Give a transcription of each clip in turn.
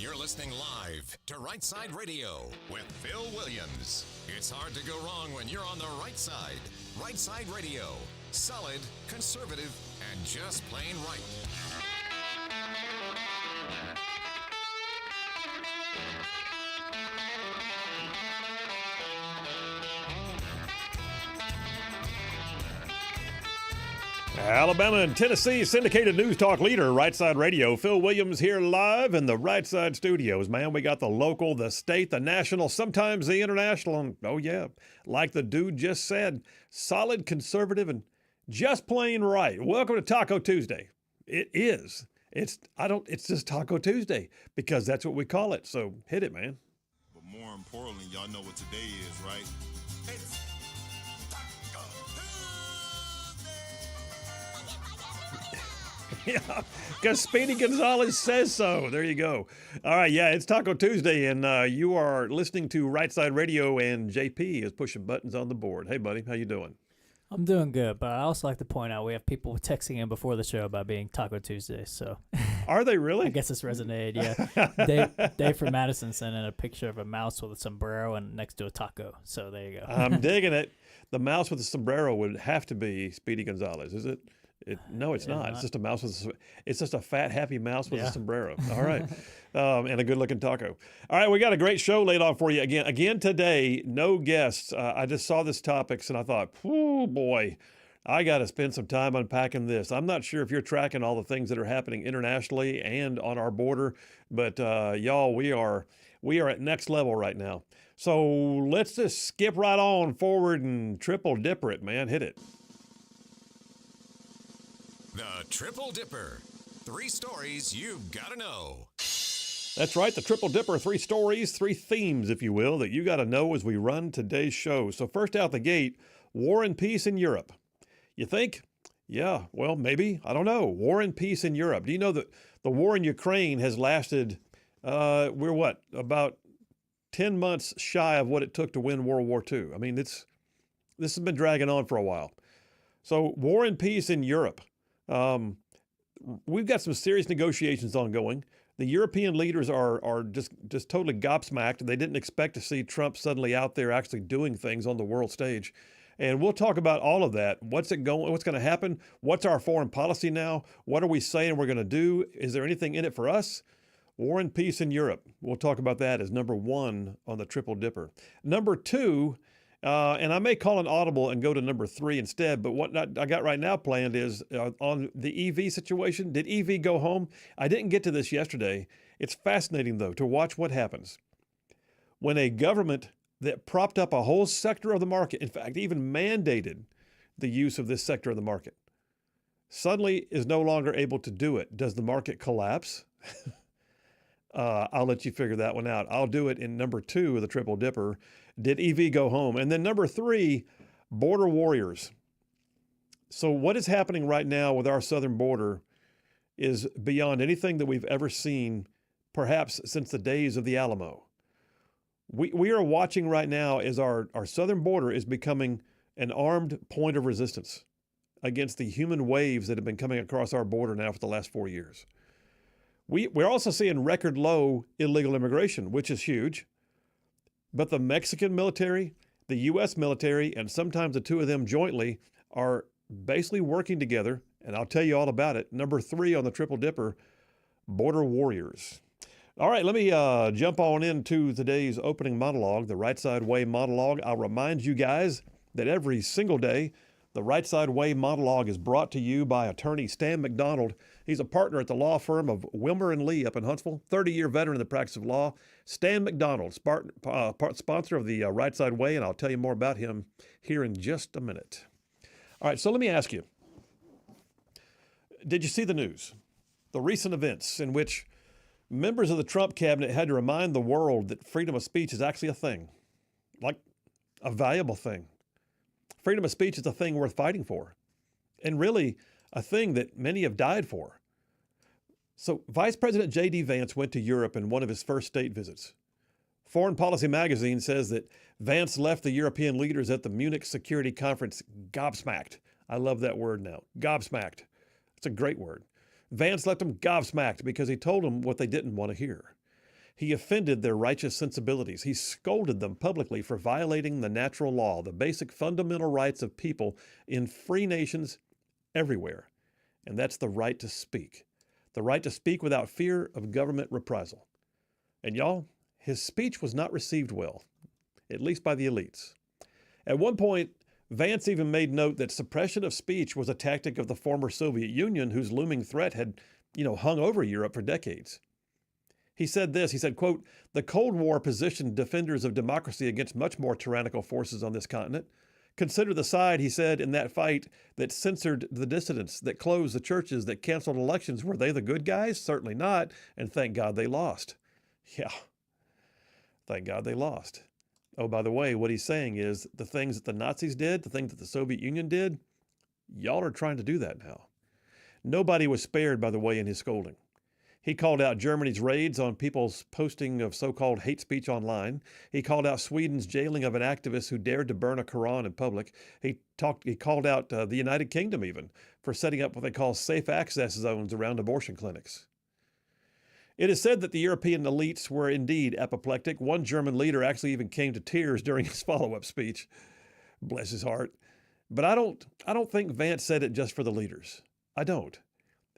You're listening live to Rightside Radio with Phil Williams. It's hard to go wrong when you're on the right side. Rightside Radio. Solid, conservative, and just plain right. Alabama and Tennessee syndicated news talk leader, Rightside Radio. Phil Williams here live in the Rightside studios. Man, we got the local, the state, the national, sometimes the international. And oh yeah, like the dude just said, solid, conservative, and just plain right. Welcome to Taco Tuesday. It is. It's just Taco Tuesday because that's what we call it. So hit it, man. But more importantly, y'all know what today is, right? It's Yeah, because Speedy Gonzalez says so. There you go. All right, yeah, it's Taco Tuesday, and you are listening to Rightside Radio, and JP is pushing buttons on the board. Hey, buddy, how you doing? I'm doing good, but I also like to point out we have people texting in before the show about being Taco Tuesday, so... Are they really? I guess it's resonated, yeah. Dave from Madison sent in a picture of a mouse with a sombrero and next to a taco, so there you go. I'm digging it. The mouse with the sombrero would have to be Speedy Gonzalez, is it? No, it's not. It's just a mouse it's just a fat, happy mouse with a sombrero. All right. And a good-looking taco. All right, we got a great show laid on for you again today. No guests. I just saw this topics and I thought, oh boy, I got to spend some time unpacking this. I'm not sure if you're tracking all the things that are happening internationally and on our border, but y'all, we are at next level right now. So let's just skip right on forward and triple dipper it, man. Hit it. The Triple Dipper. 3 stories you've got to know. That's right, the Triple Dipper, 3 stories, 3 themes, if you will, that you got to know as we run today's show. So first out the gate, war and peace in Europe. You think? Yeah, well, maybe. I don't know. War and peace in Europe. Do you know that the war in Ukraine has lasted, about 10 months shy of what it took to win World War II? I mean, this has been dragging on for a while. So war and peace in Europe. We've got some serious negotiations ongoing. The European leaders are just totally gobsmacked. They didn't expect to see Trump suddenly out there actually doing things on the world stage. And we'll talk about all of that. What's going to happen? What's our foreign policy now? What are we saying we're going to do? Is there anything in it for us? War and peace in Europe. We'll talk about that as number 1 on the Triple Dipper. Number 2, and I may call an audible and go to number 3 instead, but what I got right now planned is on the EV situation. Did EV go home? I didn't get to this yesterday. It's fascinating, though, to watch what happens when a government that propped up a whole sector of the market, in fact, even mandated the use of this sector of the market, suddenly is no longer able to do it. Does the market collapse? I'll let you figure that one out. I'll do it in number 2 of the Triple Dipper. Did EV go home? And then number 3, border warriors. So what is happening right now with our southern border is beyond anything that we've ever seen, perhaps since the days of the Alamo. We are watching right now as our southern border is becoming an armed point of resistance against the human waves that have been coming across our border now for the last 4 years. We're also seeing record low illegal immigration, which is huge. But the Mexican military, the U.S. military, and sometimes the two of them jointly are basically working together, and I'll tell you all about it. Number 3 on the Triple Dipper, border warriors. All right, let me jump on into today's opening monologue, the Rightside Way monologue. I'll remind you guys that every single day, the Rightside Way monologue is brought to you by attorney Stan McDonald. He's a partner at the law firm of Wilmer & Lee up in Huntsville, 30-year veteran in the practice of law. Stan McDonald, sponsor of the Rightside Way, and I'll tell you more about him here in just a minute. All right, so let me ask you, did you see the news? The recent events in which members of the Trump cabinet had to remind the world that freedom of speech is actually a thing, like a valuable thing. Freedom of speech is a thing worth fighting for, and really a thing that many have died for. So Vice President J.D. Vance went to Europe in one of his first state visits. Foreign Policy magazine says that Vance left the European leaders at the Munich Security Conference gobsmacked. I love that word now, gobsmacked. It's a great word. Vance left them gobsmacked because he told them what they didn't want to hear. He offended their righteous sensibilities. He scolded them publicly for violating the natural law, the basic fundamental rights of people in free nations everywhere. And that's the right to speak. The right to speak without fear of government reprisal. And y'all, his speech was not received well, at least by the elites. At one point, Vance even made note that suppression of speech was a tactic of the former Soviet Union, whose looming threat had, hung over Europe for decades. He said this, he said, quote, "The Cold War positioned defenders of democracy against much more tyrannical forces on this continent. Consider the side," he said, "in that fight that censored the dissidents, that closed the churches, that canceled elections. Were they the good guys? Certainly not, and thank God they lost." Yeah, thank God they lost. Oh, by the way, what he's saying is the things that the Nazis did, the things that the Soviet Union did, y'all are trying to do that now. Nobody was spared, by the way, in his scolding. He called out Germany's raids on people's posting of so-called hate speech online. He called out Sweden's jailing of an activist who dared to burn a Quran in public. He called out the United Kingdom even for setting up what they call safe access zones around abortion clinics. It is said that the European elites were indeed apoplectic. One German leader actually even came to tears during his follow-up speech. Bless his heart. But I don't think Vance said it just for the leaders. I don't.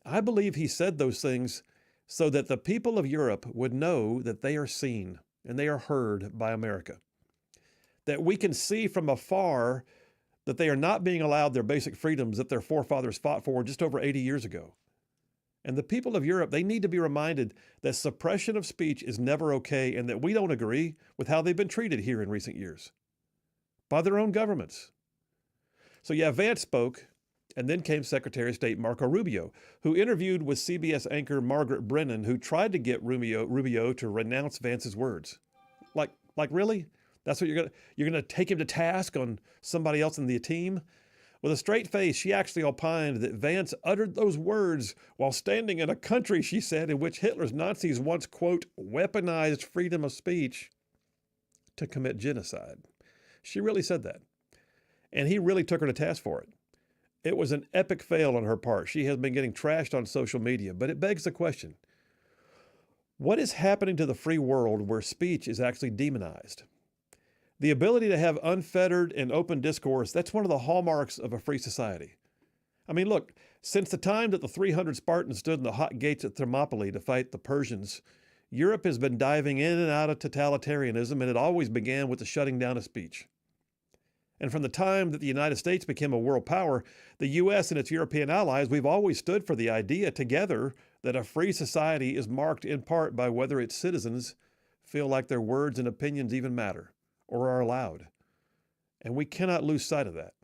I believe he said those things so that the people of Europe would know that they are seen and they are heard by America. That we can see from afar that they are not being allowed their basic freedoms that their forefathers fought for just over 80 years ago. And the people of Europe, they need to be reminded that suppression of speech is never okay and that we don't agree with how they've been treated here in recent years by their own governments. So yeah, Vance spoke, and then came Secretary of State Marco Rubio, who interviewed with CBS anchor Margaret Brennan, who tried to get Rubio to renounce Vance's words. Like really? That's what you're gonna take him to task on somebody else in the team? With a straight face, she actually opined that Vance uttered those words while standing in a country, she said, in which Hitler's Nazis once, quote, weaponized freedom of speech to commit genocide. She really said that. And he really took her to task for it. It was an epic fail on her part. She has been getting trashed on social media, but it begs the question, what is happening to the free world where speech is actually demonized? The ability to have unfettered and open discourse, that's one of the hallmarks of a free society. I mean, look, since the time that the 300 Spartans stood in the hot gates at Thermopylae to fight the Persians, Europe has been diving in and out of totalitarianism, and it always began with the shutting down of speech. And from the time that the United States became a world power, the U.S. and its European allies, we've always stood for the idea together that a free society is marked in part by whether its citizens feel like their words and opinions even matter or are allowed. And we cannot lose sight of that.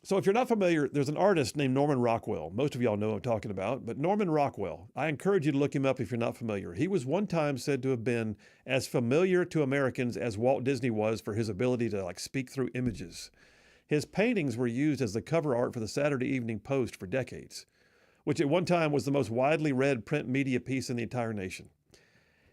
So if you're not familiar, there's an artist named Norman Rockwell. Most of y'all know who I'm talking about, but Norman Rockwell, I encourage you to look him up if you're not familiar. He was one time said to have been as familiar to Americans as Walt Disney was for his ability to speak through images. His paintings were used as the cover art for the Saturday Evening Post for decades, which at one time was the most widely read print media piece in the entire nation.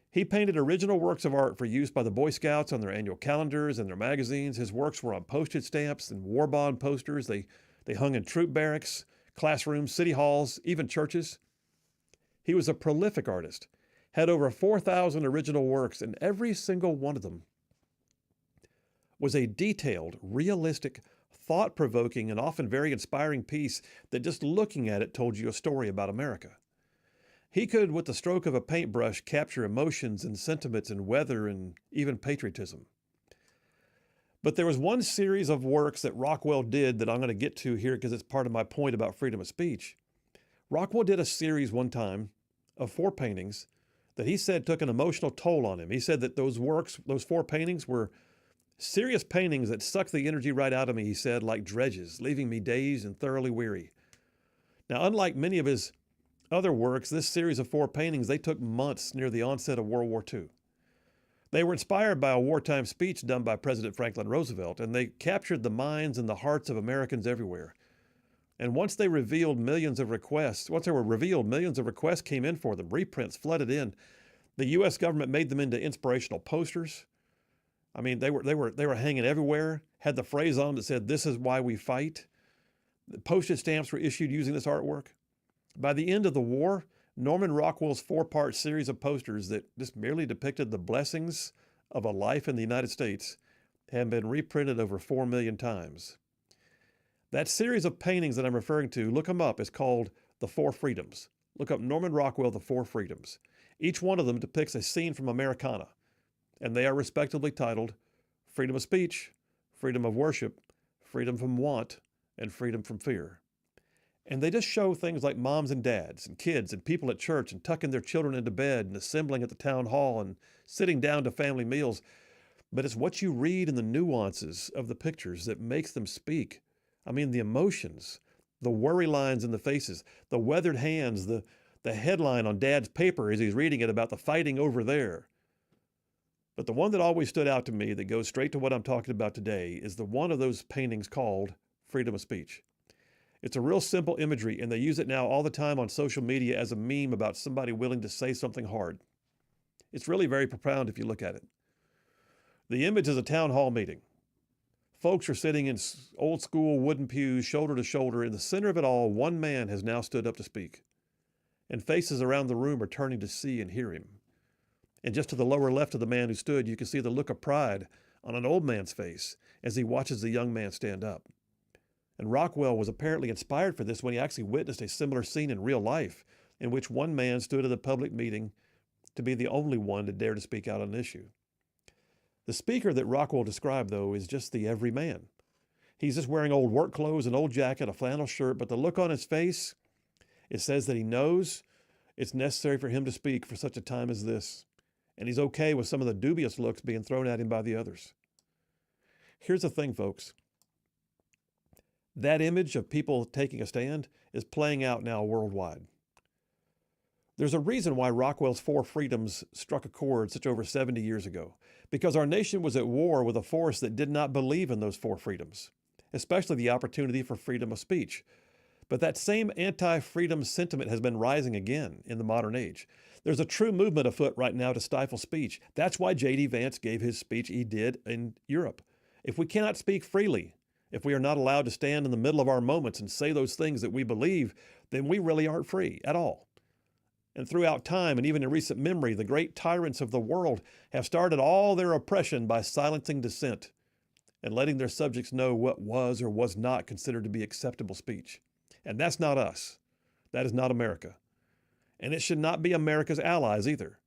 He painted original works of art for use by the Boy Scouts on their annual calendars and their magazines. His works were on postage stamps and war bond posters. They hung in troop barracks, classrooms, city halls, even churches. He was a prolific artist, had over 4,000 original works, and every single one of them was a detailed, realistic, thought-provoking, and often very inspiring piece that just looking at it told you a story about America. He could, with the stroke of a paintbrush, capture emotions and sentiments and weather and even patriotism. But there was one series of works that Rockwell did that I'm going to get to here because it's part of my point about freedom of speech. Rockwell did a series one time of 4 paintings that he said took an emotional toll on him. He said that those works, those 4 paintings were serious paintings that sucked the energy right out of me, he said, like dredges, leaving me dazed and thoroughly weary. Now, unlike many of his other works, this series of 4 paintings, they took months near the onset of World War II. They were inspired by a wartime speech done by President Franklin Roosevelt, and they captured the minds and the hearts of Americans everywhere. And once they were revealed, millions of requests came in for them. Reprints flooded in. The U.S. government made them into inspirational posters. I mean, they were hanging everywhere, had the phrase on them that said, "This is why we fight." The postage stamps were issued using this artwork. By the end of the war, Norman Rockwell's 4-part series of posters that just merely depicted the blessings of a life in the United States have been reprinted over 4 million times. That series of paintings that I'm referring to, look them up, is called The Four Freedoms. Look up Norman Rockwell, The Four Freedoms. Each one of them depicts a scene from Americana, and they are respectively titled Freedom of Speech, Freedom of Worship, Freedom from Want, and Freedom from Fear. And they just show things like moms and dads and kids and people at church and tucking their children into bed and assembling at the town hall and sitting down to family meals. But it's what you read in the nuances of the pictures that makes them speak. I mean, the emotions, the worry lines in the faces, the weathered hands, the headline on Dad's paper as he's reading it about the fighting over there. But the one that always stood out to me that goes straight to what I'm talking about today is the one of those paintings called Freedom of Speech. It's a real simple imagery, and they use it now all the time on social media as a meme about somebody willing to say something hard. It's really very profound if you look at it. The image is a town hall meeting. Folks are sitting in old school wooden pews, shoulder to shoulder. In the center of it all, one man has now stood up to speak. And faces around the room are turning to see and hear him. And just to the lower left of the man who stood, you can see the look of pride on an old man's face as he watches the young man stand up. And Rockwell was apparently inspired for this when he actually witnessed a similar scene in real life in which one man stood at a public meeting to be the only one to dare to speak out on an issue. The speaker that Rockwell described, though, is just the everyman. He's just wearing old work clothes, an old jacket, a flannel shirt, but the look on his face, it says that he knows it's necessary for him to speak for such a time as this. And he's okay with some of the dubious looks being thrown at him by the others. Here's the thing, folks. That image of people taking a stand is playing out now worldwide. There's a reason why Rockwell's Four Freedoms struck a chord such over 70 years ago, because our nation was at war with a force that did not believe in those four freedoms, especially the opportunity for freedom of speech. But that same anti-freedom sentiment has been rising again in the modern age. There's a true movement afoot right now to stifle speech. That's why J.D. Vance gave his speech he did in Europe. If we cannot speak freely, if we are not allowed to stand in the middle of our moments and say those things that we believe, then we really aren't free at all. And throughout time, and even in recent memory, the great tyrants of the world have started all their oppression by silencing dissent and letting their subjects know what was or was not considered to be acceptable speech. And that's not us. That is not America. And it should not be America's allies either.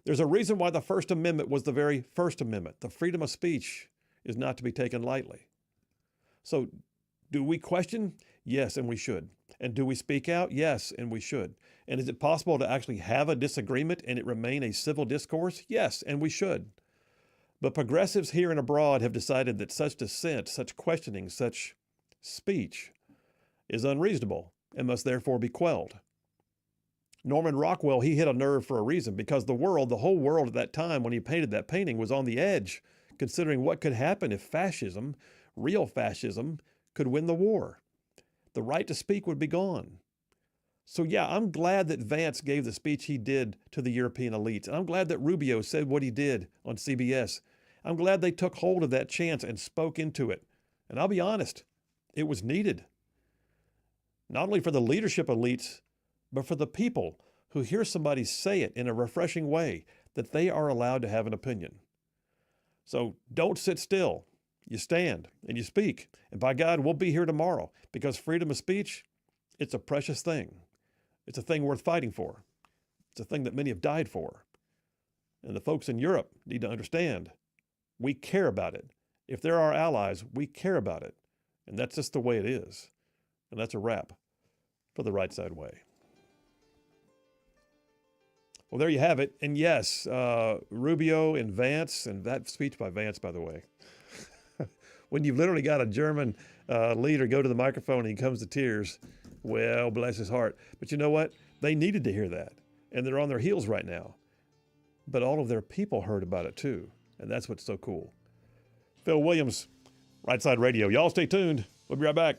There's a reason why the First Amendment was the very First Amendment. The freedom of speech is not to be taken lightly. So, do we question? Yes, and we should. And do we speak out? Yes, and we should. And is it possible to actually have a disagreement and it remain a civil discourse? Yes, and we should. But progressives here and abroad have decided that such dissent, such questioning, such speech is unreasonable and must therefore be quelled. Norman Rockwell, he hit a nerve for a reason, because the whole world at that time when he painted that painting was on the edge, considering what could happen if fascism, real fascism, could win the war. The right to speak would be gone. So yeah, I'm glad that Vance gave the speech he did to the European elites. And I'm glad that Rubio said what he did on CBS. I'm glad they took hold of that chance and spoke into it. And I'll be honest, it was needed. Not only for the leadership elites, but for the people who hear somebody say it in a refreshing way, that they are allowed to have an opinion. So don't sit still. You stand and you speak. And by God, we'll be here tomorrow, because freedom of speech, it's a precious thing. It's a thing worth fighting for. It's a thing that many have died for. And the folks in Europe need to understand, we care about it. If they're our allies, we care about it. And that's just the way it is. And that's a wrap for the Right Side Way. Well, there you have it. And yes, Rubio and Vance, and that speech by Vance, by the way, when you've literally got a German leader go to the microphone and he comes to tears, well, bless his heart. But you know what? They needed to hear that. And they're on their heels right now. But all of their people heard about it too. And that's what's so cool. Phil Williams, Right Side Radio. Y'all stay tuned. We'll be right back.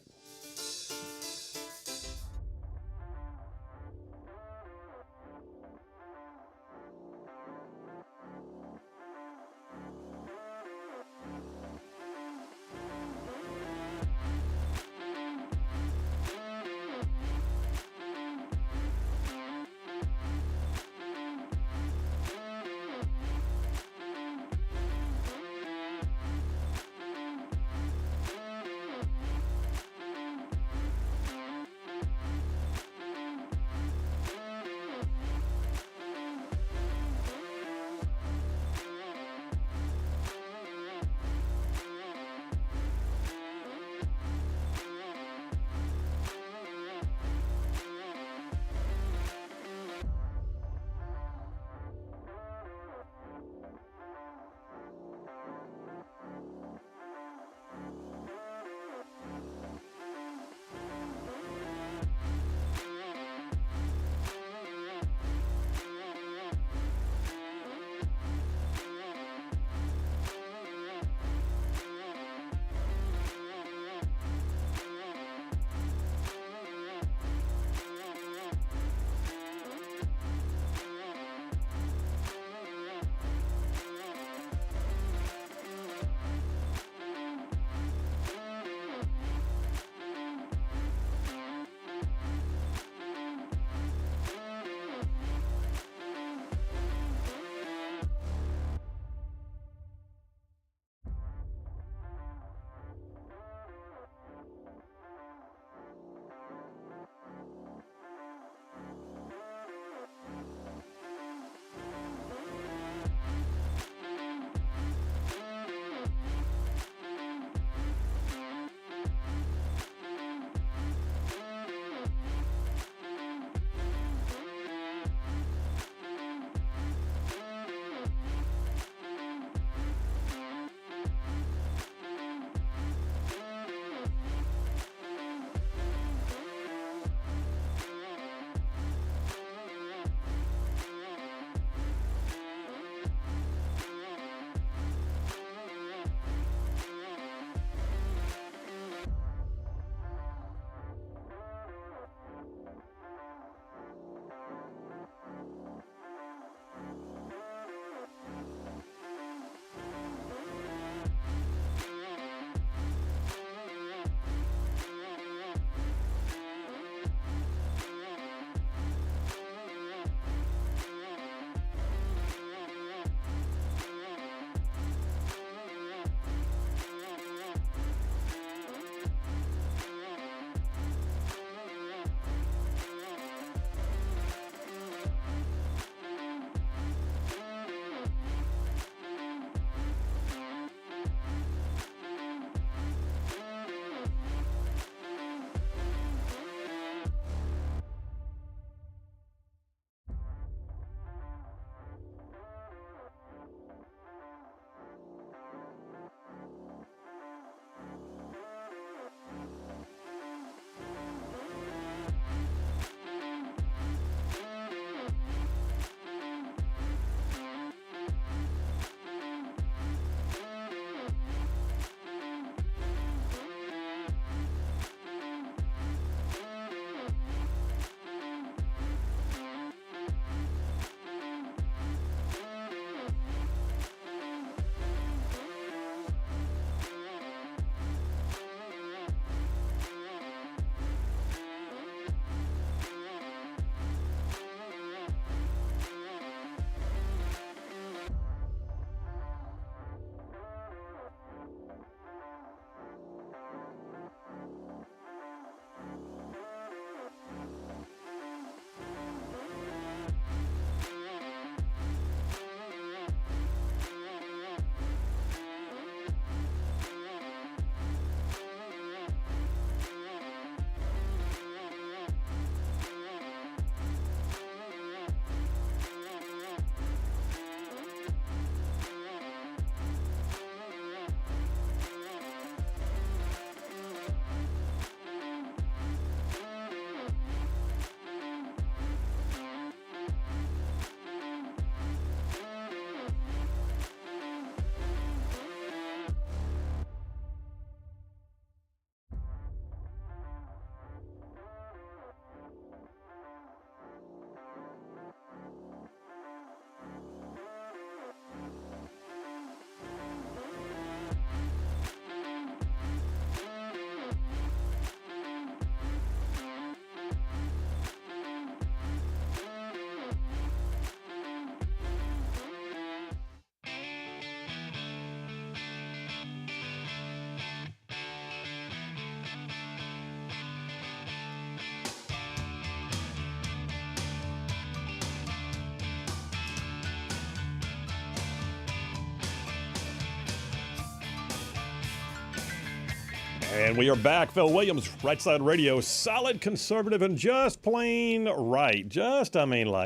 And we are back. Phil Williams, Rightside Radio, solid conservative and just plain right.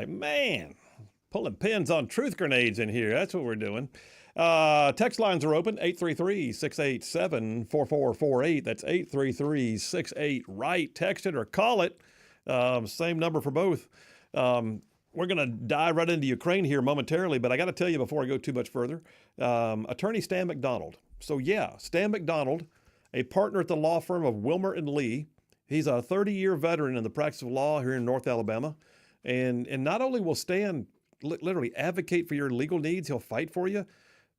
Man, pulling pins on truth grenades in here. That's what we're doing. Text lines are open, 833-687-4448. That's 833-68-RIGHT. Text it or call it. Same number for both. We're going to dive right into Ukraine here momentarily, but I got to tell you before I go too much further, attorney Stan McDonald. So yeah, Stan McDonald, a partner at the law firm of Wilmer and Lee. He's a 30-year veteran in the practice of law here in North Alabama. And not only will Stan literally advocate for your legal needs, he'll fight for you,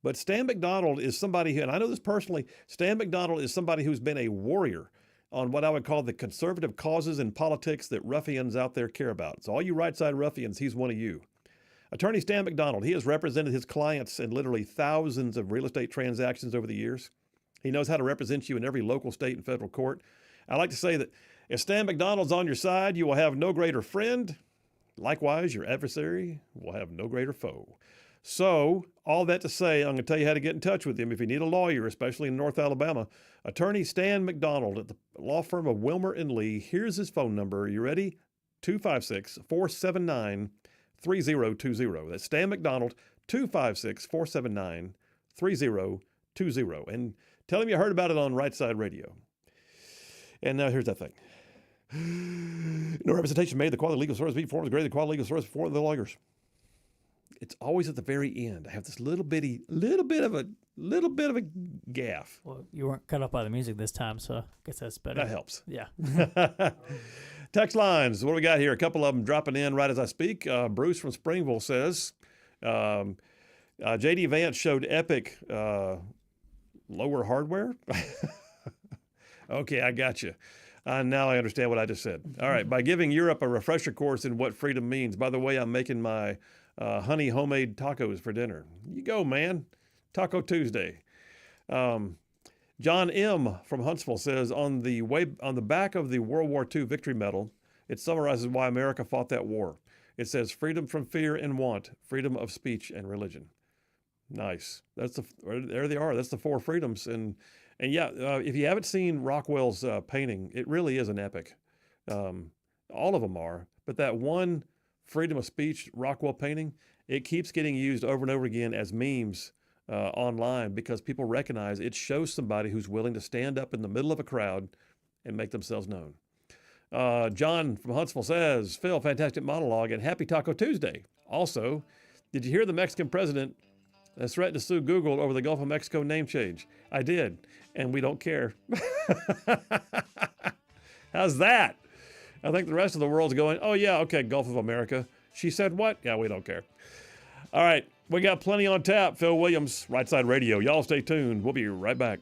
but Stan McDonald is somebody who, and I know this personally, Stan McDonald is somebody who's been a warrior on what I would call the conservative causes in politics that ruffians out there care about. So all you right side ruffians, he's one of you. Attorney Stan McDonald, he has represented his clients in literally thousands of real estate transactions over the years. He knows how to represent you in every local, state, and federal court. I like to say that if Stan McDonald's on your side, you will have no greater friend. Likewise, your adversary will have no greater foe. So, all that to say, I'm going to tell you how to get in touch with him if you need a lawyer, especially in North Alabama. Attorney Stan McDonald at the law firm of Wilmer and Lee. Here's his phone number. Are you ready? 256-479-3020. That's Stan McDonald, 256-479-3020. And tell him you heard about it on Rightside Radio. And now here's that thing. No representation made. The quality legal service before the graded quality legal service before the lawyers. It's always at the very end. I have this little bit of a gaffe. Well, you weren't cut off by the music this time, so I guess that's better. That helps. Yeah. Text lines. What do we got here? A couple of them dropping in right as I speak. Bruce from Springville says, J.D. Vance showed epic lower hardware. Okay, I got you. Now I understand what I just said. All right, by giving Europe a refresher course in what freedom means. By the way, I'm making my honey homemade tacos for dinner. You go, man. Taco Tuesday. John M. from Huntsville says, on the back of the World War II Victory Medal, it summarizes why America fought that war. It says freedom from fear and want, freedom of speech and religion. Nice. There they are. That's the four freedoms. And yeah, if you haven't seen Rockwell's painting, it really is an epic. All of them are, but that one freedom of speech Rockwell painting, it keeps getting used over and over again as memes online because people recognize it shows somebody who's willing to stand up in the middle of a crowd and make themselves known. John from Huntsville says, Phil, fantastic monologue and happy Taco Tuesday. Also, did you hear the Mexican president has threatened to sue Google over the Gulf of Mexico name change? I did, and we don't care. How's that? I think the rest of the world's going, oh yeah, okay, Gulf of America. She said what? Yeah, we don't care. All right, we got plenty on tap. Phil Williams, Rightside Radio. Y'all stay tuned. We'll be right back.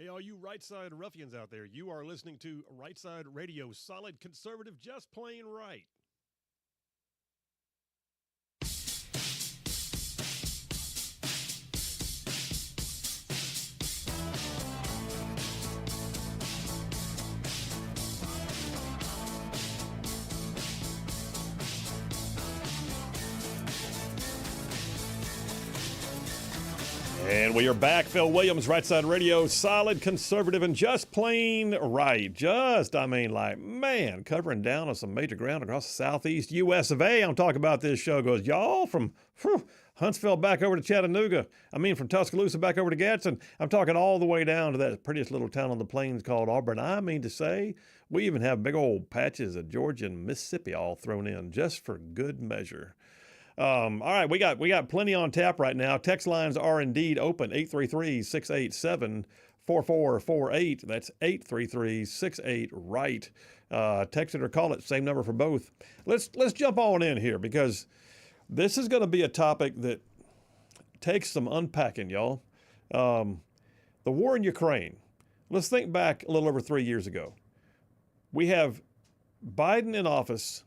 Hey, all you Rightside ruffians out there, you are listening to Rightside Radio, solid conservative, just plain right. And we are back. Phil Williams, Rightside Radio, solid conservative and just plain right. Covering down on some major ground across the southeast U.S. of A. I'm talking about this show goes, y'all, from Huntsville back over to Chattanooga. From Tuscaloosa back over to Gadsden. I'm talking all the way down to that prettiest little town on the plains called Auburn. I mean to say, we even have big old patches of Georgia and Mississippi all thrown in just for good measure. All right, we got plenty on tap right now. Text lines are indeed open. 833-687-4448. That's 833-68-RIGHT. Text it or call it. Same number for both. Let's jump on in here because this is going to be a topic that takes some unpacking, y'all. The war in Ukraine. Let's think back a little over 3 years ago. We have Biden in office,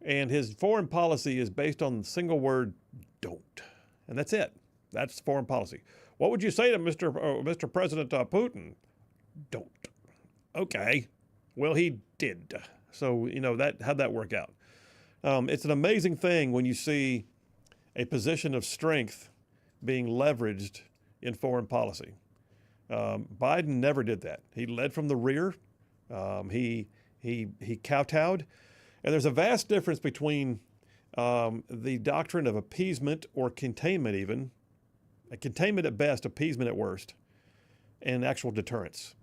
and his foreign policy is based on the single word, don't. And that's it. That's foreign policy. What would you say to Mr. President Putin? Don't. Okay. Well, he did. So, how'd that work out? It's an amazing thing when you see a position of strength being leveraged in foreign policy. Biden never did that. He led from the rear. He kowtowed. And there's a vast difference between the doctrine of appeasement or containment even, a containment at best, appeasement at worst, and actual deterrence.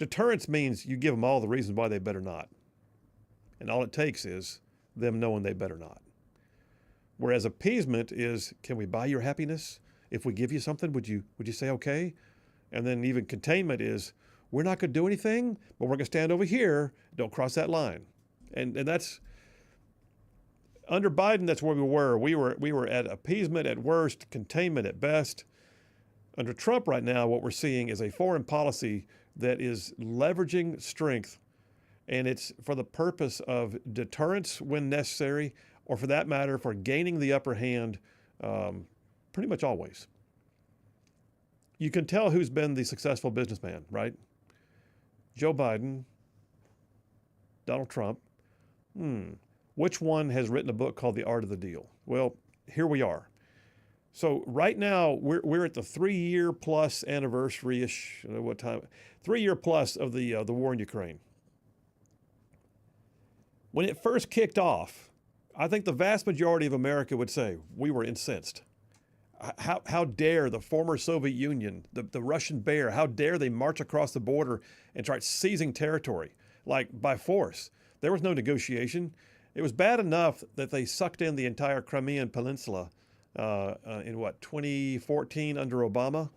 Deterrence means you give them all the reasons why they better not. And all it takes is them knowing they better not. Whereas appeasement is, can we buy your happiness? If we give you something, would you say okay? And then even containment is, we're not going to do anything, but we're going to stand over here. Don't cross that line. And that's, under Biden, that's where we were. We were at appeasement at worst, containment at best. Under Trump right now, what we're seeing is a foreign policy that is leveraging strength, and it's for the purpose of deterrence when necessary, or for that matter, for gaining the upper hand pretty much always. You can tell who's been the successful businessman, right? Joe Biden, Donald Trump. Which one has written a book called The Art of the Deal? Well, here we are. So right now we're at the 3-year plus anniversary-ish. What time? 3-year plus of the war in Ukraine. When it first kicked off, I think the vast majority of America would say we were incensed. How dare the former Soviet Union, the Russian bear, how dare they march across the border and start seizing territory, like by force? There was no negotiation. It was bad enough that they sucked in the entire Crimean Peninsula in 2014 under Obama,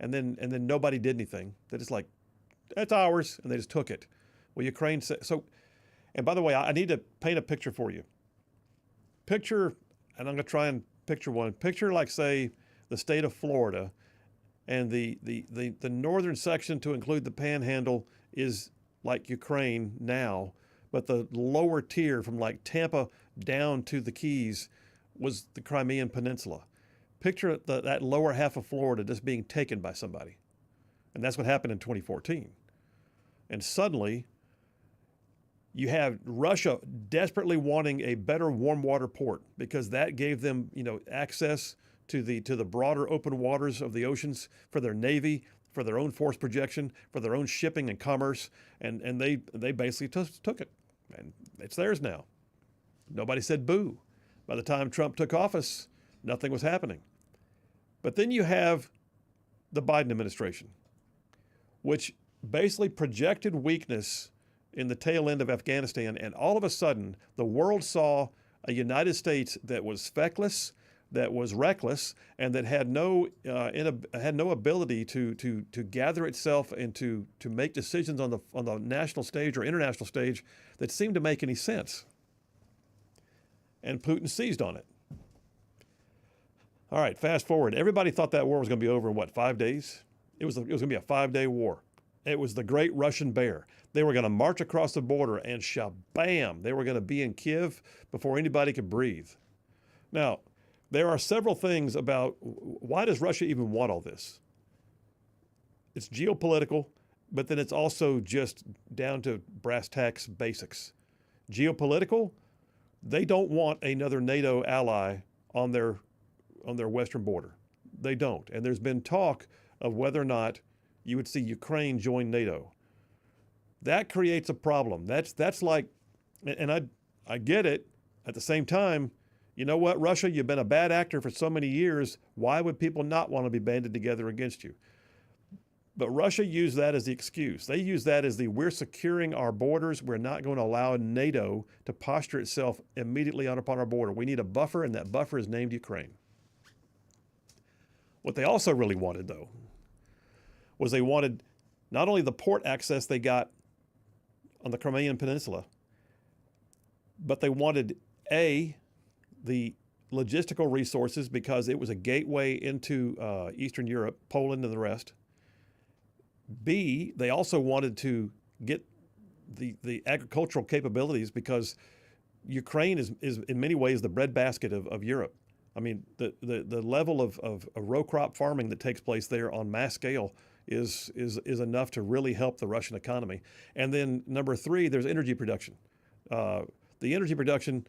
and then nobody did anything. They just like, that's ours, and they just took it. Well, Ukraine said so. And by the way, I need to paint a picture for you. Picture, and I'm going to try and picture one. Picture like, say, the state of Florida, and the northern section to include the Panhandle is like Ukraine now, but the lower tier from like Tampa down to the Keys was the Crimean Peninsula. Picture that lower half of Florida just being taken by somebody. And that's what happened in 2014. And suddenly, you have Russia desperately wanting a better warm water port because that gave them, access to the broader open waters of the oceans for their navy, for their own force projection, for their own shipping and commerce, and they basically took it, and it's theirs now. Nobody said boo. By the time Trump took office, nothing was happening. But then you have the Biden administration, which basically projected weakness in the tail end of Afghanistan, and all of a sudden, the world saw a United States that was feckless, that was reckless, and that had no ability to gather itself and to make decisions on the national stage or international stage that seemed to make any sense. And Putin seized on it. All right, fast forward. Everybody thought that war was going to be over in 5 days? It was going to be a 5-day war. It was the Great Russian Bear. They were going to march across the border and shabam, they were going to be in Kiev before anybody could breathe. Now, there are several things about why does Russia even want all this? It's geopolitical, but then it's also just down to brass tacks basics. Geopolitical, they don't want another NATO ally on their western border. They don't. And there's been talk of whether or not you would see Ukraine join NATO. That creates a problem. That's like, and I get it. At the same time, you know what, Russia, you've been a bad actor for so many years. Why would people not want to be banded together against you? But Russia used that as the excuse. They use that as we're securing our borders. We're not going to allow NATO to posture itself immediately upon our border. We need a buffer, and that buffer is named Ukraine. What they also really wanted, though, was they wanted not only the port access they got on the Crimean Peninsula, but they wanted, the logistical resources because it was a gateway into Eastern Europe, Poland, and the rest. B, they also wanted to get the agricultural capabilities because Ukraine is in many ways the breadbasket of Europe. I mean, the level of row crop farming that takes place there on mass scale is enough to really help the Russian economy. And then number 3, there's energy production. The energy production,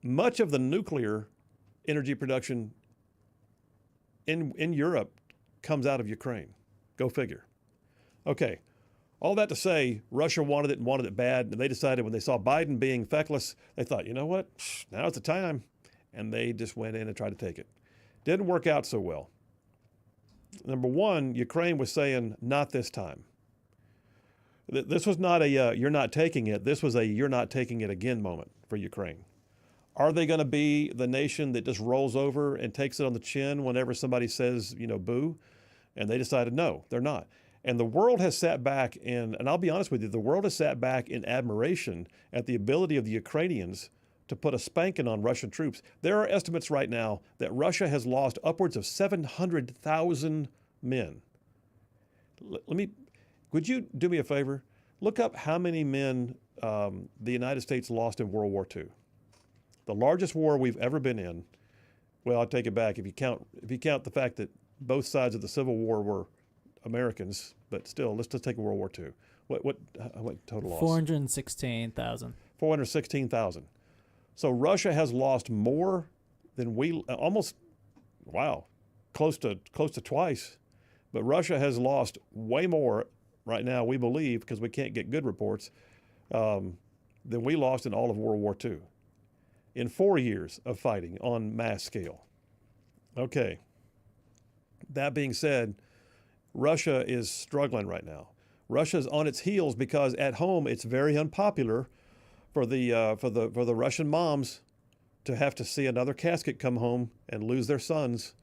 much of the nuclear energy production in Europe comes out of Ukraine. Go figure. Okay, all that to say, Russia wanted it and wanted it bad, and they decided when they saw Biden being feckless, they thought, you know what, now's the time, and they just went in and tried to take it. Didn't work out so well. Number 1, Ukraine was saying, not this time. This was not a you're not taking it. This was a you're not taking it again moment for Ukraine. Are they going to be the nation that just rolls over and takes it on the chin whenever somebody says, boo? And they decided, no, they're not. And the world has sat back and I'll be honest with you, the world has sat back in admiration at the ability of the Ukrainians to put a spanking on Russian troops. There are estimates right now that Russia has lost upwards of 700,000 men. Would you do me a favor? Look up how many men the United States lost in World War II. The largest war we've ever been in. Well, I'll take it back. If you count the fact that both sides of the Civil War were Americans, but still, let's just take World War II. What total loss? 416,000. 416,000. So Russia has lost more than close to twice. But Russia has lost way more right now, we believe, because we can't get good reports, than we lost in all of World War II in 4 years of fighting on mass scale. Okay. That being said, Russia is struggling right now. Russia's on its heels because at home it's very unpopular for the Russian moms to have to see another casket come home and lose their sons,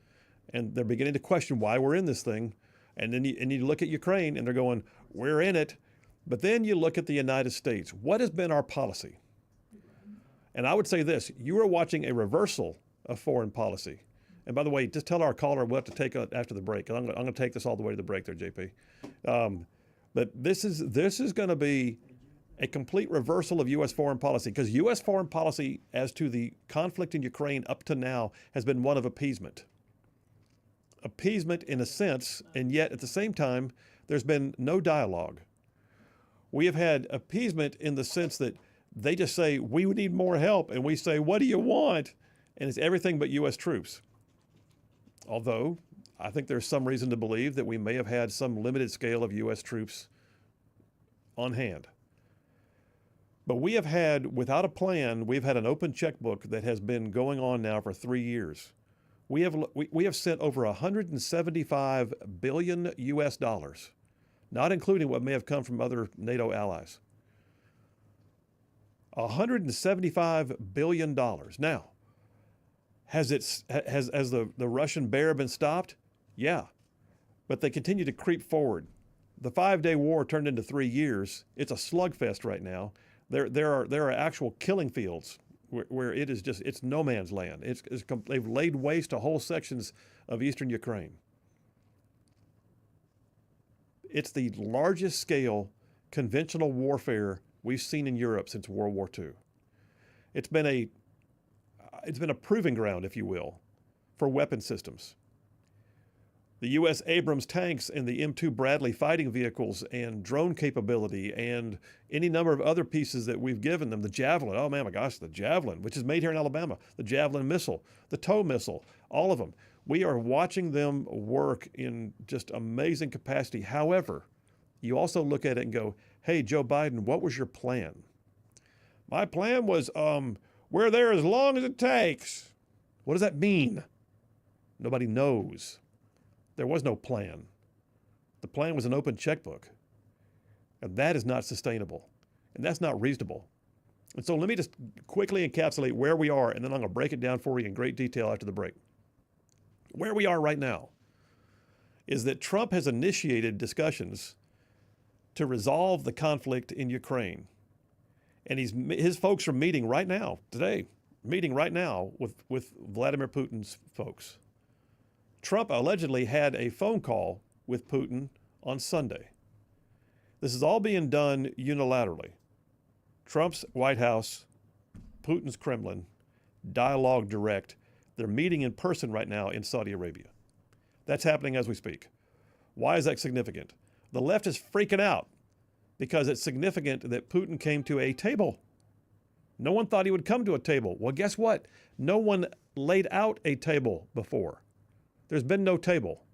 and they're beginning to question why we're in this thing. And then you look at Ukraine and they're going, we're in it. But then you look at the United States. What has been our policy? And I would say this: you are watching a reversal of foreign policy. And by the way, just tell our caller we'll have to take it after the break. I'm going to take this all the way to the break there, JP. But this is going to be a complete reversal of U.S. foreign policy, because U.S. foreign policy as to the conflict in Ukraine up to now has been one of appeasement. Appeasement in a sense, and yet at the same time, there's been no dialogue. We have had appeasement in the sense that they just say, we need more help, and we say, what do you want? And it's everything but U.S. troops. Although, I think there's some reason to believe that we may have had some limited scale of U.S. troops on hand. But we have had, without a plan, we've had an open checkbook that has been going on now for 3 years. We have sent over $175 billion U.S. dollars, not including what may have come from other NATO allies. $175 billion. Now, has the Russian bear been stopped? Yeah, but they continue to creep forward. The 5-day war turned into 3 years. It's a slugfest right now. There are actual killing fields where it is it's no man's land. They've laid waste to whole sections of eastern Ukraine. It's the largest scale conventional warfare we've seen in Europe since World War II. It's been a proving ground, if you will, for weapon systems. The U.S. Abrams tanks and the M2 Bradley fighting vehicles and drone capability and any number of other pieces that we've given them, the Javelin, oh man, my gosh, the Javelin, which is made here in Alabama, the Javelin missile, the TOW missile, all of them. We are watching them work in just amazing capacity. However, you also look at it and go, hey, Joe Biden, what was your plan? My plan was, we're there as long as it takes. What does that mean? Nobody knows. There was no plan. The plan was an open checkbook. And that is not sustainable. And that's not reasonable. And so let me just quickly encapsulate where we are, and then I'm going to break it down for you in great detail after the break. Where we are right now is that Trump has initiated discussions to resolve the conflict in Ukraine. And his folks are meeting right now, today, with Vladimir Putin's folks. Trump allegedly had a phone call with Putin on Sunday. This is all being done unilaterally. Trump's White House, Putin's Kremlin, dialogue direct. They're meeting in person right now in Saudi Arabia. That's happening as we speak. Why is that significant? The left is freaking out because it's significant that Putin came to a table. No one thought he would come to a table. Well, guess what? No one laid out a table before. There's been no table.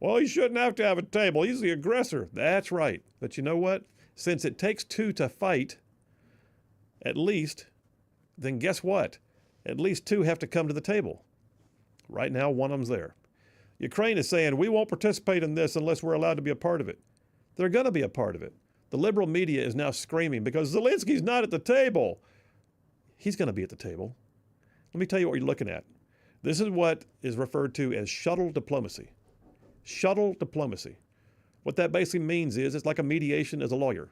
Well, he shouldn't have to have a table. He's the aggressor. That's right. But you know what? Since it takes two to fight, at least, then guess what? At least two have to come to the table. Right now, one of them's there. Ukraine is saying, we won't participate in this unless we're allowed to be a part of it. They're going to be a part of it. The liberal media is now screaming because Zelensky's not at the table. He's going to be at the table. Let me tell you what you're looking at. This is what is referred to as shuttle diplomacy. Shuttle diplomacy. What that basically means is it's like a mediation as a lawyer.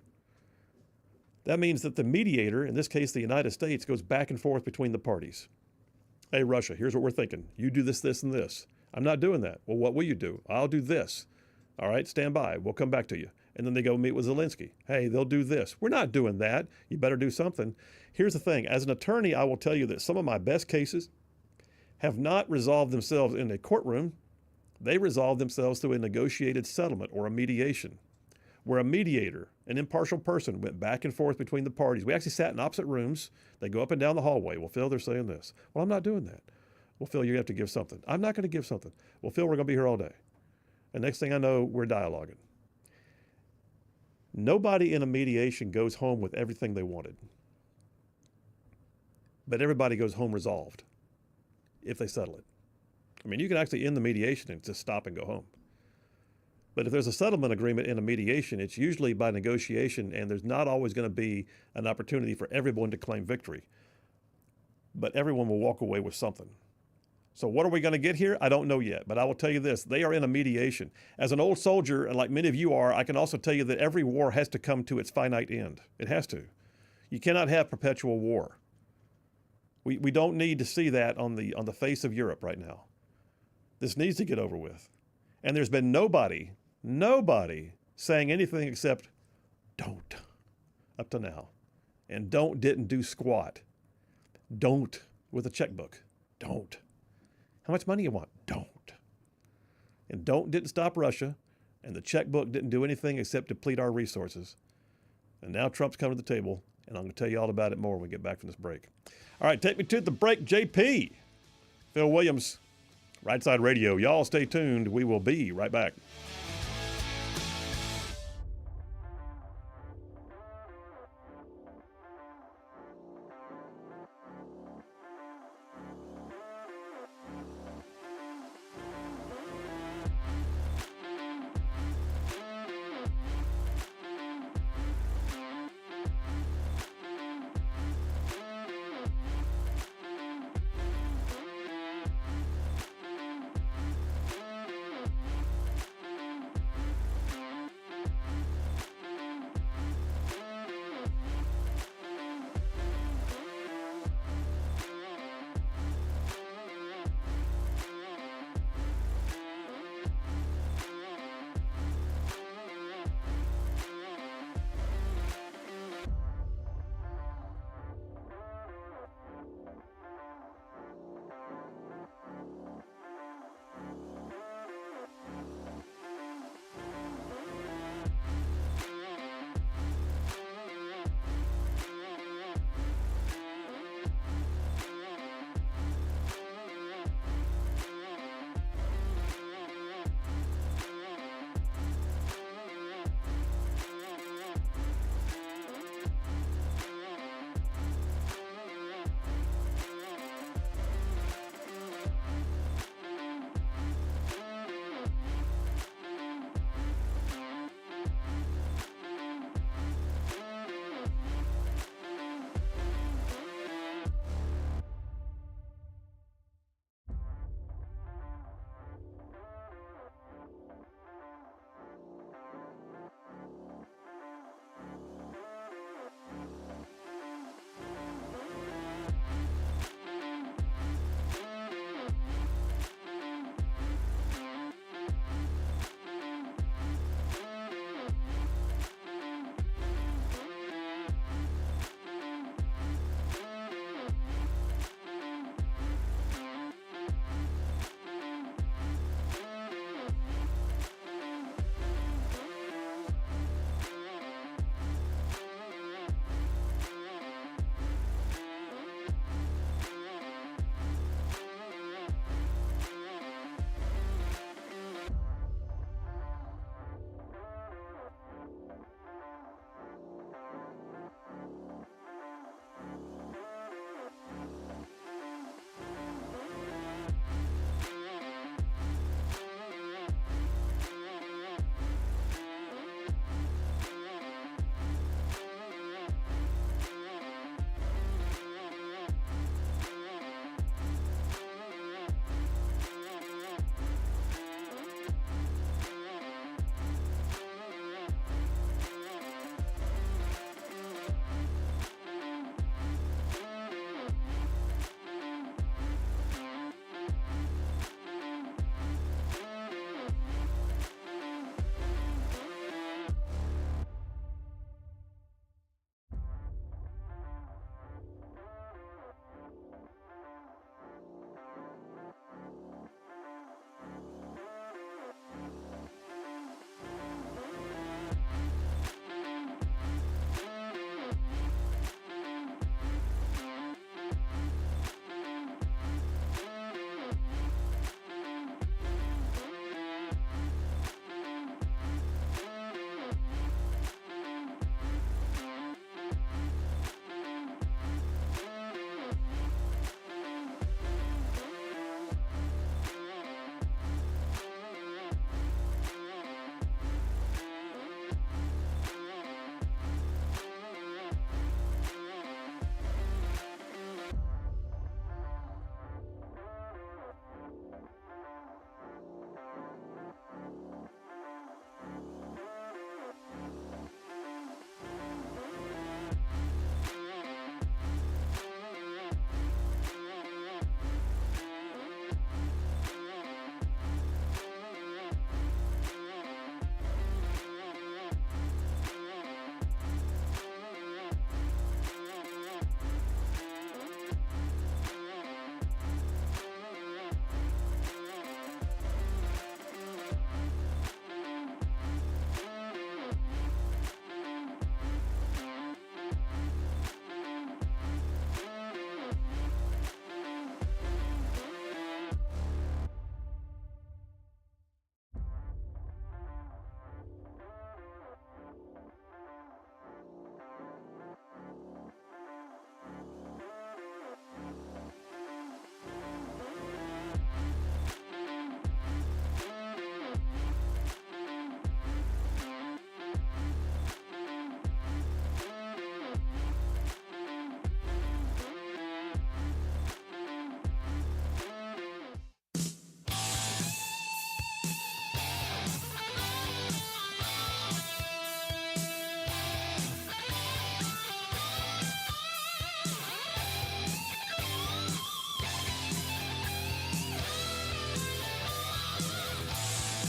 That means that the mediator, in this case the United States, goes back and forth between the parties. Hey, Russia, here's what we're thinking. You do this, this, and this. I'm not doing that. Well, what will you do? I'll do this. All right, stand by. We'll come back to you. And then they go meet with Zelensky. Hey, they'll do this. We're not doing that. You better do something. Here's the thing. As an attorney, I will tell you that some of my best cases have not resolved themselves in a courtroom. They resolve themselves through a negotiated settlement or a mediation, where a mediator, an impartial person, went back and forth between the parties. We actually sat in opposite rooms. They go up and down the hallway. Well, Phil, they're saying this. Well, I'm not doing that. Well, Phil, you have to give something. I'm not going to give something. Well, Phil, we're going to be here all day. And next thing I know, we're dialoguing. Nobody in a mediation goes home with everything they wanted. But everybody goes home resolved if they settle it. I mean, you can actually end the mediation and just stop and go home. But if there's a settlement agreement in a mediation, it's usually by negotiation, and there's not always going to be an opportunity for everyone to claim victory. But everyone will walk away with something. So what are we going to get here? I don't know yet, but I will tell you this. They are in a mediation. As an old soldier, and like many of you are, I can also tell you that every war has to come to its finite end. It has to. You cannot have perpetual war. We don't need to see that on the face of Europe right now. This needs to get over with. And there's been nobody saying anything except don't up to now. And don't didn't do squat. Don't with a checkbook. Don't. How much money you want? Don't. And don't didn't stop Russia. And the checkbook didn't do anything except deplete our resources. And now Trump's coming to the table, and I'm going to tell you all about it more when we get back from this break. All right, take me to the break, JP. Phil Williams, Rightside Radio. Y'all stay tuned. We will be right back.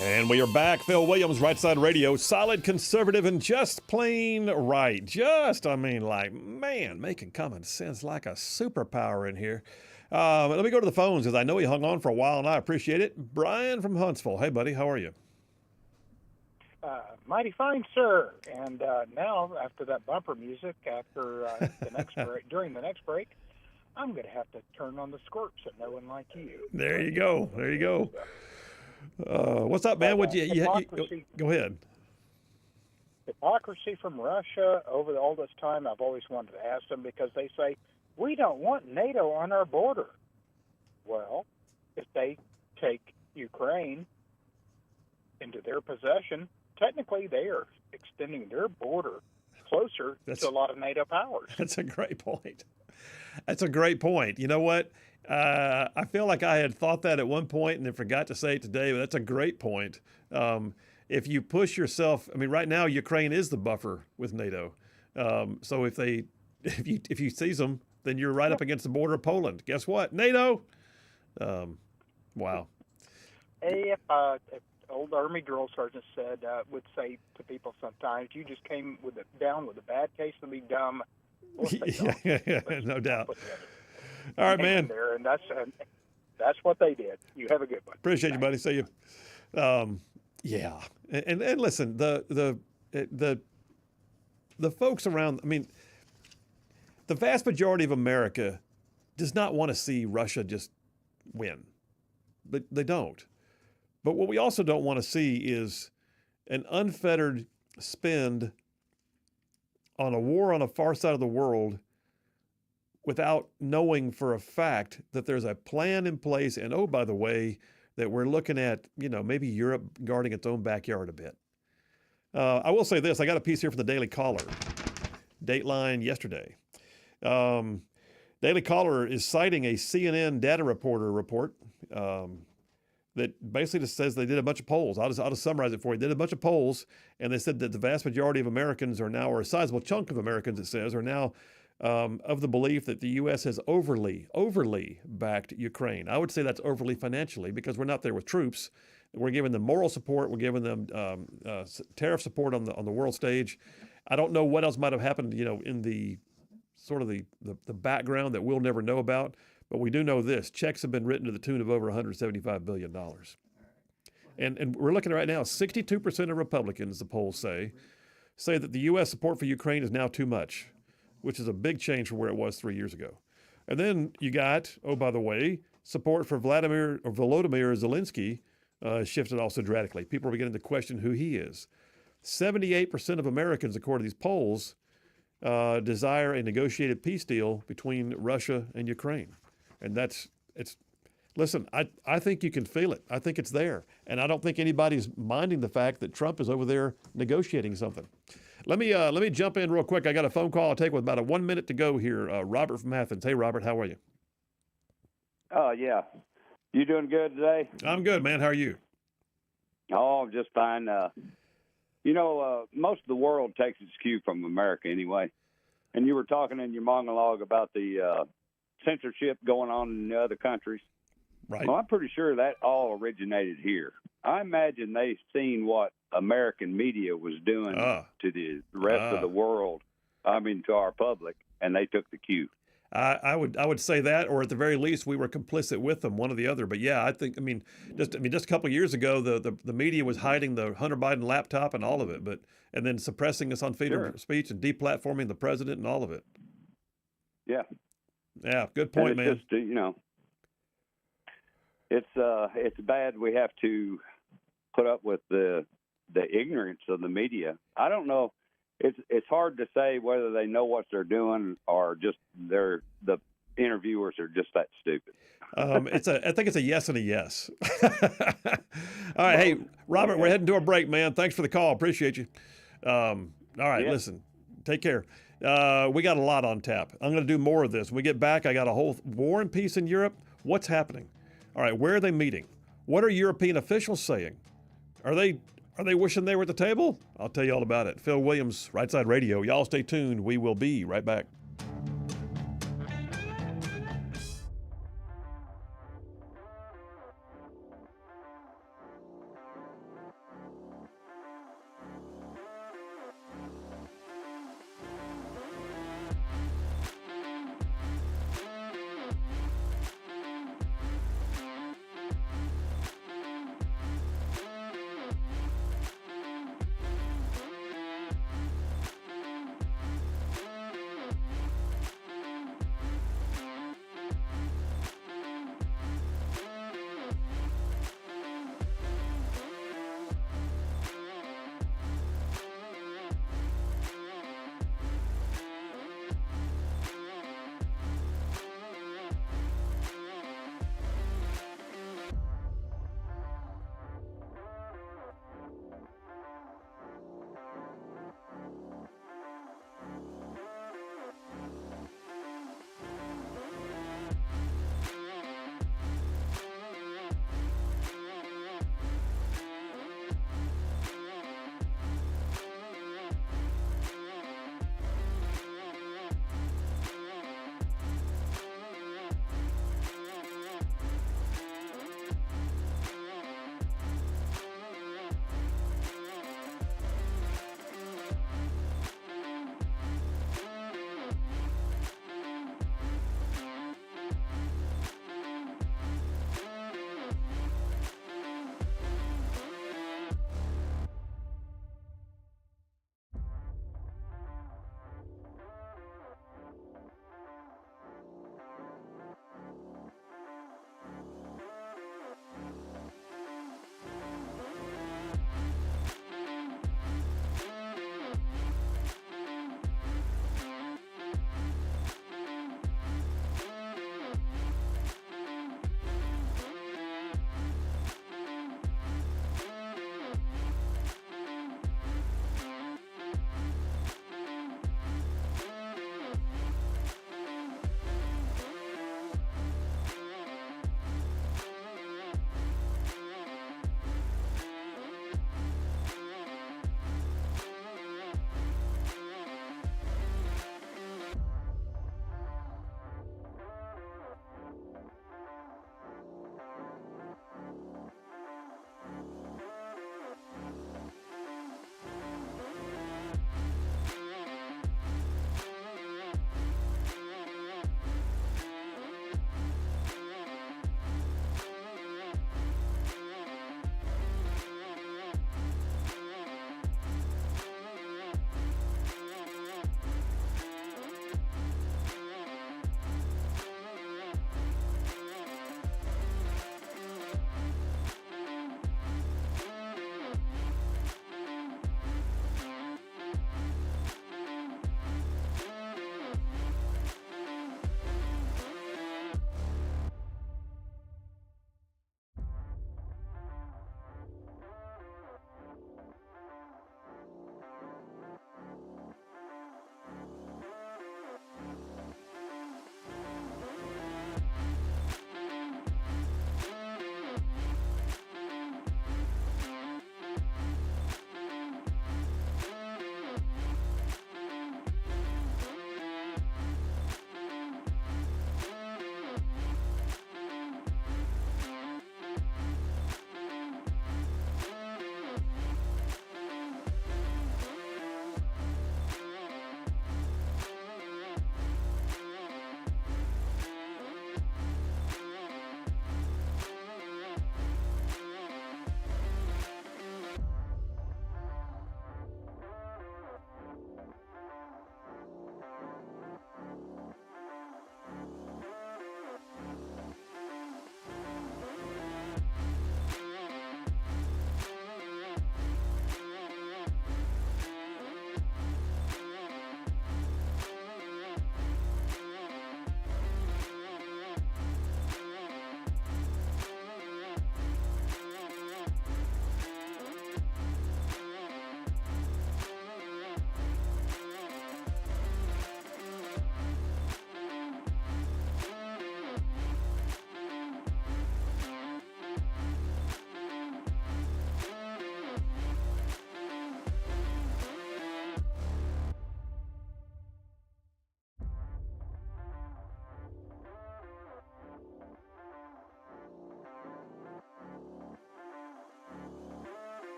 And we are back. Phil Williams, Rightside Radio. Solid, conservative, and just plain right. Making common sense like a superpower in here. Let me go to the phones because I know he hung on for a while, and I appreciate it. Brian from Huntsville. Hey, buddy, how are you? Mighty fine, sir. And now, after that bumper music, after the next break, during the next break, I'm going to have to turn on the squirts at no one like you. There you go. There you go. What's up, man? Go ahead. Hypocrisy from Russia over all this time. I've always wanted to ask them because they say, we don't want NATO on our border. Well, if they take Ukraine into their possession, technically they are extending their border closer to a lot of NATO powers. That's a great point. That's a great point. You know what? I feel like I had thought that at one point and then forgot to say it today, but that's a great point. If you push yourself, right now Ukraine is the buffer with NATO. So if you seize them, then you're right up against the border of Poland. Guess what? NATO. Wow. If old Army drill sergeant would say to people sometimes, you just came down with a bad case of be dumb. Yeah, no doubt. All right, man. There, and that's what they did. You have a good one. Appreciate you, buddy. See you. Yeah, and listen, the folks around. The vast majority of America does not want to see Russia just win, but they don't. But what we also don't want to see is an unfettered spend on a war on a far side of the world without knowing for a fact that there's a plan in place. And, oh, by the way, that we're looking at, maybe Europe guarding its own backyard a bit. I will say this. I got a piece here from the Daily Caller, Dateline yesterday. Daily Caller is citing a CNN data reporter report that basically just says they did a bunch of polls. I'll just summarize it for you. They did a bunch of polls, and they said that the vast majority of Americans are now, or a sizable chunk of Americans, it says, are now of the belief that the U.S. has overly backed Ukraine. I would say that's overly financially because we're not there with troops. We're giving them moral support. We're giving them tariff support on the world stage. I don't know what else might have happened, in the sort of the background that we'll never know about. But we do know this: checks have been written to the tune of over $175 billion. And we're looking right now, 62% of Republicans, the polls say that the U.S. support for Ukraine is now too much, which is a big change from where it was 3 years ago. And then you got, oh, by the way, support for Volodymyr Zelensky shifted also dramatically. People are beginning to question who he is. 78% of Americans, according to these polls, desire a negotiated peace deal between Russia and Ukraine. And listen, I think you can feel it. I think it's there. And I don't think anybody's minding the fact that Trump is over there negotiating something. Let me jump in real quick. I got a phone call I'll take with about 1 minute to go here. Robert from Athens. Hey, Robert, how are you? Oh, yeah. You doing good today? I'm good, man. How are you? Oh, I'm just fine. Most of the world takes its cue from America anyway. And you were talking in your monologue about the censorship going on in the other countries. Right. Well, I'm pretty sure that all originated here. I imagine they've seen what American media was doing to the rest of the world, to our public, and they took the cue. I would say that, or at the very least, we were complicit with them, one or the other. But yeah, I think, just a couple of years ago, the media was hiding the Hunter Biden laptop and all of it, and then suppressing us on freedom of speech and deplatforming the president and all of it. Yeah. Yeah, good point, man. Just, it's bad we have to put up with the ignorance of the media. I don't know. It's hard to say whether they know what they're doing or just the interviewers are just that stupid. I think it's a yes and a yes. All right, hey Robert, we're heading to a break, man. Thanks for the call. Appreciate you. All right, Listen, take care. We got a lot on tap. I'm going to do more of this. When we get back, I got a whole war and peace in Europe. What's happening? All right, where are they meeting? What are European officials saying? Are they wishing they were at the table? I'll tell you all about it. Phil Williams, Rightside Radio. Y'all stay tuned. We will be right back.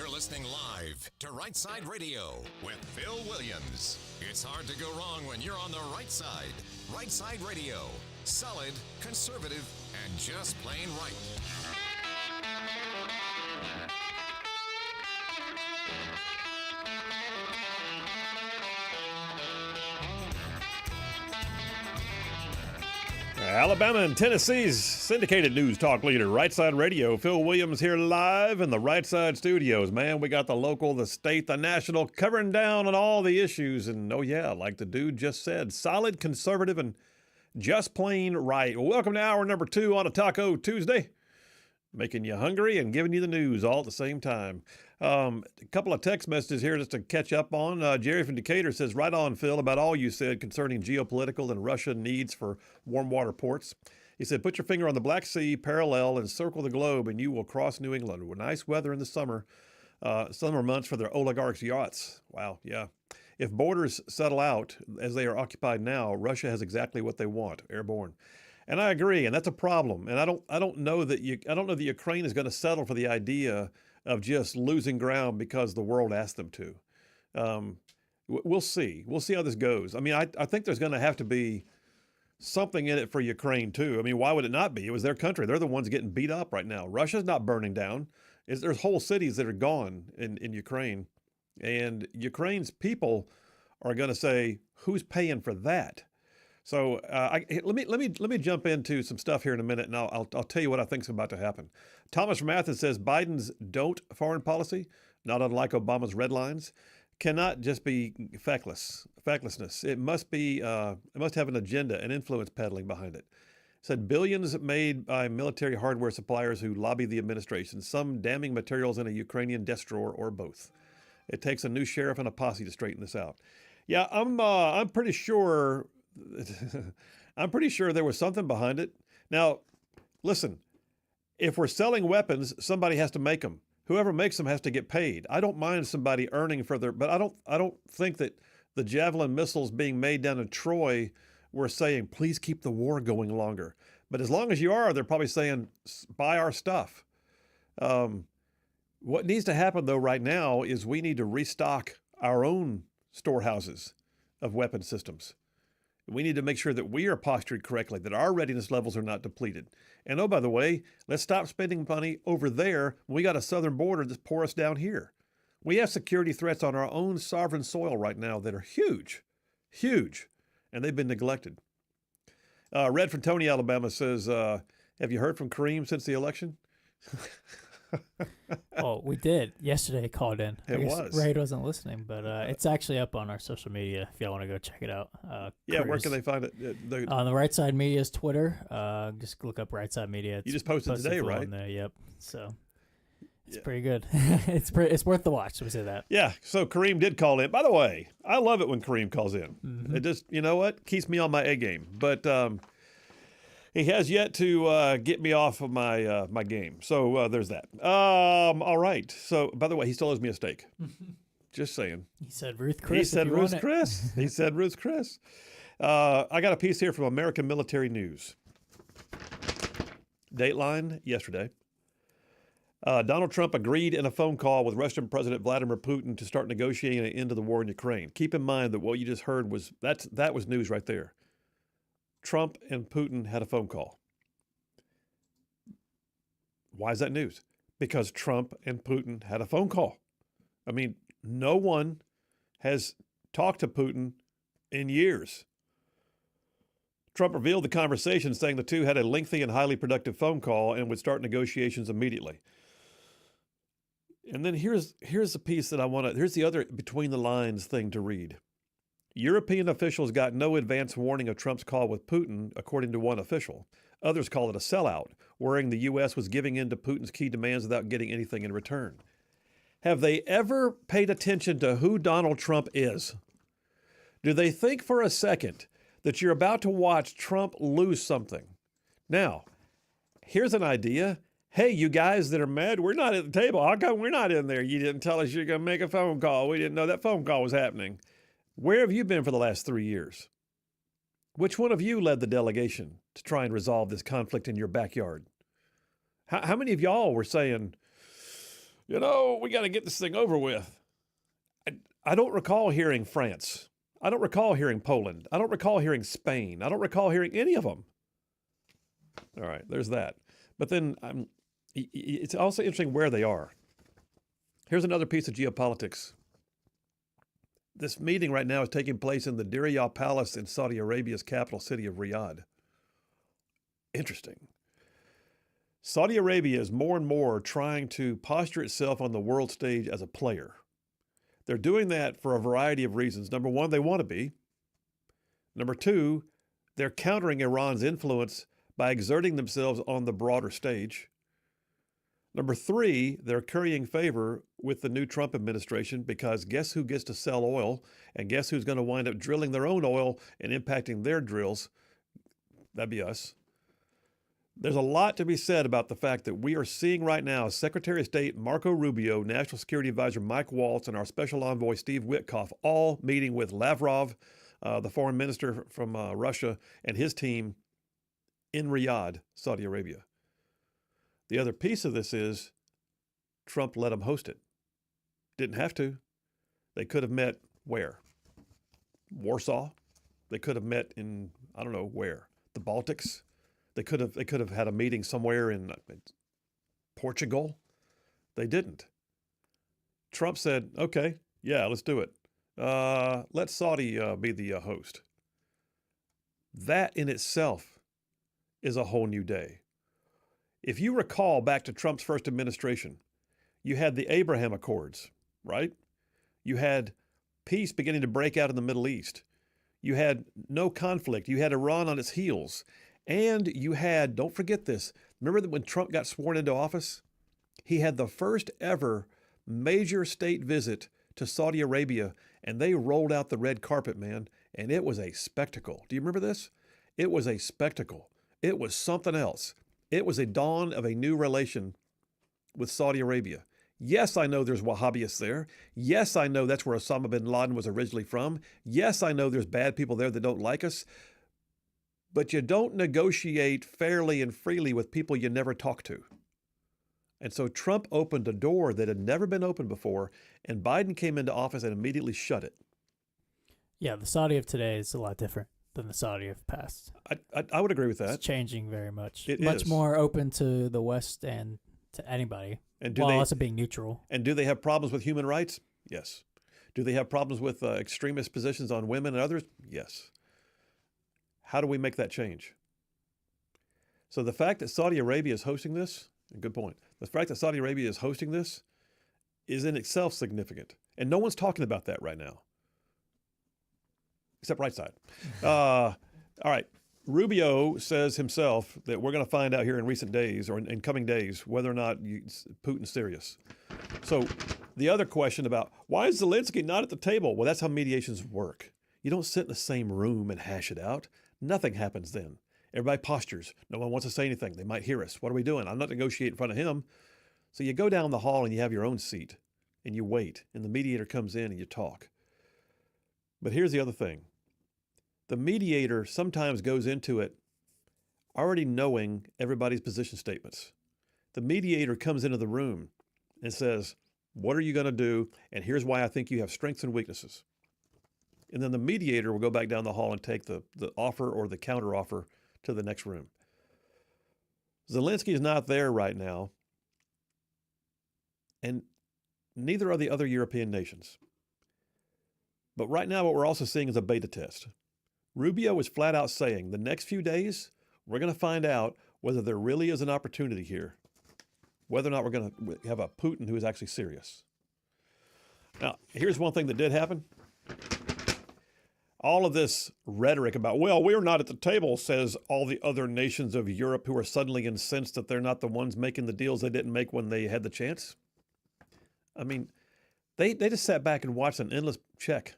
You're listening live to Rightside Radio with Phil Williams. It's hard to go wrong when you're on the right side. Rightside Radio. Solid, conservative, and just plain right. Alabama and Tennessee's syndicated news talk leader, Rightside Radio. Phil Williams here live in the Rightside studios. Man, we got the local, the state, the national, covering down on all the issues. And oh yeah, like the dude just said, solid, conservative, and just plain right. Well, welcome to hour number 2 on a Taco Tuesday. Making you hungry and giving you the news all at the same time. A couple of text messages here just to catch up on. Jerry from Decatur says, right on, Phil, about all you said concerning geopolitical and Russian needs for warm water ports. He said, put your finger on the Black Sea parallel and circle the globe and you will cross New England. With nice weather in the summer months for their oligarchs' yachts. Wow, yeah. If borders settle out as they are occupied now, Russia has exactly what they want, airborne. And I agree, and that's a problem. And I don't know that Ukraine is going to settle for the idea of just losing ground because the world asked them to. We'll see. We'll see how this goes. I mean, I think there's going to have to be something in it for Ukraine too. I mean, why would it not be? It was their country. They're the ones getting beat up right now. Russia's not burning down. There's whole cities that are gone in Ukraine, and Ukraine's people are going to say, "Who's paying for that?" So let me jump into some stuff here in a minute, and I'll tell you what I think is about to happen. Thomas from Athens says Biden's don't foreign policy, not unlike Obama's red lines, cannot just be fecklessness. It must have an agenda and influence peddling behind it. Said billions made by military hardware suppliers who lobby the administration, some damning materials in a Ukrainian desk drawer, or both. It takes a new sheriff and a posse to straighten this out. Yeah, I'm pretty sure. I'm pretty sure there was something behind it. Now, listen, if we're selling weapons, somebody has to make them. Whoever makes them has to get paid. I don't mind somebody earning for their, but I don't think that the Javelin missiles being made down in Troy were saying, please keep the war going longer. But as long as you are, they're probably saying, buy our stuff. What needs to happen, though, right now is we need to restock our own storehouses of weapon systems. We need to make sure that we are postured correctly, that our readiness levels are not depleted. And oh, by the way, let's stop spending money over there when we got a southern border that's porous down here. We have security threats on our own sovereign soil right now that are huge, and they've been neglected. Red from Tony, Alabama says, have you heard from Kareem since the election? Oh, we did. Yesterday I called in. It was. Ray wasn't listening, but it's actually up on our social media if y'all want to go check it out. Yeah, where can they find it? On the Rightside Media's Twitter. Just look up Rightside Media. You just posted today, right? On there, yep. So it's pretty good. It's worth the watch. We say that. Yeah. So Kareem did call in. By the way, I love it when Kareem calls in. Mm-hmm. It just, you know what, keeps me on my A game. But he has yet to get me off of my game. So there's that. All right. So, by the way, he still owes me a steak. Just saying. He said Ruth Chris. He said Ruth Chris. He said Ruth Chris. I got a piece here from American Military News. Dateline yesterday. Donald Trump agreed in a phone call with Russian President Vladimir Putin to start negotiating an end to the war in Ukraine. Keep in mind that what you just heard was that was news right there. Trump and Putin had a phone call. Why is that news? Because Trump and Putin had a phone call. I mean, no one has talked to Putin in years. Trump revealed the conversation, saying the two had a lengthy and highly productive phone call and would start negotiations immediately. And then here's the piece that here's the other between the lines thing to read. European officials got no advance warning of Trump's call with Putin, according to one official. Others call it a sellout, worrying the U.S. was giving in to Putin's key demands without getting anything in return. Have they ever paid attention to who Donald Trump is? Do they think for a second that you're about to watch Trump lose something? Now, here's an idea. Hey, you guys that are mad, we're not at the table. How come we're not in there? You didn't tell us you're going to make a phone call. We didn't know that phone call was happening. Where have you been for the last 3 years? Which one of you led the delegation to try and resolve this conflict in your backyard? How many of y'all were saying, we got to get this thing over with. I don't recall hearing France. I don't recall hearing Poland. I don't recall hearing Spain. I don't recall hearing any of them. All right, there's that. But then it's also interesting where they are. Here's another piece of geopolitics. This meeting right now is taking place in the Diriyah Palace in Saudi Arabia's capital city of Riyadh. Interesting. Saudi Arabia is more and more trying to posture itself on the world stage as a player. They're doing that for a variety of reasons. Number one, they want to be. Number two, they're countering Iran's influence by exerting themselves on the broader stage. Number three, they're currying favor with the new Trump administration because guess who gets to sell oil, and guess who's going to wind up drilling their own oil and impacting their drills? That'd be us. There's a lot to be said about the fact that we are seeing right now Secretary of State Marco Rubio, National Security Advisor Mike Waltz, and our Special Envoy Steve Witkoff all meeting with Lavrov, the foreign minister from Russia, and his team in Riyadh, Saudi Arabia. The other piece of this is Trump let them host it. Didn't have to. They could have met where? Warsaw. They could have met in, I don't know where, the Baltics. They could have had a meeting somewhere in Portugal. They didn't. Trump said, okay, yeah, let's do it. Let Saudi be the host. That in itself is a whole new day. If you recall back to Trump's first administration, you had the Abraham Accords, right? You had peace beginning to break out in the Middle East. You had no conflict. You had Iran on its heels. And you had, don't forget this, remember that when Trump got sworn into office, he had the first ever major state visit to Saudi Arabia, and they rolled out the red carpet, man, and it was a spectacle. Do you remember this? It was a spectacle. It was something else. It was a dawn of a new relation with Saudi Arabia. Yes, I know there's Wahhabists there. Yes, I know that's where Osama bin Laden was originally from. Yes, I know there's bad people there that don't like us. But you don't negotiate fairly and freely with people you never talk to. And so Trump opened a door that had never been opened before, and Biden came into office and immediately shut it. Yeah, the Saudi of today is a lot different than the Saudi of past. I would agree with that. It's changing very much. It much is. more open to the West and to anybody, And while also being neutral. And do they have problems with human rights? Yes. Do they have problems with extremist positions on women and others? Yes. How do we make that change? So the fact that Saudi Arabia is hosting this, good point. The fact that Saudi Arabia is hosting this is in itself significant. And no one's talking about that right now. Except Rightside. All right. Rubio says himself that we're going to find out here in recent days or in coming days whether or not Putin's serious. So the other question about why is Zelensky not at the table? Well, that's how mediations work. You don't sit in the same room and hash it out. Nothing happens then. Everybody postures. No one wants to say anything. They might hear us. What are we doing? I'm not negotiating in front of him. So you go down the hall and you have your own seat and you wait and the mediator comes in and you talk. But here's the other thing. The mediator sometimes goes into it already knowing everybody's position statements. The mediator comes into the room and says, what are you going to do? And here's why I think you have strengths and weaknesses. And then the mediator will go back down the hall and take the offer or the counter offer to the next room. Zelensky is not there right now, and neither are the other European nations. But right now what we're also seeing is a beta test. Rubio is flat out saying the next few days, we're going to find out whether there really is an opportunity here, whether or not we're going to have a Putin who is actually serious. Now, here's one thing that did happen. All of this rhetoric about, well, we're not at the table, says all the other nations of Europe who are suddenly incensed that they're not the ones making the deals they didn't make when they had the chance. I mean, they just sat back and watched an endless check.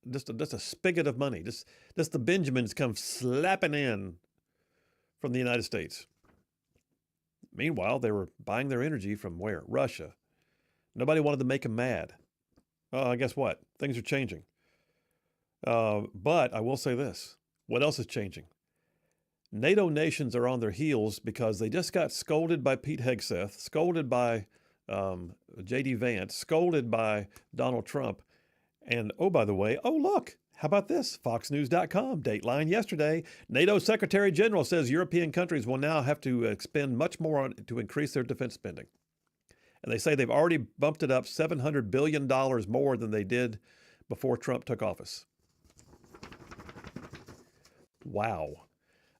Just a spigot of money. Just the Benjamins come slapping in from the United States. Meanwhile, they were buying their energy from where? Russia. Nobody wanted to make them mad. Guess what? Things are changing. But I will say this. What else is changing? NATO nations are on their heels because they just got scolded by Pete Hegseth, scolded by J.D. Vance, scolded by Donald Trump. And oh, by the way, oh, look, how about this? FoxNews.com, Dateline yesterday. NATO Secretary General says European countries will now have to expend much more to increase their defense spending. And they say they've already bumped it up $700 billion more than they did before Trump took office. Wow.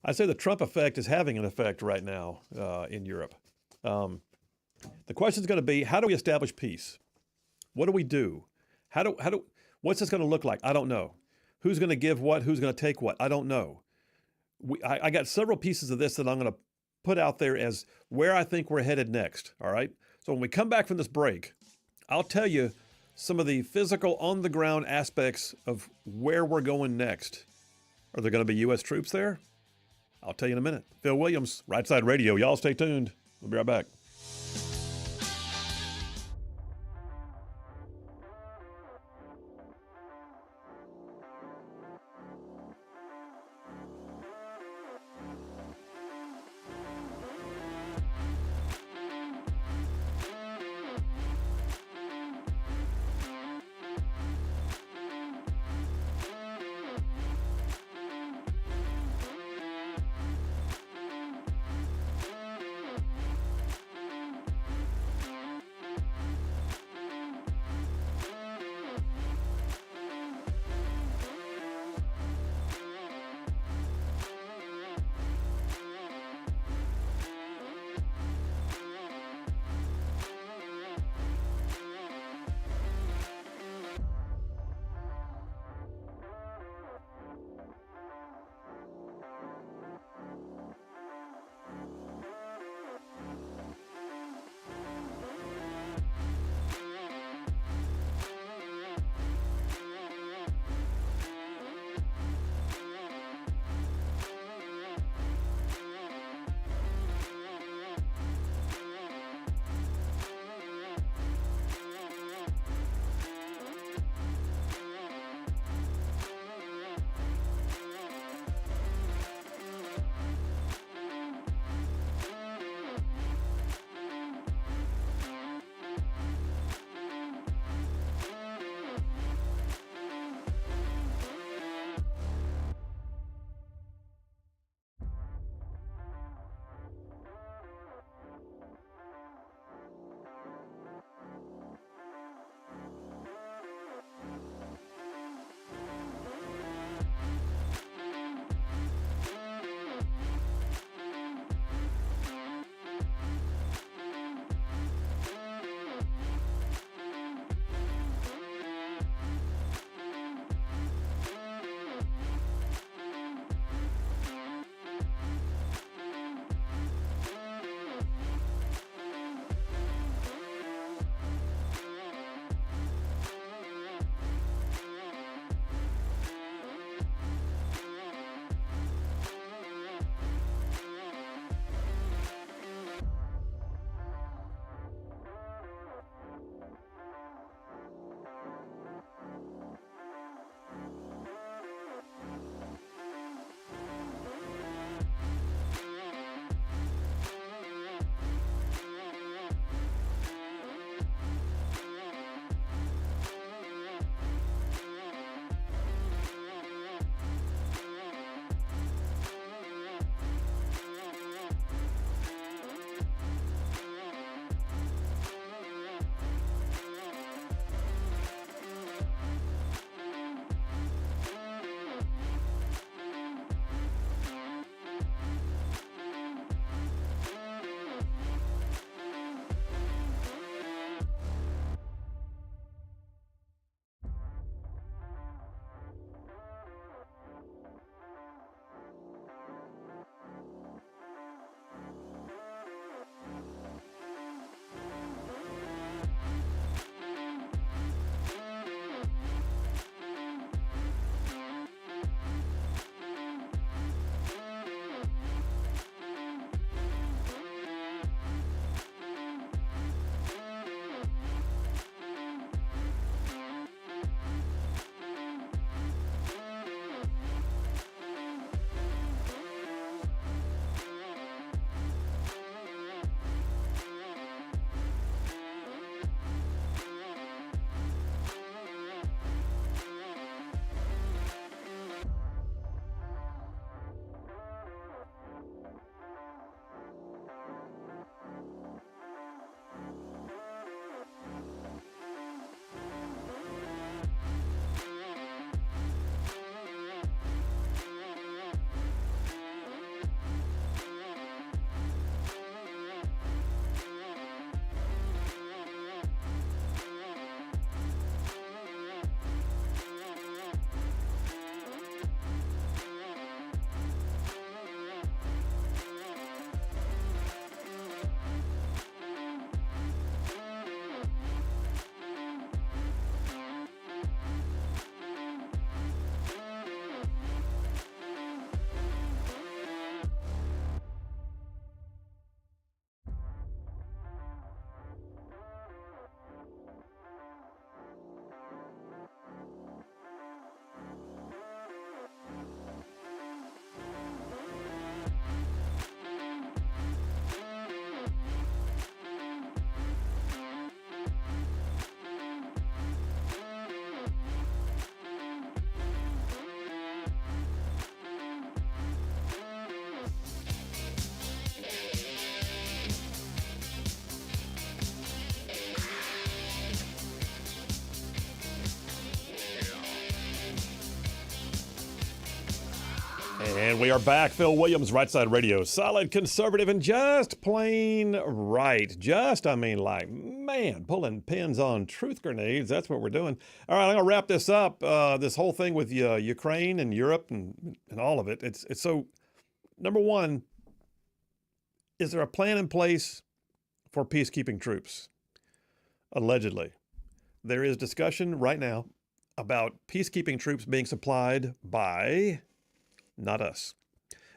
I say the Trump effect is having an effect right now in Europe. The question is going to be, how do we establish peace? What do we do? What's this going to look like? I don't know. Who's going to give what? Who's going to take what? I don't know. I got several pieces of this that I'm going to put out there as where I think we're headed next. All right. So when we come back from this break, I'll tell you some of the physical on the ground aspects of where we're going next. Are there going to be U.S. troops there? I'll tell you in a minute. Phil Williams, Rightside Radio. Y'all stay tuned. We'll be right back. And we are back. Phil Williams, Rightside Radio. Solid, conservative, and just plain right. Pulling pins on truth grenades. That's what we're doing. All right, I'm going to wrap this up. This whole thing with Ukraine and Europe and all of it. It's so, number one, is there a plan in place for peacekeeping troops? Allegedly. There is discussion right now about peacekeeping troops being supplied by, not us,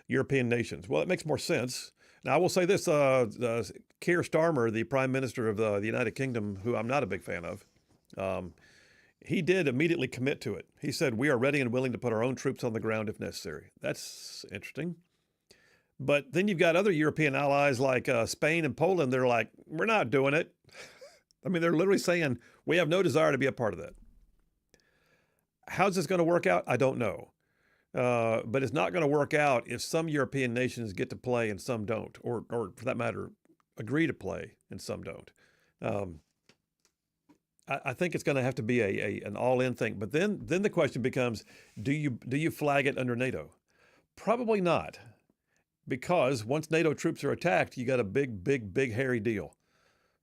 European nations. Well, it makes more sense. Now, I will say this, Keir Starmer, the Prime Minister of the United Kingdom, who I'm not a big fan of, he did immediately commit to it. He said, we are ready and willing to put our own troops on the ground if necessary. That's interesting. But then you've got other European allies like Spain and Poland. They're like, we're not doing it. I mean, they're literally saying, we have no desire to be a part of that. How's this going to work out? I don't know. But it's not going to work out if some European nations get to play and some don't, or for that matter, agree to play and some don't. I think it's going to have to be an all-in thing. But then the question becomes, do you flag it under NATO? Probably not, because once NATO troops are attacked, you got a big hairy deal.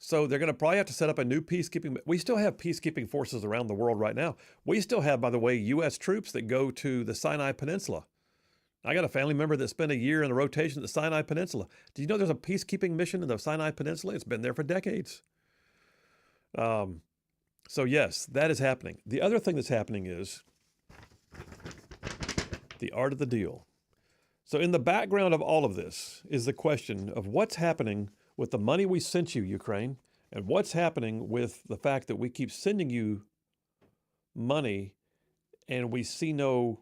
So they're going to probably have to set up a new peacekeeping. We still have peacekeeping forces around the world right now. We still have, by the way, U.S. troops that go to the Sinai Peninsula. I got a family member that spent a year in the rotation at the Sinai Peninsula. Do you know there's a peacekeeping mission in the Sinai Peninsula? It's been there for decades. So yes, that is happening. The other thing that's happening is the art of the deal. So in the background of all of this is the question of what's happening with the money we sent you, Ukraine, and what's happening with the fact that we keep sending you money and we see no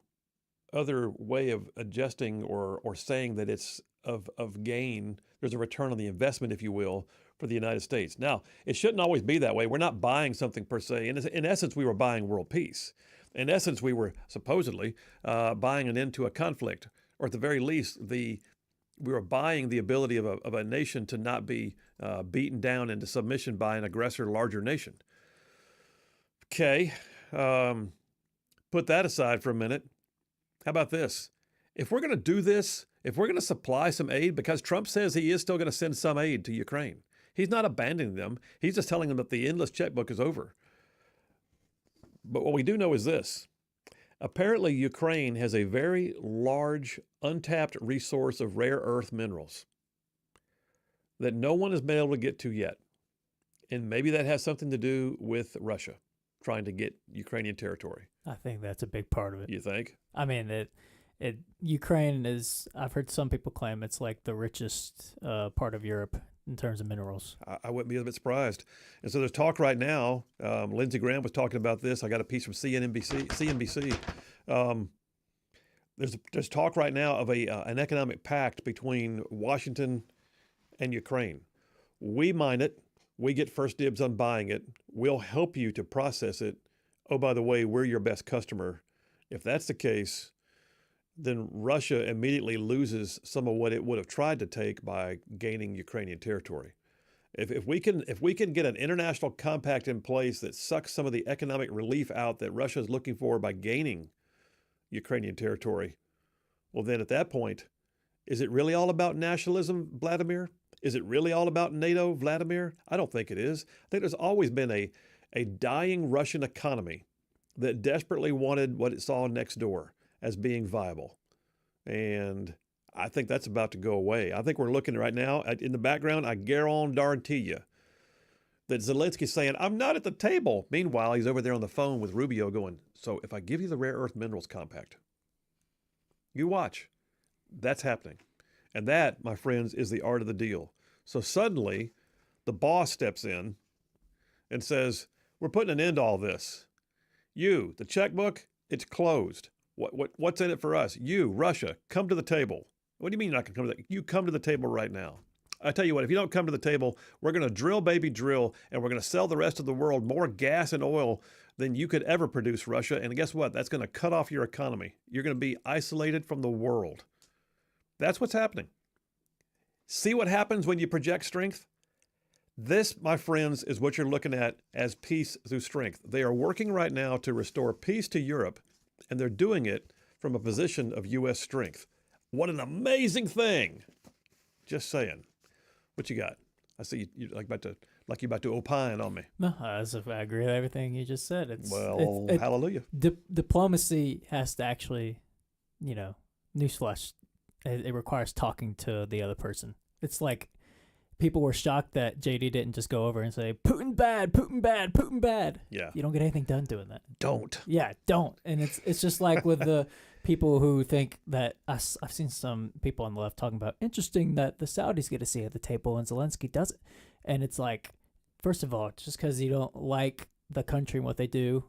other way of adjusting or saying that it's of gain. There's a return on the investment, if you will, for the United States. Now, it shouldn't always be that way. We're not buying something per se. In essence, we were buying world peace. In essence, we were supposedly buying an end to a conflict, or at the very least, we were buying the ability of a nation to not be beaten down into submission by an aggressor, larger nation. Okay, put that aside for a minute. How about this? If we're going to do this, if we're going to supply some aid, because Trump says he is still going to send some aid to Ukraine, he's not abandoning them. He's just telling them that the endless checkbook is over. But what we do know is this. Apparently, Ukraine has a very large, untapped resource of rare earth minerals that no one has been able to get to yet. And maybe that has something to do with Russia trying to get Ukrainian territory. I think that's a big part of it. You think? I mean, Ukraine is, I've heard some people claim it's like the richest part of Europe in terms of minerals. I wouldn't be a bit surprised. And so there's talk right now. Lindsey Graham was talking about this. I got a piece from CNBC. There's talk right now of an economic pact between Washington and Ukraine. We mine it. We get first dibs on buying it. We'll help you to process it. Oh, by the way, we're your best customer. If that's the case, then Russia immediately loses some of what it would have tried to take by gaining Ukrainian territory. If we can get an international compact in place that sucks some of the economic relief out that Russia is looking for by gaining Ukrainian territory, well then at that point, is it really all about nationalism, Vladimir? Is it really all about NATO, Vladimir? I don't think it is. I think there's always been a dying Russian economy that desperately wanted what it saw next door as being viable. And I think that's about to go away. I think we're looking right now in the background, I guarantee you that Zelensky's saying, I'm not at the table. Meanwhile, he's over there on the phone with Rubio going, so if I give you the rare earth minerals compact, you watch. That's happening. And that, my friends, is the art of the deal. So suddenly, the boss steps in and says, we're putting an end to all this. You, the checkbook, it's closed. What's in it for us? You, Russia, come to the table. What do you mean you're not going to come to the You come to the table right now. I tell you what, if you don't come to the table, we're going to drill, baby, drill, and we're going to sell the rest of the world more gas and oil than you could ever produce, Russia. And guess what? That's going to cut off your economy. You're going to be isolated from the world. That's what's happening. See what happens when you project strength? This, my friends, is what you're looking at as peace through strength. They are working right now to restore peace to Europe, and they're doing it from a position of U.S. strength. What an amazing thing. Just saying. What you got? I see you about to opine on me. No, I agree with everything you just said. Hallelujah. Diplomacy has to actually, newsflash, it requires talking to the other person. It's like people were shocked that JD didn't just go over and say, Putin bad, Putin bad, Putin bad. Yeah. You don't get anything done doing that. Don't. Yeah, don't. And it's just like with the people who think that I've seen some people on the left talking about interesting that the Saudis get a seat at the table and Zelensky doesn't. And it's like, first of all, just because you don't like the country and what they do,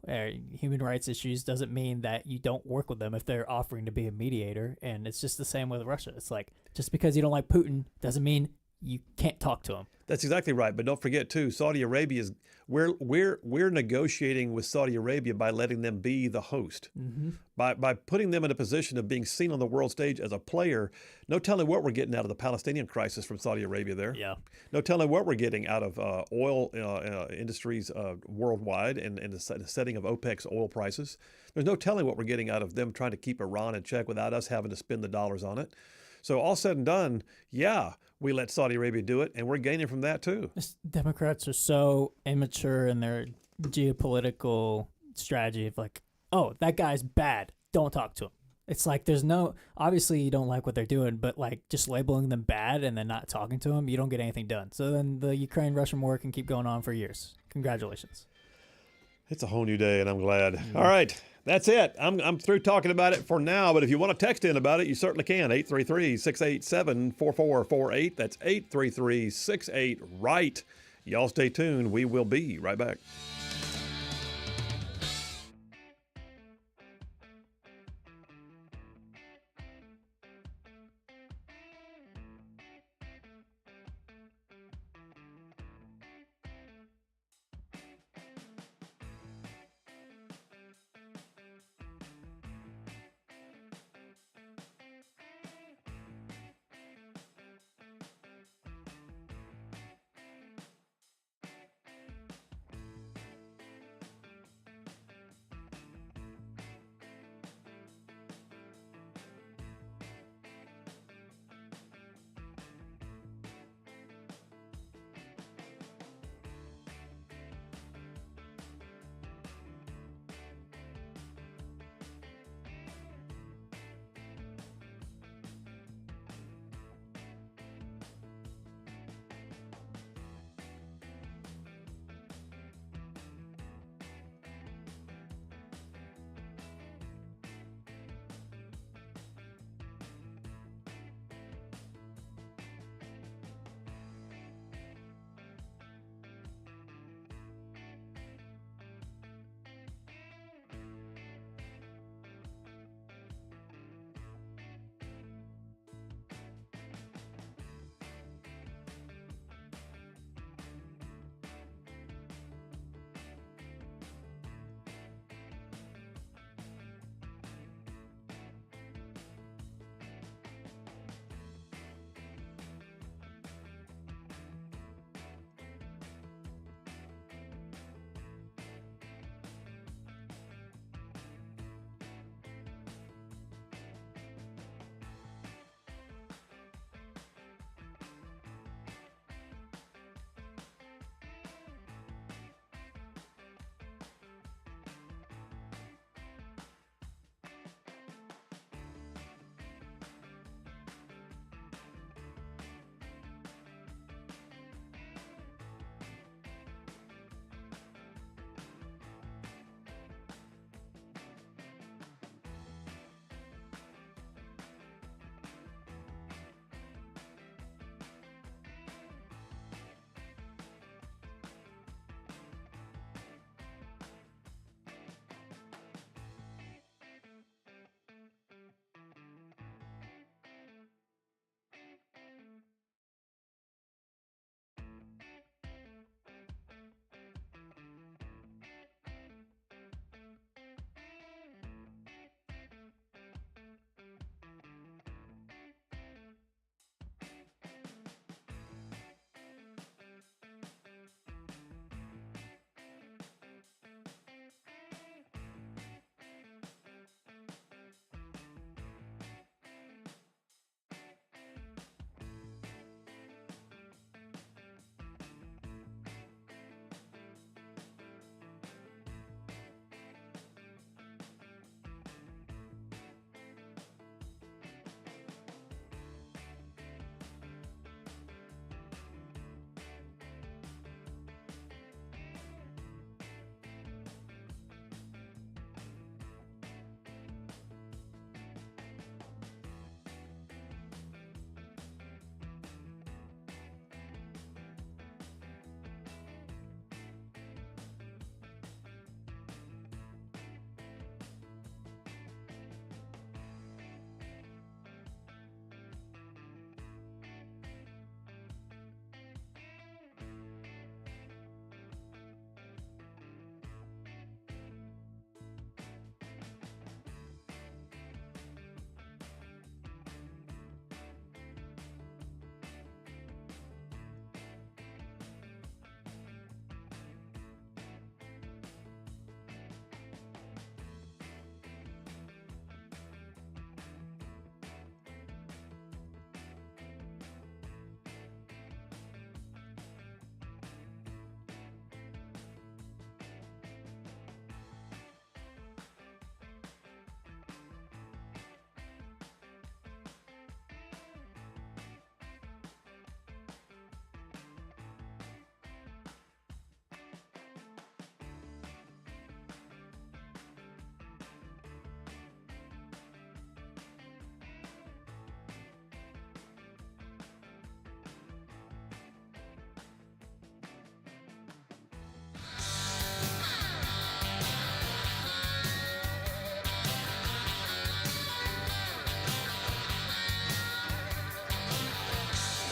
human rights issues, doesn't mean that you don't work with them if they're offering to be a mediator. And it's just the same with Russia. It's like, just because you don't like Putin doesn't mean you can't talk to him. That's exactly right. But don't forget too, Saudi Arabia is we're negotiating with Saudi Arabia by letting them be the host. Mm-hmm. By putting them in a position of being seen on the world stage as a player. No telling what we're getting out of the Palestinian crisis from Saudi Arabia there. Yeah. No telling what we're getting out of oil industries worldwide and the setting of OPEC's oil prices. There's no telling what we're getting out of them trying to keep Iran in check without us having to spend the dollars on it. So all said and done, yeah, we let Saudi Arabia do it, and we're gaining from that too. Democrats are so immature in their geopolitical strategy of like, oh, that guy's bad, don't talk to him. It's like there's no, obviously you don't like what they're doing, but like just labeling them bad and then not talking to them, you don't get anything done. So then the Ukraine-Russian war can keep going on for years. Congratulations. It's a whole new day, and I'm glad. All right, that's it. I'm through talking about it for now, but if you want to text in about it, you certainly can. 833-687-4448. That's 833-68-RIGHT. Y'all stay tuned. We will be right back.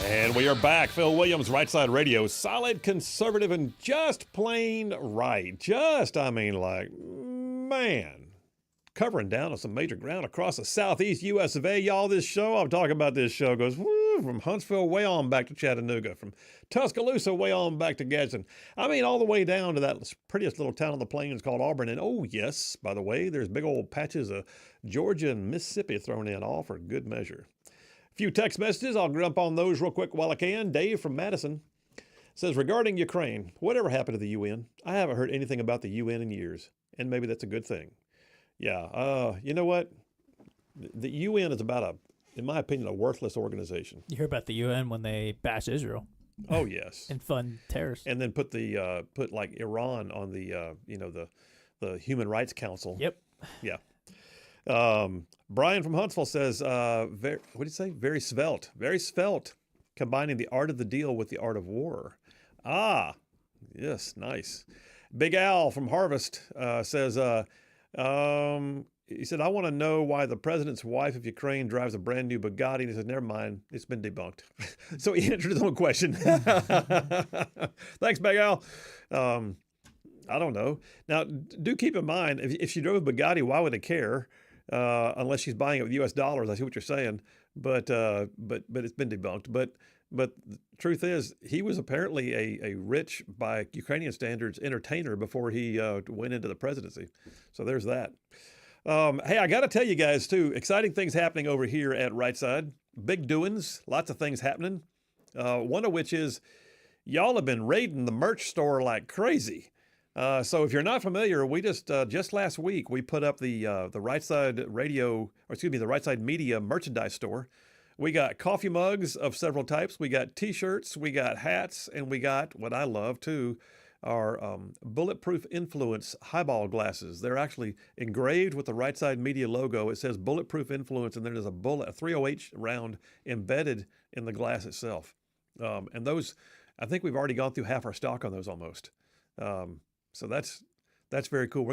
And we are back. Phil Williams, Rightside Radio. Solid, conservative, and just plain right. Man. Covering down on some major ground across the southeast U.S. of A. Y'all, this show, I'm talking about this show, goes from Huntsville way on back to Chattanooga, from Tuscaloosa way on back to Gadsden. I mean, all the way down to that prettiest little town on the plains called Auburn. And oh, yes, by the way, there's big old patches of Georgia and Mississippi thrown in, all for good measure. Few text messages. I'll jump on those real quick while I can. Dave from Madison says, regarding Ukraine, whatever happened to the UN? I haven't heard anything about the UN in years, and maybe that's a good thing. Yeah, you know what? The UN is in my opinion, a worthless organization. You hear about the UN when they bash Israel. Oh, yes. And fund terrorists. And then put like Iran on the Human Rights Council. Yep. Yeah. Brian from Huntsville says, what did he say? Very svelte, combining the art of the deal with the art of war. Ah, yes, nice. Big Al from Harvest says, he said, I want to know why the president's wife of Ukraine drives a brand new Bugatti. And he said, never mind, it's been debunked. So he answered his own question. Thanks, Big Al. I don't know. Now, do keep in mind, if she drove a Bugatti, why would they care? Unless she's buying it with U.S. dollars. I see what you're saying, but it's been debunked. But the truth is, he was apparently a rich, by Ukrainian standards, entertainer before he went into the presidency. So there's that. Hey, I got to tell you guys too, exciting things happening over here at Rightside. Big doings, lots of things happening. One of which is y'all have been raiding the merch store like crazy. So if you're not familiar, we just last week we put up the Rightside Radio, the Rightside Media merchandise store. We got coffee mugs of several types. We got T-shirts, we got hats, and we got what I love too, our Bulletproof Influence highball glasses. They're actually engraved with the Rightside Media logo. It says Bulletproof Influence, and then there's a 308 round embedded in the glass itself. And those, I think we've already gone through half our stock on those almost. So that's very cool.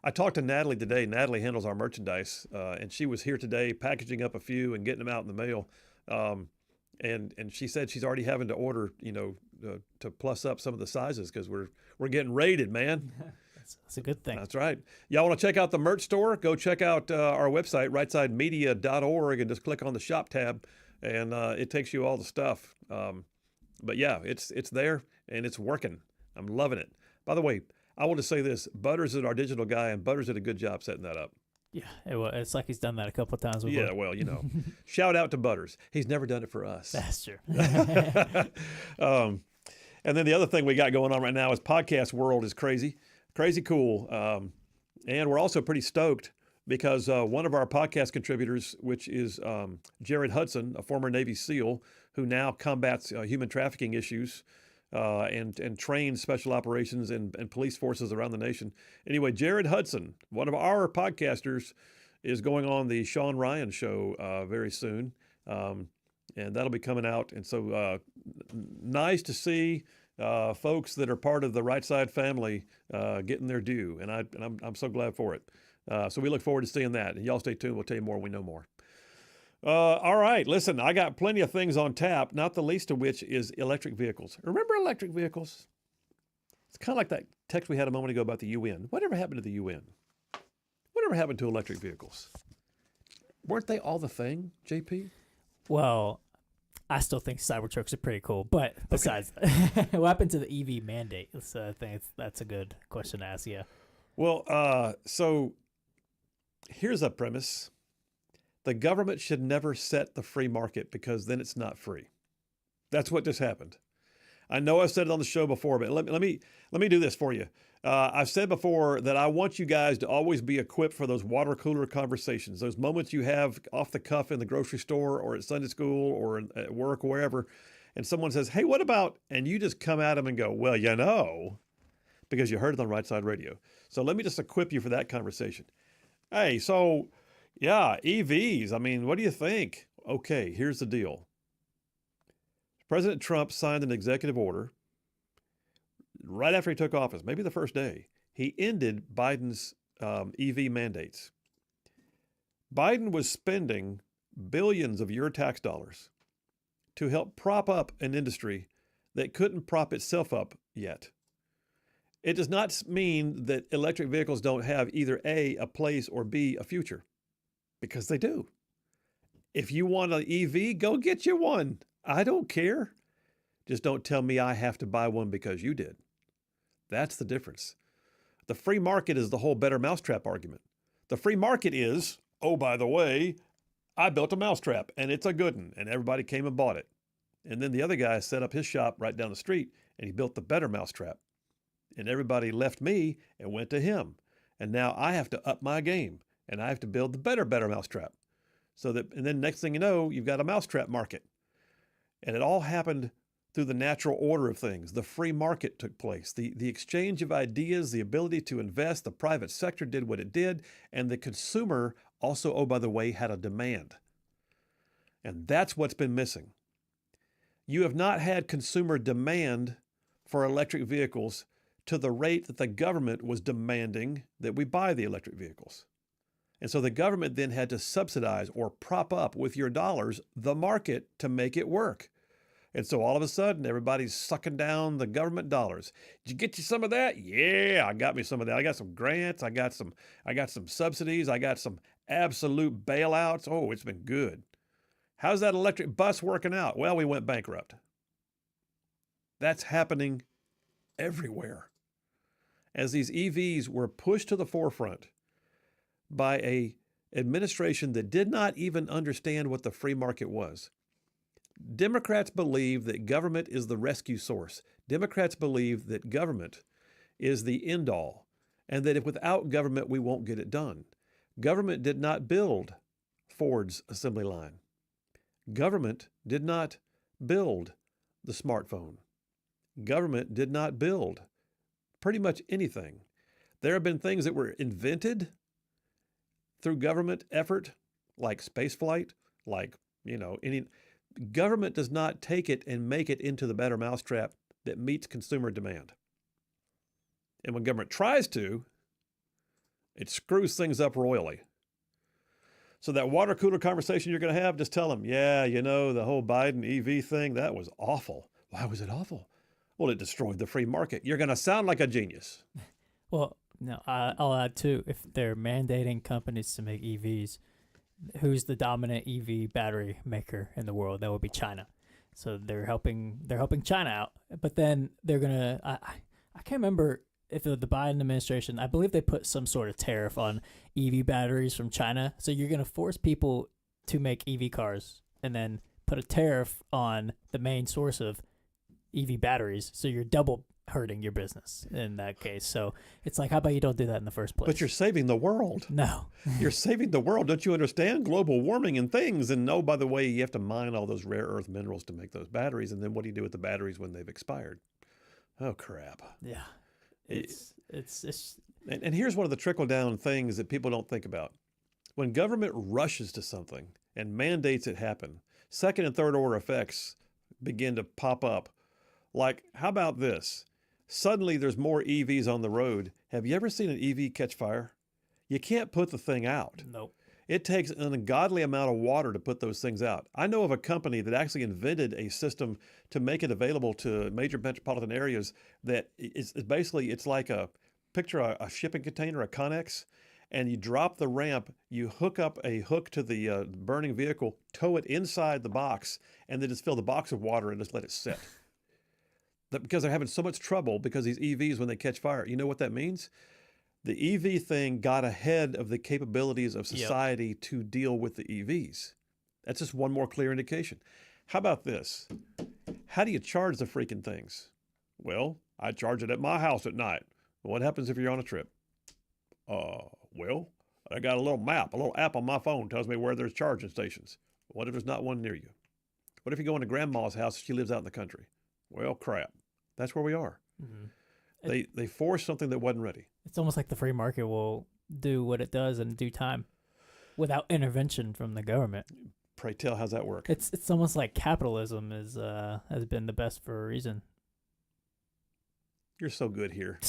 I talked to Natalie today. Natalie handles our merchandise, and she was here today packaging up a few and getting them out in the mail. And she said she's already having to order, to plus up some of the sizes because we're getting raided, man. That's a good thing. That's right. Y'all want to check out the merch store? Go check out our website, rightsidemedia.org, and just click on the shop tab, and it takes you all the stuff. But yeah, it's there and it's working. I'm loving it. By the way, I want to say this. Butters is our digital guy, and Butters did a good job setting that up. Yeah, it's like he's done that a couple of times. Yeah, well, shout out to Butters. He's never done it for us. That's true. And then the other thing we got going on right now is podcast world is crazy cool. And we're also pretty stoked because one of our podcast contributors, which is Jared Hudson, a former Navy SEAL who now combats human trafficking issues, and trains special operations and police forces around the nation. Anyway, Jared Hudson, one of our podcasters, is going on the Sean Ryan show very soon, and that'll be coming out. And so nice to see folks that are part of the Rightside family getting their due, and I'm so glad for it. So we look forward to seeing that. And y'all stay tuned. We'll tell you more when we know more. All right, listen, I got plenty of things on tap, not the least of which is electric vehicles. Remember electric vehicles? It's kind of like that text we had a moment ago about the UN. Whatever happened to the UN? Whatever happened to electric vehicles? Weren't they all the thing, JP? Well, I still think Cybertrucks are pretty cool, but besides, what happened to the EV mandate? So I think that's a good question to ask, yeah. Well, so here's a premise. The government should never set the free market because then it's not free. That's what just happened. I know I've said it on the show before, but let me do this for you. I've said before that I want you guys to always be equipped for those water cooler conversations, those moments you have off the cuff in the grocery store or at Sunday school or at work, or wherever, and someone says, hey, what about, and you just come at them and go, well, because you heard it on Rightside Radio. So let me just equip you for that conversation. Hey, so yeah, EVs. I mean, what do you think? Okay, here's the deal. President Trump signed an executive order right after he took office, maybe the first day. He ended Biden's EV mandates. Biden was spending billions of your tax dollars to help prop up an industry that couldn't prop itself up yet. It does not mean that electric vehicles don't have either A, a place, or B, a future, because they do. If you want an EV, go get you one. I don't care. Just don't tell me I have to buy one because you did. That's the difference. The free market is the whole better mousetrap argument. The free market is, oh, by the way, I built a mousetrap and it's a good one, and everybody came and bought it. And then the other guy set up his shop right down the street and he built the better mousetrap. And everybody left me and went to him. And now I have to up my game and I have to build the better mousetrap. And then next thing you know, you've got a mousetrap market. And it all happened through the natural order of things. The free market took place. The exchange of ideas, the ability to invest, the private sector did what it did, and the consumer also, oh, by the way, had a demand. And that's what's been missing. You have not had consumer demand for electric vehicles to the rate that the government was demanding that we buy the electric vehicles. And so the government then had to subsidize or prop up with your dollars the market to make it work. And so all of a sudden, everybody's sucking down the government dollars. Did you get you some of that? Yeah, I got me some of that. I got some grants. I got some subsidies. I got some absolute bailouts. Oh, it's been good. How's that electric bus working out? Well, we went bankrupt. That's happening everywhere. As these EVs were pushed to the forefront by an administration that did not even understand what the free market was. Democrats believe that government is the rescue source. Democrats believe that government is the end all, and that if without government, we won't get it done. Government did not build Ford's assembly line. Government did not build the smartphone. Government did not build pretty much anything. There have been things that were invented through government effort, like spaceflight, like, any government does not take it and make it into the better mousetrap that meets consumer demand. And when government tries to, it screws things up royally. So that water cooler conversation you're going to have, just tell them, yeah, the whole Biden EV thing, that was awful. Why was it awful? Well, it destroyed the free market. You're going to sound like a genius. Well, no, I'll add too, if they're mandating companies to make EVs, who's the dominant EV battery maker in the world? That would be China. So they're helping China out. But then they're gonna I can't remember if the Biden administration, I believe they put some sort of tariff on EV batteries from China. So you're gonna force people to make EV cars and then put a tariff on the main source of EV batteries. So you're double hurting your business in that case. So it's like, how about you don't do that in the first place? But you're saving the world. No. You're saving the world. Don't you understand global warming and things? And oh, by the way, you have to mine all those rare earth minerals to make those batteries. And then what do you do with the batteries when they've expired? Oh, crap. Yeah. And here's one of the trickle-down things that people don't think about. When government rushes to something and mandates it happen, second and third order effects begin to pop up. Like, how about this? Suddenly there's more EVs on the road. Have you ever seen an EV catch fire? You can't put the thing out. Nope. It takes an ungodly amount of water to put those things out. I know of a company that actually invented a system to make it available to major metropolitan areas that is basically, it's like picture a shipping container, a Connex, and you drop the ramp, you hook up a hook to the burning vehicle, tow it inside the box, and then just fill the box with water and just let it sit. Because they're having so much trouble because these EVs, when they catch fire, you know what that means? The EV thing got ahead of the capabilities of society to deal with the EVs. That's just one more clear indication. How about this? How do you charge the freaking things? Well, I charge it at my house at night. What happens if you're on a trip? Well, I got a little app on my phone tells me where there's charging stations. What if there's not one near you? What if you go into grandma's house? She lives out in the country. Well, crap. That's where we are. Mm-hmm. They forced something that wasn't ready. It's almost like the free market will do what it does in due time without intervention from the government. Pray tell, how's that work? It's almost like capitalism has been the best for a reason. You're so good here.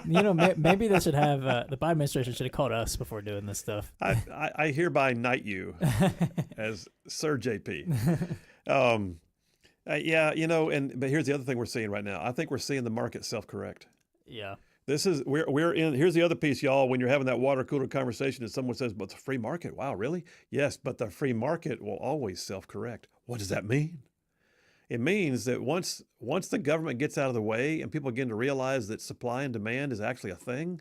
Maybe they should have the Biden administration should have called us before doing this stuff. I hereby knight you as Sir JP. Yeah, but here's the other thing we're seeing right now. I think we're seeing the market self-correct. Yeah. We're in. Here's the other piece, y'all. When you're having that water cooler conversation and someone says, "But the free market, wow, really?" Yes, but the free market will always self-correct. What does that mean? It means that once the government gets out of the way and people begin to realize that supply and demand is actually a thing,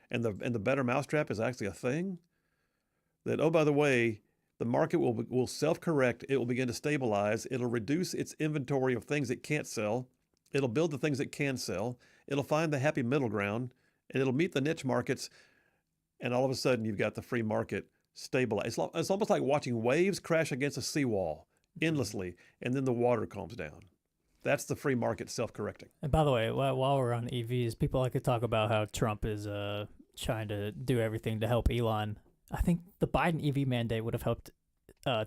and the better mousetrap is actually a thing, that, oh, by the way, the market will self-correct. It will begin to stabilize. It'll reduce its inventory of things it can't sell. It'll build the things it can sell. It'll find the happy middle ground, and it'll meet the niche markets. And all of a sudden, you've got the free market stabilize. It's almost like watching waves crash against a seawall endlessly, and then the water calms down. That's the free market self-correcting. And by the way, while we're on EVs, people like to talk about how Trump is trying to do everything to help Elon. I think the Biden EV mandate would have helped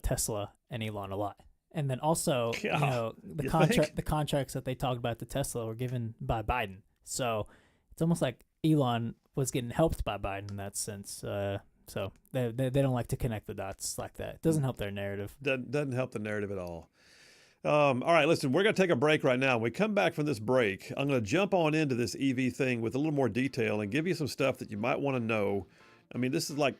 Tesla and Elon a lot. And then also, the contracts that they talked about to Tesla were given by Biden. So it's almost like Elon was getting helped by Biden in that sense. So they don't like to connect the dots like that. It doesn't help their narrative. Doesn't help the narrative at all. All right, listen, we're going to take a break right now. When we come back from this break, I'm going to jump on into this EV thing with a little more detail and give you some stuff that you might want to know. I mean, this is like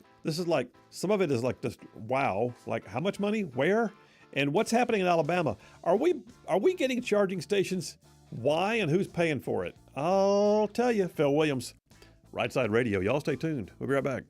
some of it is like just wow, like how much money, where, and what's happening in Alabama. Are we getting charging stations? Why and who's paying for it? I'll tell you. Phil Williams, Rightside Radio. Y'all stay tuned. We'll be right back.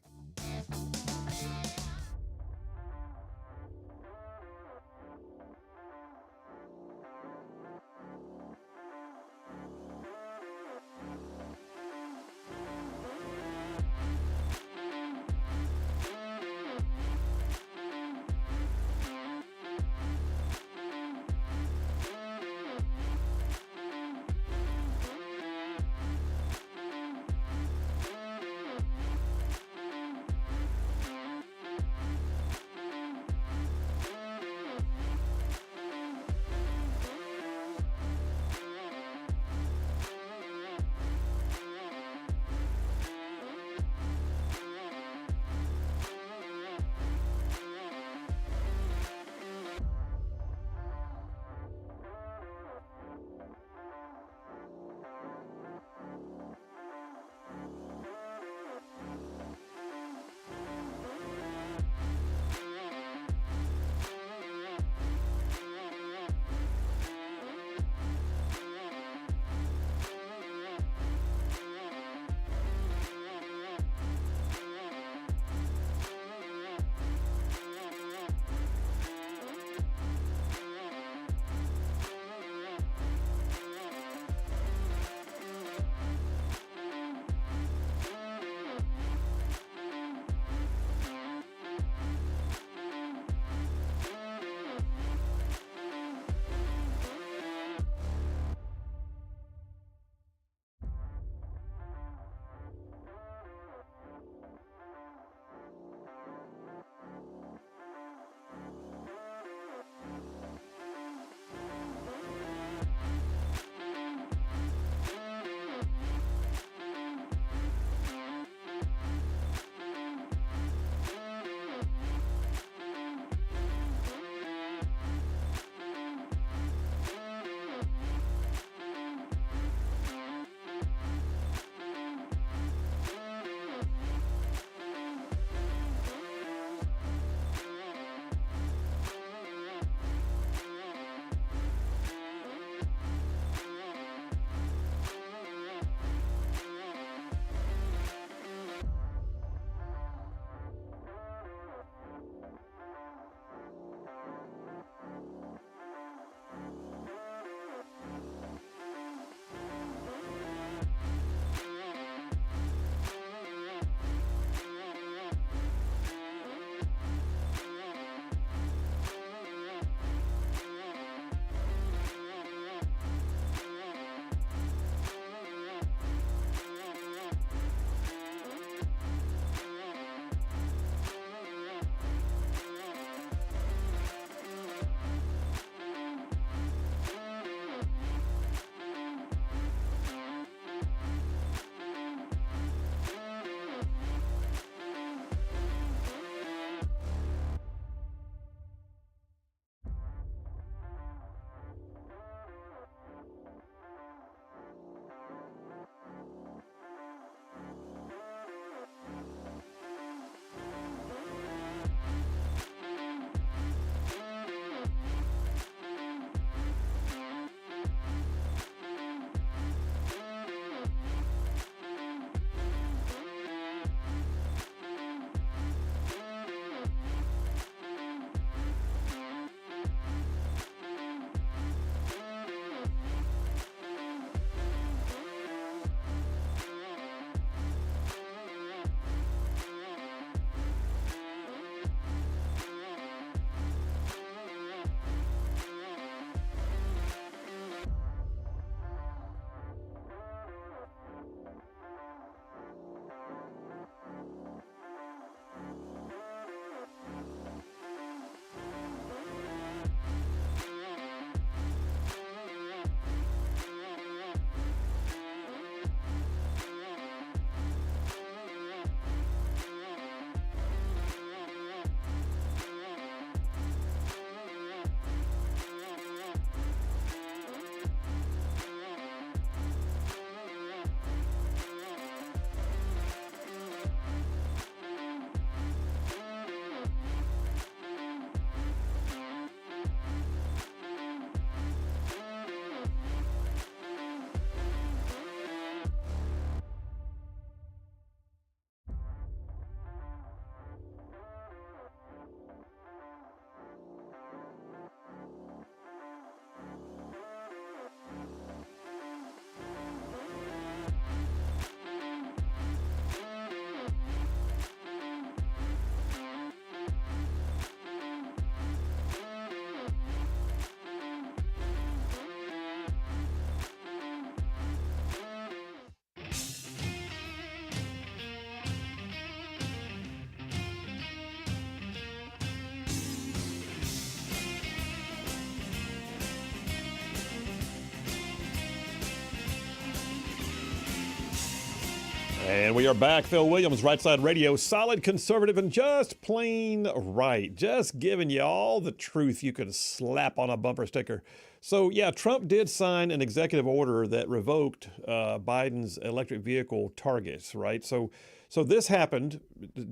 And we are back. Phil Williams, Rightside Radio, solid conservative and just plain right. Just giving you all the truth you could slap on a bumper sticker. So, yeah, Trump did sign an executive order that revoked Biden's electric vehicle targets, right? So this happened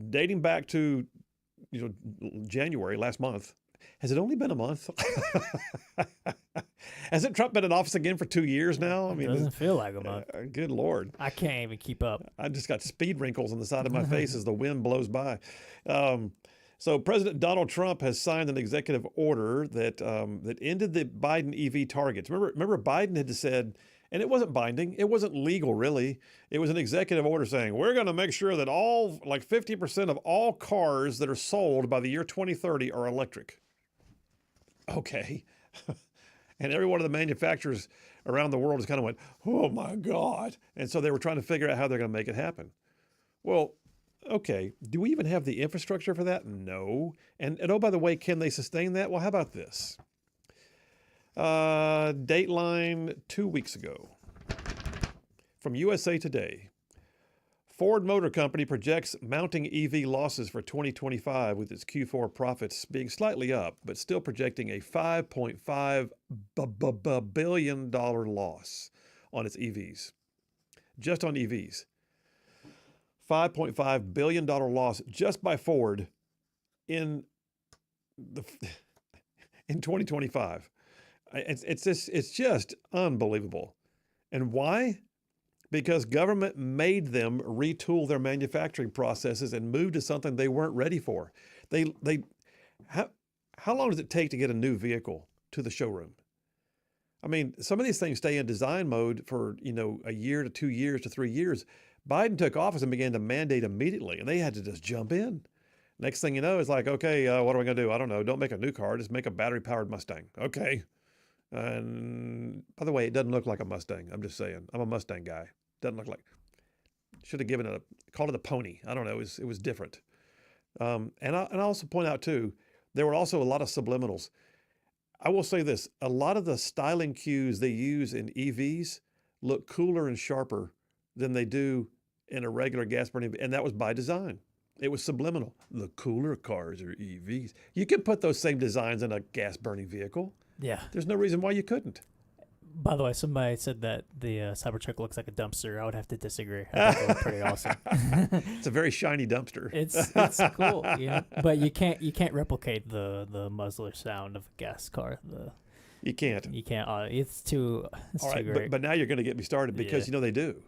dating back to, January, last month. Has it only been a month? Hasn't Trump been in office again for 2 years now? I mean, it doesn't feel like a month. Good Lord. I can't even keep up. I just got speed wrinkles on the side of my face as the wind blows by. So President Donald Trump has signed an executive order that ended the Biden EV targets. Remember Biden had said, and it wasn't binding, it wasn't legal really. It was an executive order saying, we're going to make sure that 50% of all cars that are sold by the year 2030 are electric. Okay. And every one of the manufacturers around the world has kind of went, oh my God. And so they were trying to figure out how they're going to make it happen. Well, okay. Do we even have the infrastructure for that? No. And oh, by the way, can they sustain that? Well, how about this? Dateline 2 weeks ago from USA Today. Ford Motor Company projects mounting EV losses for 2025 with its Q4 profits being slightly up, but still projecting a $5.5 billion loss on its EVs. Just on EVs. $5.5 billion loss just by Ford in 2025. It's just unbelievable. And why? Because government made them retool their manufacturing processes and move to something they weren't ready for. How long does it take to get a new vehicle to the showroom? I mean, some of these things stay in design mode for, a year to 2 years to 3 years. Biden took office and began to mandate immediately, and they had to just jump in. Next thing you know, it's like, okay, what are we going to do? I don't know. Don't make a new car. Just make a battery-powered Mustang. Okay. And by the way, it doesn't look like a Mustang. I'm just saying. I'm a Mustang guy. Doesn't look like. Should have called it a pony. I don't know. It was different. And I also point out too, there were also a lot of subliminals. I will say this: a lot of the styling cues they use in EVs look cooler and sharper than they do in a regular gas burning, and that was by design. It was subliminal. The cooler cars are EVs. You can put those same designs in a gas burning vehicle. Yeah. There's no reason why you couldn't. By the way, somebody said that the Cybertruck looks like a dumpster. I would have to disagree. I think it looks pretty awesome. It's a very shiny dumpster. It's cool, but you can't replicate the muzzler sound of a gas car. You can't. You can't. It's too great. But now you're going to get me started because they do.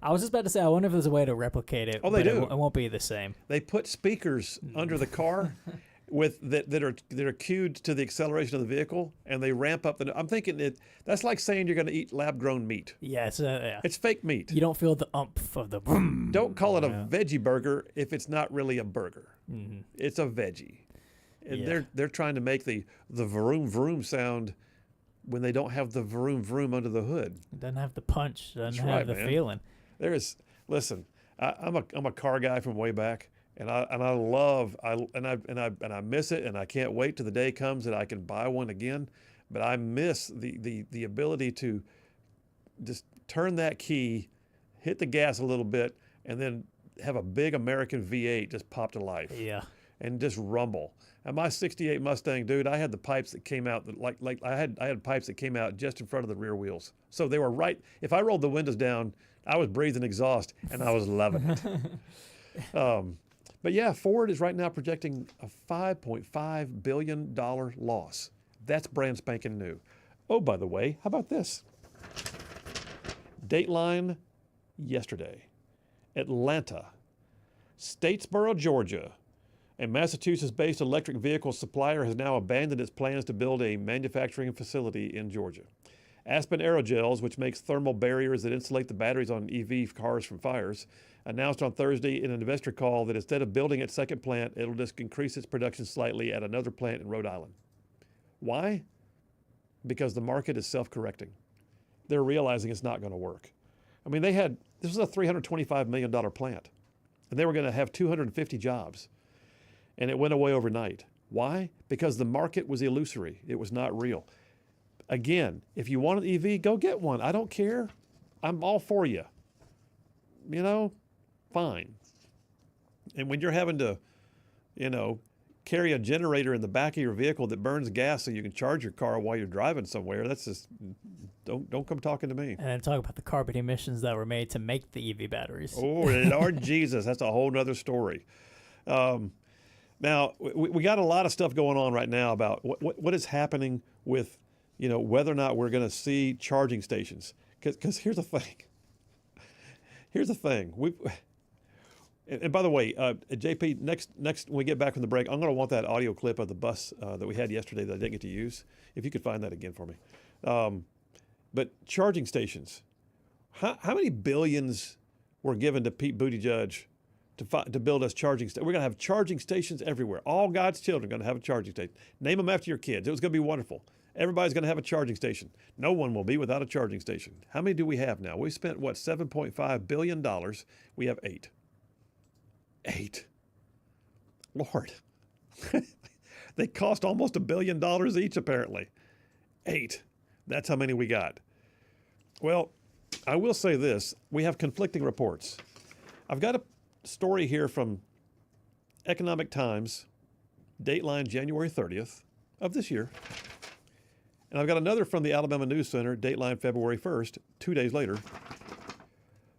I was just about to say, I wonder if there's a way to replicate it. Oh, they do. It won't be the same. They put speakers under the car that are cued to the acceleration of the vehicle, and they ramp up I'm thinking that's like saying you're going to eat lab-grown meat. Yeah, it's fake meat. You don't feel the umph of the boom. Don't call it a veggie burger if it's not really a burger. Mm-hmm. It's a veggie, and they're trying to make the vroom vroom sound when they don't have the vroom vroom under the hood. It doesn't have the punch. It doesn't have the feeling. Listen, I'm a car guy from way back. And I miss it, and I can't wait till the day comes that I can buy one again. But I miss the ability to just turn that key, hit the gas a little bit, and then have a big American V8 just pop to life. Yeah. And just rumble. And my '68 Mustang, dude, I had the pipes that came out that I had pipes that came out just in front of the rear wheels. So they were right. If I rolled the windows down, I was breathing exhaust, and I was loving it. But yeah, Ford is right now projecting a $5.5 billion loss. That's brand spanking new. Oh, by the way, how about this? Dateline yesterday. Atlanta, Statesboro, Georgia, a Massachusetts-based electric vehicle supplier has now abandoned its plans to build a manufacturing facility in Georgia. Aspen Aerogels, which makes thermal barriers that insulate the batteries on EV cars from fires, announced on Thursday in an investor call that instead of building its second plant, it'll just increase its production slightly at another plant in Rhode Island. Why? Because the market is self-correcting. They're realizing it's not going to work. I mean, this was a $325 million plant, and they were going to have 250 jobs, and it went away overnight. Why? Because the market was illusory. It was not real. Again, if you want an EV, go get one. I don't care. I'm all for you. fine. And when you're having to, carry a generator in the back of your vehicle that burns gas so you can charge your car while you're driving somewhere, that's just, don't come talking to me. And then talk about the carbon emissions that were made to make the EV batteries. Oh, Lord Jesus, that's a whole nother story. Now, we got a lot of stuff going on right now about what is happening with, whether or not we're going to see charging stations. Because here's the thing. Here's the thing. And by the way, JP, next when we get back from the break, I'm going to want that audio clip of the bus that we had yesterday that I didn't get to use. If you could find that again for me. But charging stations, how many billions were given to Pete Buttigieg to build us charging stations? We're going to have charging stations everywhere. All God's children are going to have a charging station. Name them after your kids. It was going to be wonderful. Everybody's going to have a charging station. No one will be without a charging station. How many do we have now? We spent, $7.5 billion. We have 8. 8. Lord. They cost almost $1 billion each, apparently. 8. That's how many we got. Well, I will say this. We have conflicting reports. I've got a story here from Economic Times, dateline January 30th of this year. And I've got another from the Alabama News Center, dateline February 1st, 2 days later.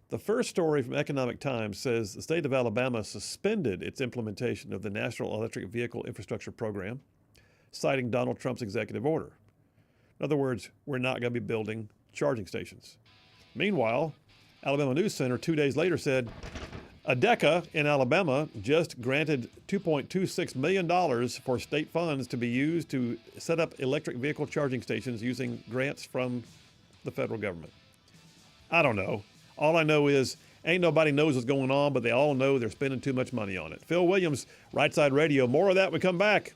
The first story from Economic Times says the state of Alabama suspended its implementation of the National Electric Vehicle Infrastructure Program, citing Donald Trump's executive order. In other words, we're not going to be building charging stations. Meanwhile, Alabama News Center 2 days later said ADECA in Alabama just granted $2.26 million for state funds to be used to set up electric vehicle charging stations using grants from the federal government. I don't know. All I know is ain't nobody knows what's going on, but they all know they're spending too much money on it. Phil Williams, Rightside Radio. More of that when we come back.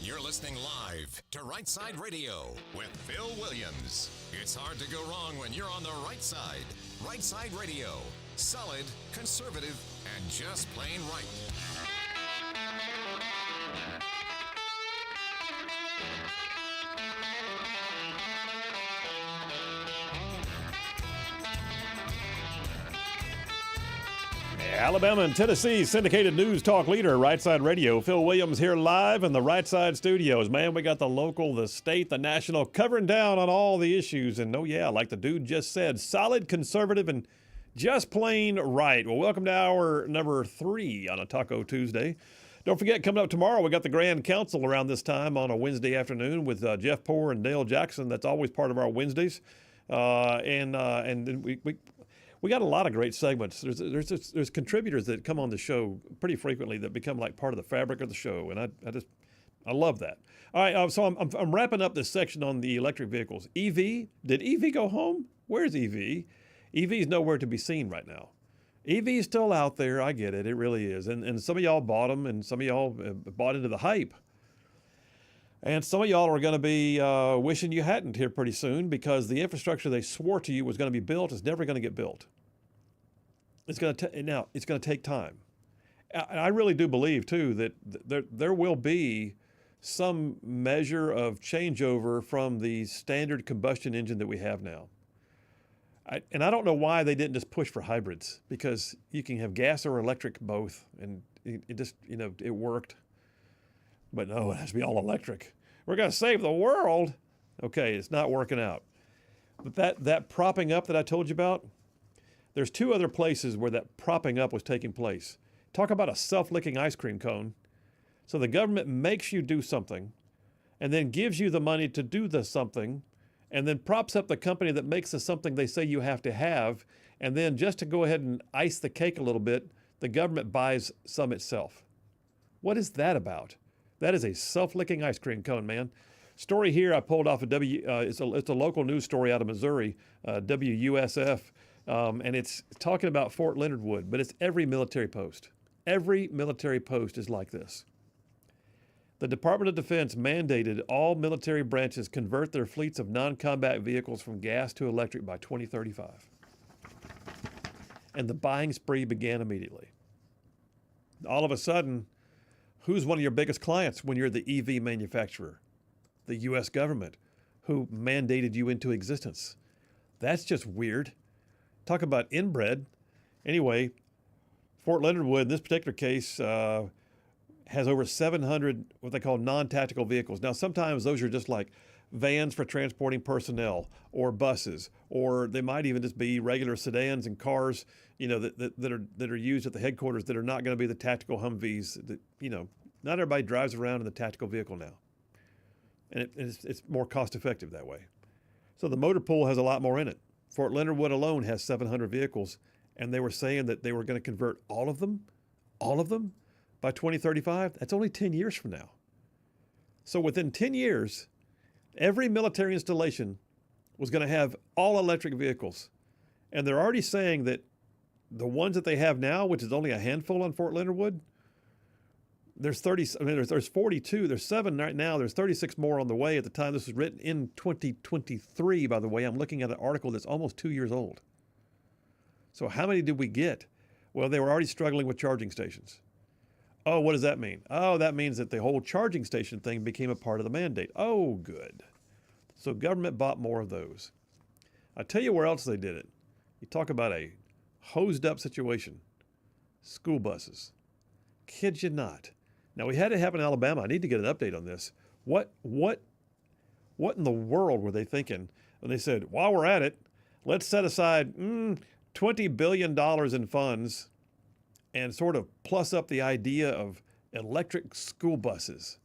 You're listening live to Rightside Radio with Phil Williams. It's hard to go wrong when you're on the right side. Rightside Radio. Solid, conservative, and just plain right. Alabama and Tennessee syndicated news talk leader, Rightside Radio. Phil Williams here live in the Rightside studios. Man, we got the local, the state, the national covering down on all the issues. And oh yeah, like the dude just said, solid, conservative, and just plain right. Well, welcome to hour number 3 on a Taco Tuesday. Don't forget, coming up tomorrow, we got the Grand Council around this time on a Wednesday afternoon with Jeff Poore and Dale Jackson. That's always part of our Wednesdays. And then we got a lot of great segments. There's contributors that come on the show pretty frequently that become like part of the fabric of the show, and I love that. All right, so I'm wrapping up this section on the electric vehicles. EV, did EV go home? Where's EV? EV is nowhere to be seen right now. EV is still out there. I get it. It really is. And some of y'all bought them, and some of y'all bought into the hype. And some of y'all are going to be wishing you hadn't here pretty soon, because the infrastructure they swore to you was going to be built is never going to get built. It's going to take time. I really do believe too that there will be some measure of changeover from the standard combustion engine that we have now. I don't know why they didn't just push for hybrids, because you can have gas or electric both, and it just, it worked. But no, it has to be all electric. We're going to save the world. Okay, it's not working out. But that propping up that I told you about, there's 2 other places where that propping up was taking place. Talk about a self-licking ice cream cone. So the government makes you do something and then gives you the money to do the something, and then props up the company that makes the something they say you have to have, and then just to go ahead and ice the cake a little bit, the government buys some itself. What is that about? That is a self-licking ice cream cone, man. Story here I pulled off of it's a local news story out of Missouri, WUSF, and it's talking about Fort Leonard Wood, but it's every military post. Every military post is like this. The Department of Defense mandated all military branches convert their fleets of non-combat vehicles from gas to electric by 2035. And the buying spree began immediately. All of a sudden, who's one of your biggest clients when you're the EV manufacturer? The U.S. government, who mandated you into existence. That's just weird. Talk about inbred. Anyway, Fort Leonard Wood, in this particular case, has over 700 what they call non-tactical vehicles. Now, sometimes those are just like vans for transporting personnel, or buses, or they might even just be regular sedans and cars, that are used at the headquarters that are not going to be the tactical Humvees. That, not everybody drives around in the tactical vehicle now, and it's more cost effective that way. So the motor pool has a lot more in it. Fort Leonard Wood alone has 700 vehicles, and they were saying that they were going to convert all of them, by 2035. That's only 10 years from now. So within 10 years, every military installation was going to have all electric vehicles. And they're already saying that the ones that they have now, which is only a handful on Fort Leonard Wood, there's 42. There's 7 right now. There's 36 more on the way at the time this was written in 2023, by the way. I'm looking at an article that's almost 2 years old. So how many did we get? Well, they were already struggling with charging stations. Oh, what does that mean? Oh, that means that the whole charging station thing became a part of the mandate. Oh, good. So government bought more of those. I tell you where else they did it. You talk about a hosed up situation. School buses. Kid you not. Now, we had it happen in Alabama. I need to get an update on this. What in the world were they thinking when they said, while we're at it, let's set aside $20 billion in funds and sort of plus up the idea of electric school buses.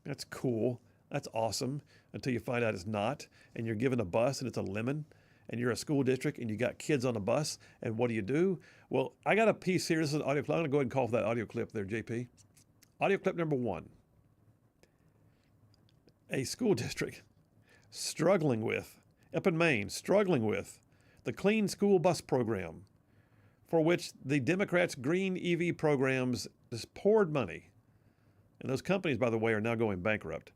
That's cool. That's awesome, until you find out it's not, and you're given a bus and it's a lemon, and you're a school district and you got kids on a bus, and what do? Well, I got a piece here. This is an audio clip. I'm going to go ahead and call for that audio clip there, JP. Audio clip number 1. A school district up in Maine, struggling with the Clean School Bus Program, for which the Democrats' green EV programs just poured money. And those companies, by the way, are now going bankrupt.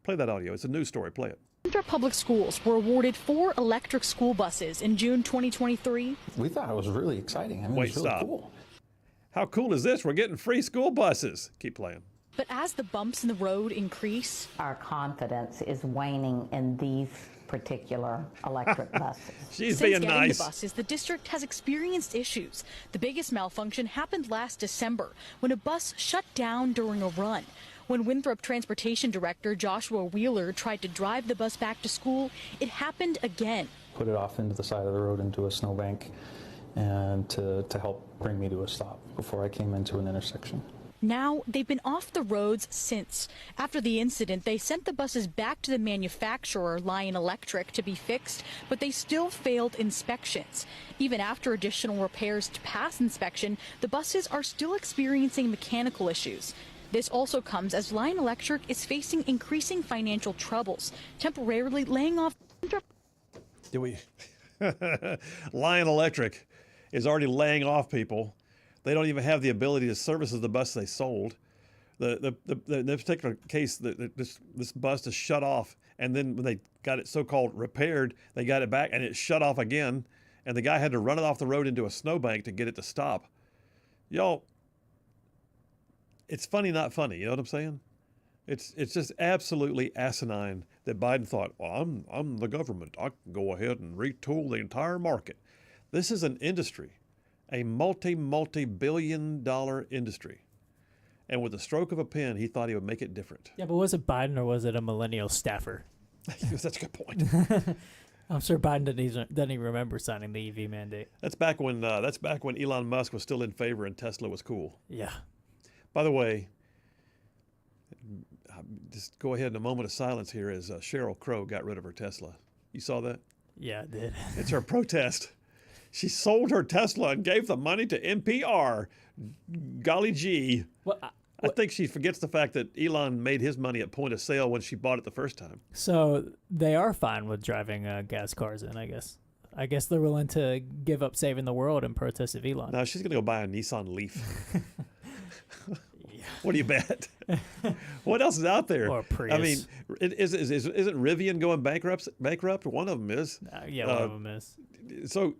Play that audio. It's a news story. Play it. Winthrop Public Schools were awarded 4 electric school buses in June 2023. We thought it was really exciting. I mean, Wait, it was really stop. cool. How cool is this? We're getting free school buses. Keep playing. But as the bumps in the road increase, our confidence is waning in these particular electric buses. She's since being getting nice. the buses, the district has experienced issues. The biggest malfunction happened last December when a bus shut down during a run. When Winthrop Transportation Director Joshua Wheeler tried to drive the bus back to school, it happened again. Put it off into the side of the road into a snowbank and to help bring me to a stop before I came into an intersection. Now, they've been off the roads since. After the incident, they sent the buses back to the manufacturer, Lion Electric, to be fixed, but they still failed inspections. Even after additional repairs to pass inspection, the buses are still experiencing mechanical issues. This also comes as Lion Electric is facing increasing financial troubles, temporarily laying off. Do we? Lion Electric is already laying off people. They don't even have the ability to service the bus they sold. The particular case, this bus is shut off, and then when they got it so-called repaired, they got it back, and it shut off again, and the guy had to run it off the road into a snowbank to get it to stop. Y'all, it's funny, not funny. You know what I'm saying? It's just absolutely asinine that Biden thought, well, I'm the government. I can go ahead and retool the entire market. This is an industry, a multi-billion-dollar industry. And with the stroke of a pen, he thought he would make it different. Yeah, but was it Biden or was it a millennial staffer? That's a good point. I'm sure Biden doesn't even remember signing the EV mandate. That's back when Elon Musk was still in favor and Tesla was cool. Yeah. By the way, just go ahead in a moment of silence here as Sheryl Crow got rid of her Tesla. You saw that? Yeah, I did. It's her protest. She sold her Tesla and gave the money to NPR. Golly gee. Well, I think she forgets the fact that Elon made his money at point of sale when she bought it the first time. So they are fine with driving gas cars in, I guess. I guess they're willing to give up saving the world in protest of Elon. No, she's going to go buy a Nissan Leaf. What do you bet? What else is out there? Or a Prius. I mean, isn't Rivian going bankrupt? One of them is. Yeah, one of them is. So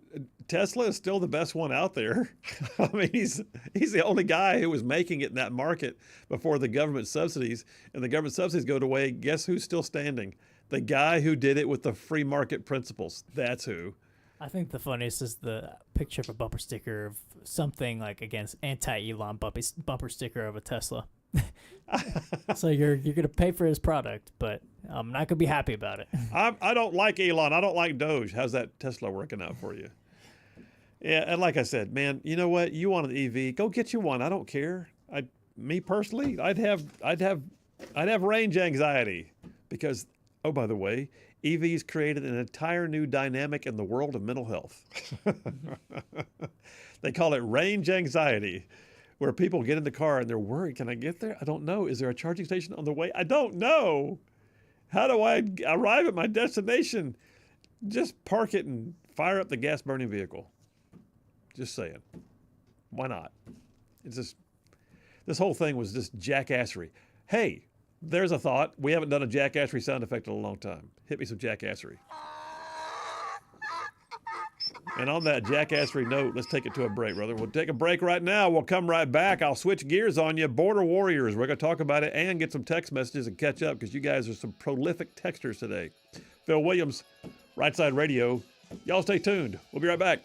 Tesla is still the best one out there. I mean, he's the only guy who was making it in that market before the government subsidies. And the government subsidies go away. Guess who's still standing? The guy who did it with the free market principles. That's who. I think the funniest is the picture of a bumper sticker of something like against anti-Elon bumper sticker of a Tesla. So you're gonna pay for his product, but I'm not gonna be happy about it. I don't like Elon. I don't like Doge. How's that Tesla working out for you? Yeah, and like I said, man, you know what? You want an EV? Go get you one. I don't care. Me personally, I'd have range anxiety because, oh, by the way, EVs created an entire new dynamic in the world of mental health. They call it range anxiety, where people get in the car and they're worried, can I get there? I don't know. Is there a charging station on the way? I don't know. How do I arrive at my destination? Just park it and fire up the gas-burning vehicle. Just saying. Why not? It's just, this whole thing was just jackassery. Hey, there's a thought. We haven't done a jackassery sound effect in a long time. Hit me some jackassery. And on that jackassery note, let's take it to a break, brother. We'll take a break right now. We'll come right back. I'll switch gears on you. Border Warriors. We're going to talk about it and get some text messages and catch up because you guys are some prolific texters today. Phil Williams, Rightside Radio. Y'all stay tuned. We'll be right back.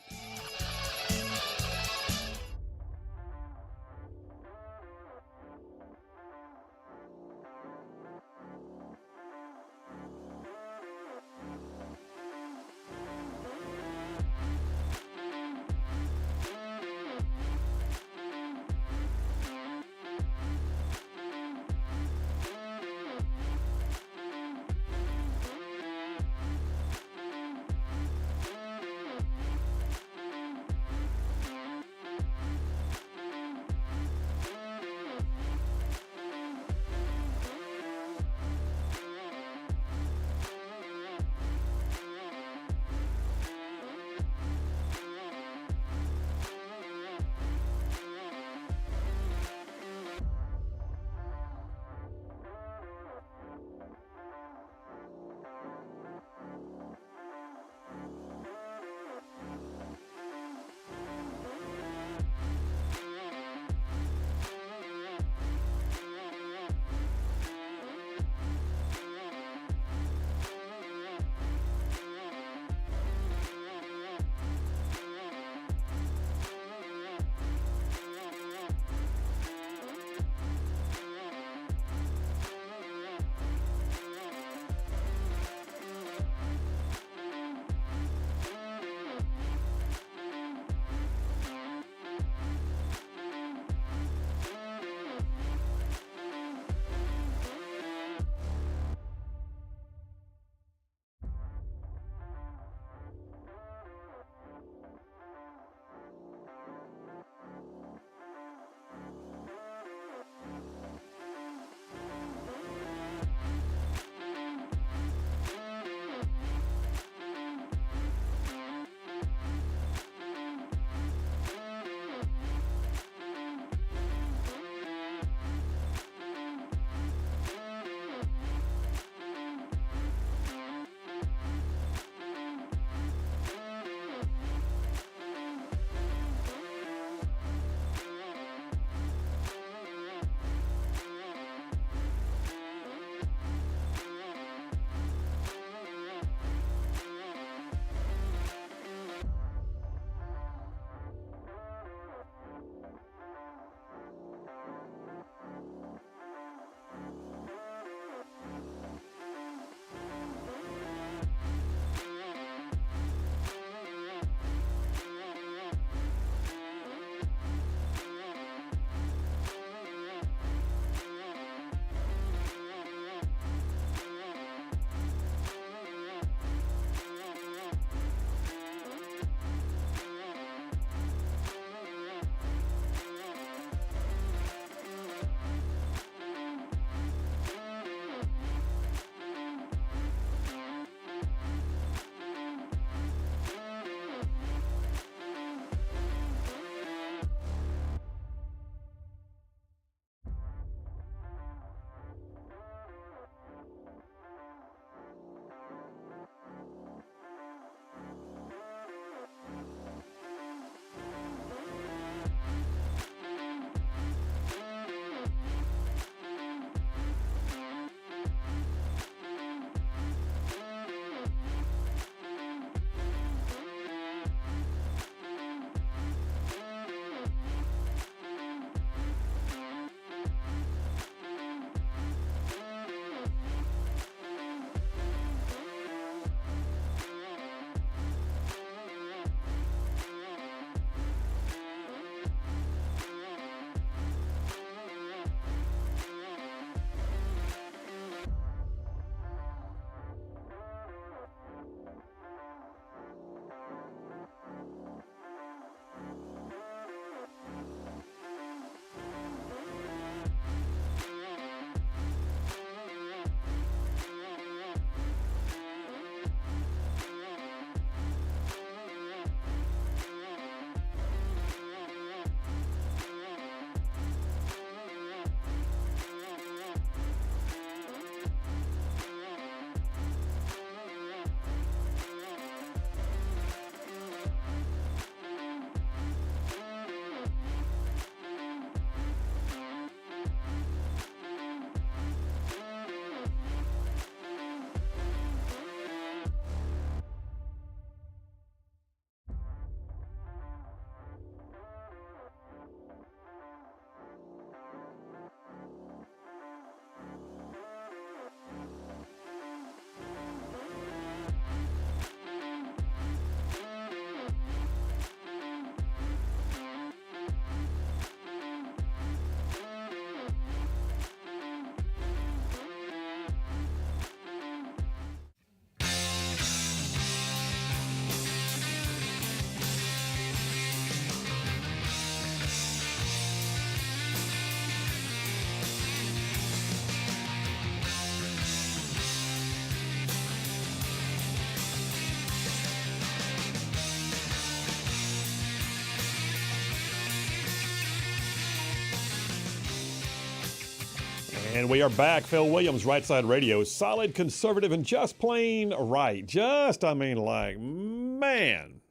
And we are back. Phil Williams, Rightside Radio. Solid, conservative, and just plain right.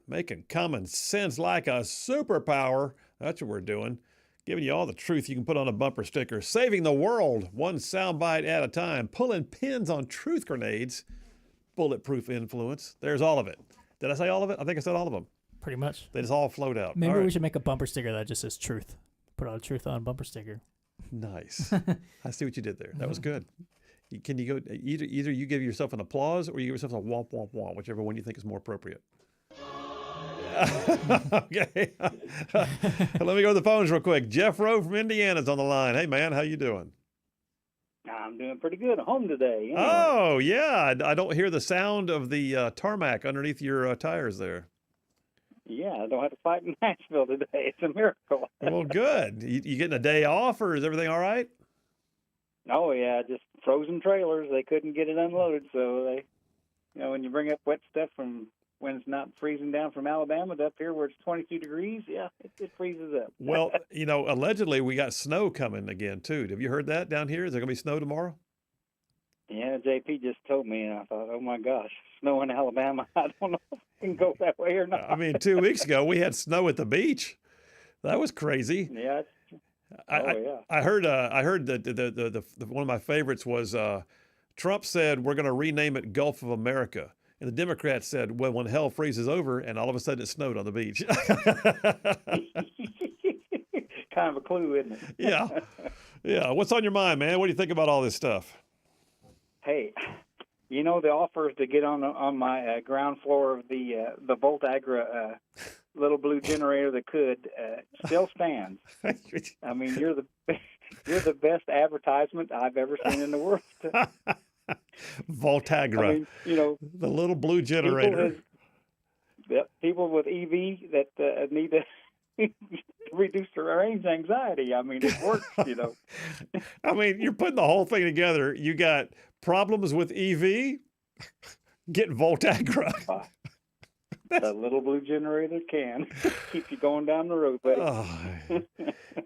Making common sense like a superpower. That's what we're doing. Giving you all the truth you can put on a bumper sticker. Saving the world, one soundbite at a time. Pulling pins on truth grenades. Bulletproof influence. There's all of it. Did I say all of it? I think I said all of them. Pretty much. They just all float out. Maybe all right. we should make a bumper sticker that just says truth. Put all the truth on a bumper sticker. Nice. I see what you did there. That was good. Can you go either you give yourself an applause or you give yourself a womp womp womp, whichever one you think is more appropriate. Okay. Let me go to the phones real quick. Jeff Rowe from Indiana's on the line. Hey man, how you doing? I'm doing pretty good at home today. Anyway. Oh yeah, I don't hear the sound of the tarmac underneath your tires there. Yeah, I don't have to fight in Nashville today. It's a miracle. Well, good. You getting a day off, or is everything all right? Oh, yeah, just frozen trailers. They couldn't get it unloaded, so they, when you bring up wet stuff from when it's not freezing down from Alabama to up here where it's 22 degrees, yeah, it freezes up. Well, allegedly we got snow coming again, too. Have you heard that down here? Is there going to be snow tomorrow? Yeah, JP just told me, and I thought, oh, my gosh, snow in Alabama. I don't know if we can go that way or not. I mean, 2 weeks ago, we had snow at the beach. That was crazy. Yeah. I heard that the one of my favorites was Trump said, we're going to rename it Gulf of America. And the Democrats said, well, when hell freezes over, and all of a sudden it snowed on the beach. Kind of a clue, isn't it? Yeah. Yeah. What's on your mind, man? What do you think about all this stuff? Hey, the offers to get on my ground floor of the Voltagra little blue generator that could still stands. I mean, you're the best advertisement I've ever seen in the world. Voltagra. I mean, the little blue generator. People with EV that need to reduce their range anxiety. I mean, it works, I mean, you're putting the whole thing together. You got problems with EV, get Voltagra. The little blue generator can keep you going down the road, buddy. Oh,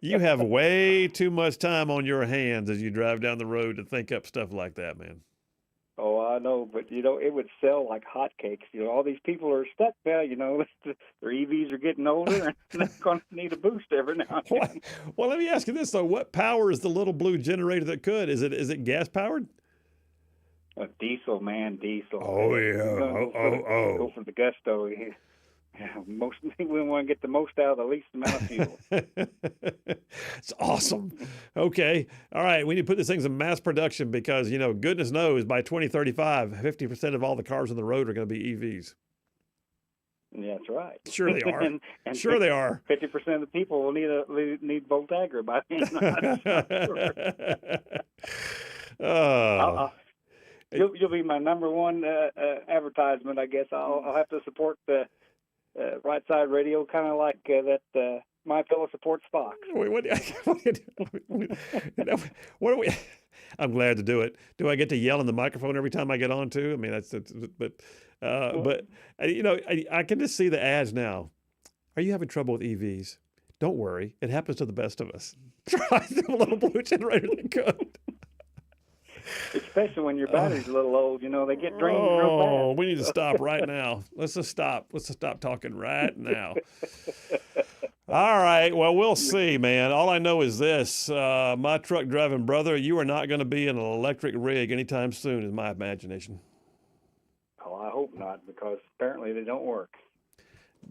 you have way too much time on your hands as you drive down the road to think up stuff like that, man. Oh, I know, but, it would sell like hotcakes. All these people are stuck now, their EVs are getting older and they're going to need a boost every now and then. Well, let me ask you this, though. What powers the little blue generator that could? Is it gas-powered? Diesel, man, diesel. Oh, yeah. Go for the gusto. Most we want to get the most out of the least amount of fuel. It's awesome. Okay. All right. We need to put these things in mass production because, goodness knows by 2035, 50% of all the cars on the road are going to be EVs. Yeah, that's right. Sure they are. and sure they are. 50% of the people will need Voltagra by then. You'll be my number one advertisement, I guess. I'll have to support the Rightside Radio, kind of like that My Pillow supports Fox. What are we? I'm glad to do it. Do I get to yell in the microphone every time I get on too? I mean, but I can just see the ads now. Are you having trouble with EVs? Don't worry, it happens to the best of us. Try the little blue generator that could. Especially when your battery's a little old, they get drained real fast. Oh, we need to stop right now. Let's just stop. Let's just stop talking right now. All right. Well, we'll see, man. All I know is this. My truck driving brother, you are not going to be in an electric rig anytime soon, is my imagination. Oh, I hope not, because apparently they don't work.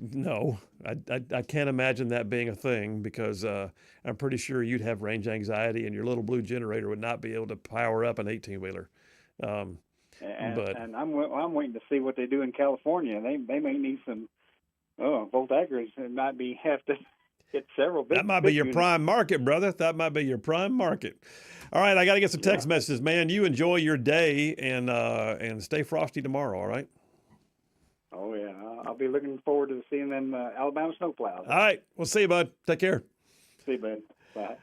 No, I can't imagine that being a thing because I'm pretty sure you'd have range anxiety and your little blue generator would not be able to power up an 18-wheeler. And I'm waiting to see what they do in California. They may need some Voltagras. It might have to get several big. That might be your prime market, brother. That might be your prime market. All right, I got to get some text messages, man. You enjoy your day and stay frosty tomorrow. All right. Oh, yeah. I'll be looking forward to seeing them Alabama snowplows. All right. We'll see you, bud. Take care. See you, bud. Bye.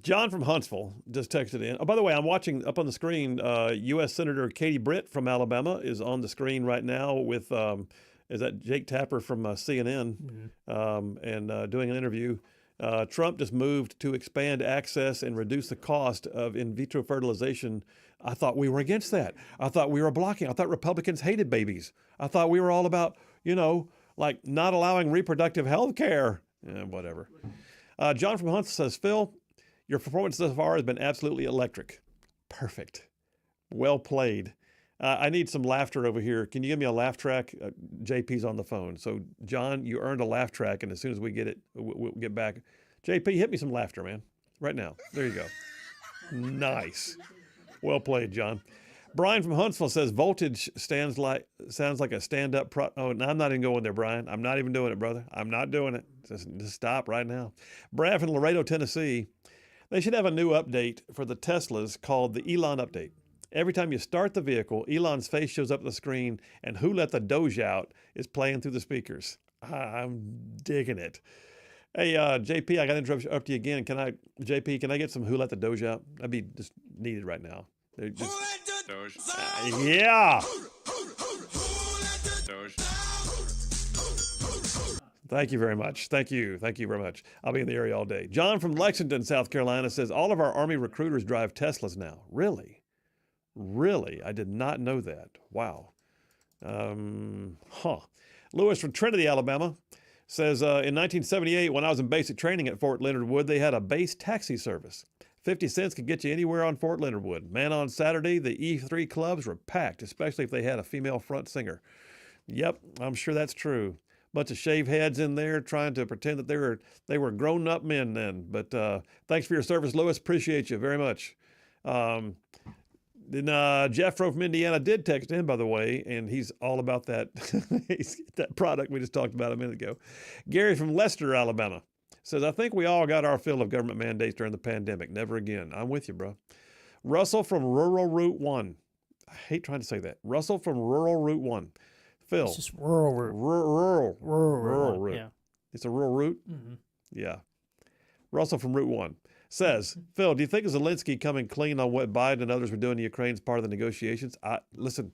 John from Huntsville just texted in. Oh, by the way, I'm watching up on the screen, U.S. Senator Katie Britt from Alabama is on the screen right now with, is that Jake Tapper from CNN, and doing an interview. Trump just moved to expand access and reduce the cost of in vitro fertilization. I thought we were against that. I thought we were blocking. I thought Republicans hated babies. I thought we were all about, like not allowing reproductive health care. Whatever. John from Huntsville says, Phil, your performance so far has been absolutely electric. Perfect. Well played. I need some laughter over here. Can you give me a laugh track? JP's on the phone. So, John, you earned a laugh track, and as soon as we get it, we'll get back. JP, hit me some laughter, man. Right now. There you go. Nice. Well played, John. Brian from Huntsville says voltage sounds like a stand-up Oh, no, I'm not even going there, Brian. I'm not even doing it, brother. I'm not doing it. Just stop right now. Brad from Laredo, Tennessee. They should have a new update for the Teslas called the Elon update. Every time you start the vehicle, Elon's face shows up on the screen, and Who Let the Doge Out is playing through the speakers. I'm digging it. Hey, JP, I got to interrupt you again. JP, can I get some Who Let the Doge Out? That'd be just needed right now. Just, Doge. Yeah. Doge. Thank you very much. Thank you. Thank you very much. I'll be in the area all day. John from Lexington, South Carolina says, all of our Army recruiters drive Teslas now. Really? Really? I did not know that. Wow. Lewis from Trinity, Alabama says, in 1978, when I was in basic training at Fort Leonard Wood, they had a base taxi service. 50 cents could get you anywhere on Fort Leonard Wood. Man, on Saturday, the E3 clubs were packed, especially if they had a female front singer. Yep, I'm sure that's true. Bunch of shaved heads in there trying to pretend that they were grown-up men then. But thanks for your service, Lewis. Appreciate you very much. Then Jeff from Indiana did text in, by the way, and he's all about that that product we just talked about a minute ago. Gary from Leicester, Alabama, says, I think we all got our fill of government mandates during the pandemic. Never again. I'm with you, bro. Russell from Rural Route 1. I hate trying to say that. Russell from Rural Route 1. Phil. It's just rural route. Rural route. Yeah. It's a rural route? Mm-hmm. Yeah. Russell from Route 1 says, Phil, do you think Zelensky coming clean on what Biden and others were doing to Ukraine is part of the negotiations? Listen,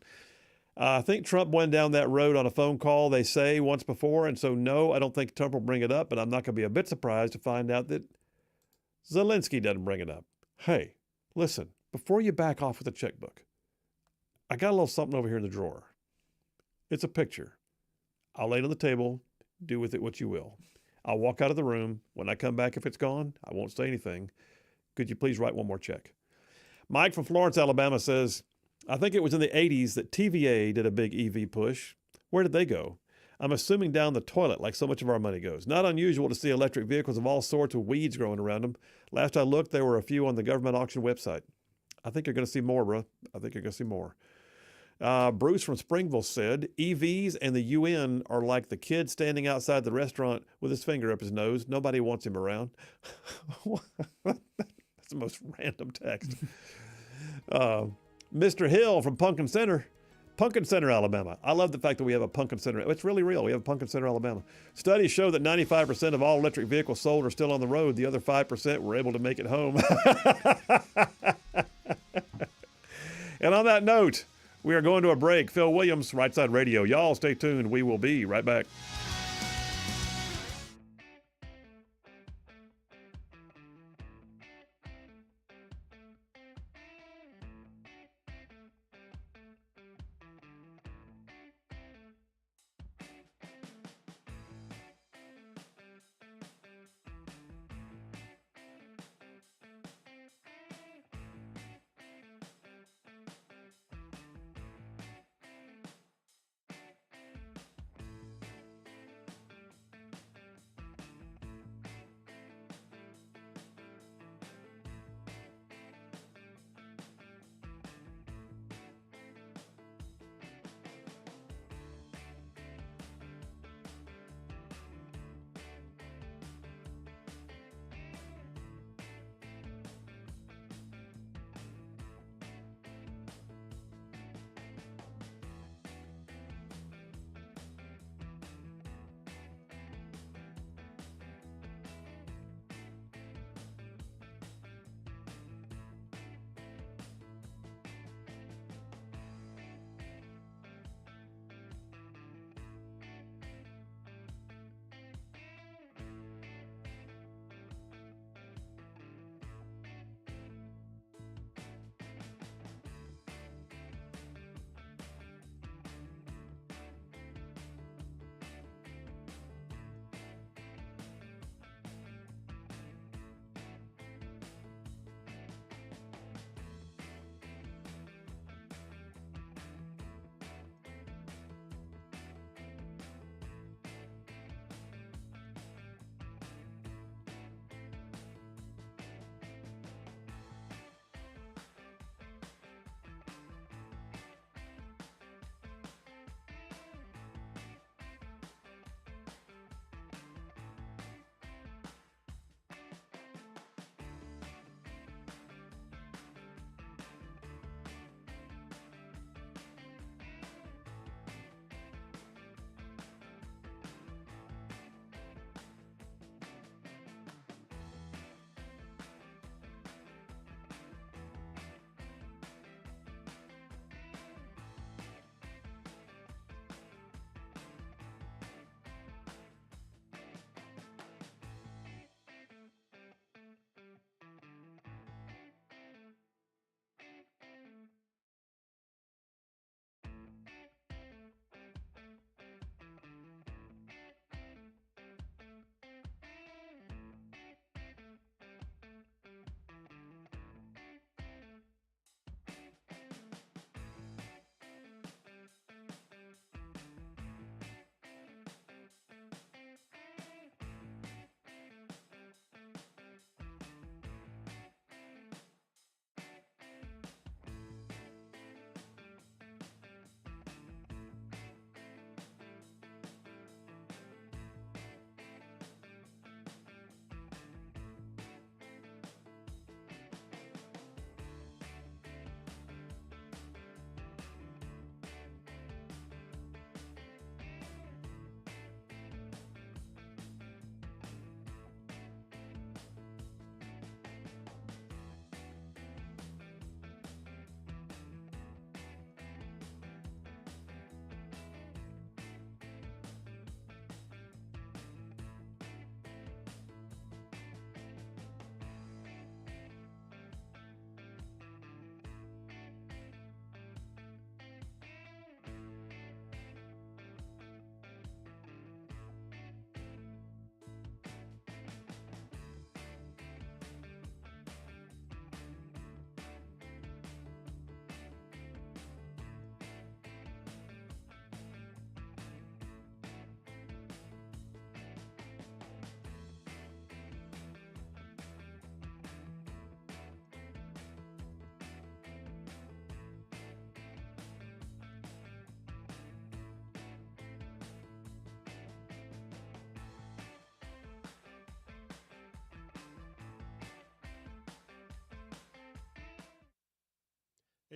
I think Trump went down that road on a phone call, they say, once before. And so, no, I don't think Trump will bring it up. But I'm not going to be a bit surprised to find out that Zelensky doesn't bring it up. Hey, listen, before you back off with a checkbook, I got a little something over here in the drawer. It's a picture. I'll lay it on the table. Do with it what you will. I'll walk out of the room. When I come back, if it's gone, I won't say anything. Could you please write one more check? Mike from Florence, Alabama says, I think it was in the 80s that TVA did a big EV push. Where did they go? I'm assuming down the toilet like so much of our money goes. Not unusual to see electric vehicles of all sorts with weeds growing around them. Last I looked, there were a few on the government auction website. I think you're going to see more, bro. I think you're going to see more. Bruce from Springville said, EVs and the UN are like the kid standing outside the restaurant with his finger up his nose. Nobody wants him around. That's the most random text. Mr. Hill from Pumpkin Center, Alabama. I love the fact that we have a Pumpkin Center. It's really real. We have a Pumpkin Center, Alabama. Studies show that 95% of all electric vehicles sold are still on the road. The other 5% were able to make it home. And on that note, we are going to a break. Phil Williams, Rightside Radio. Y'all stay tuned. We will be right back.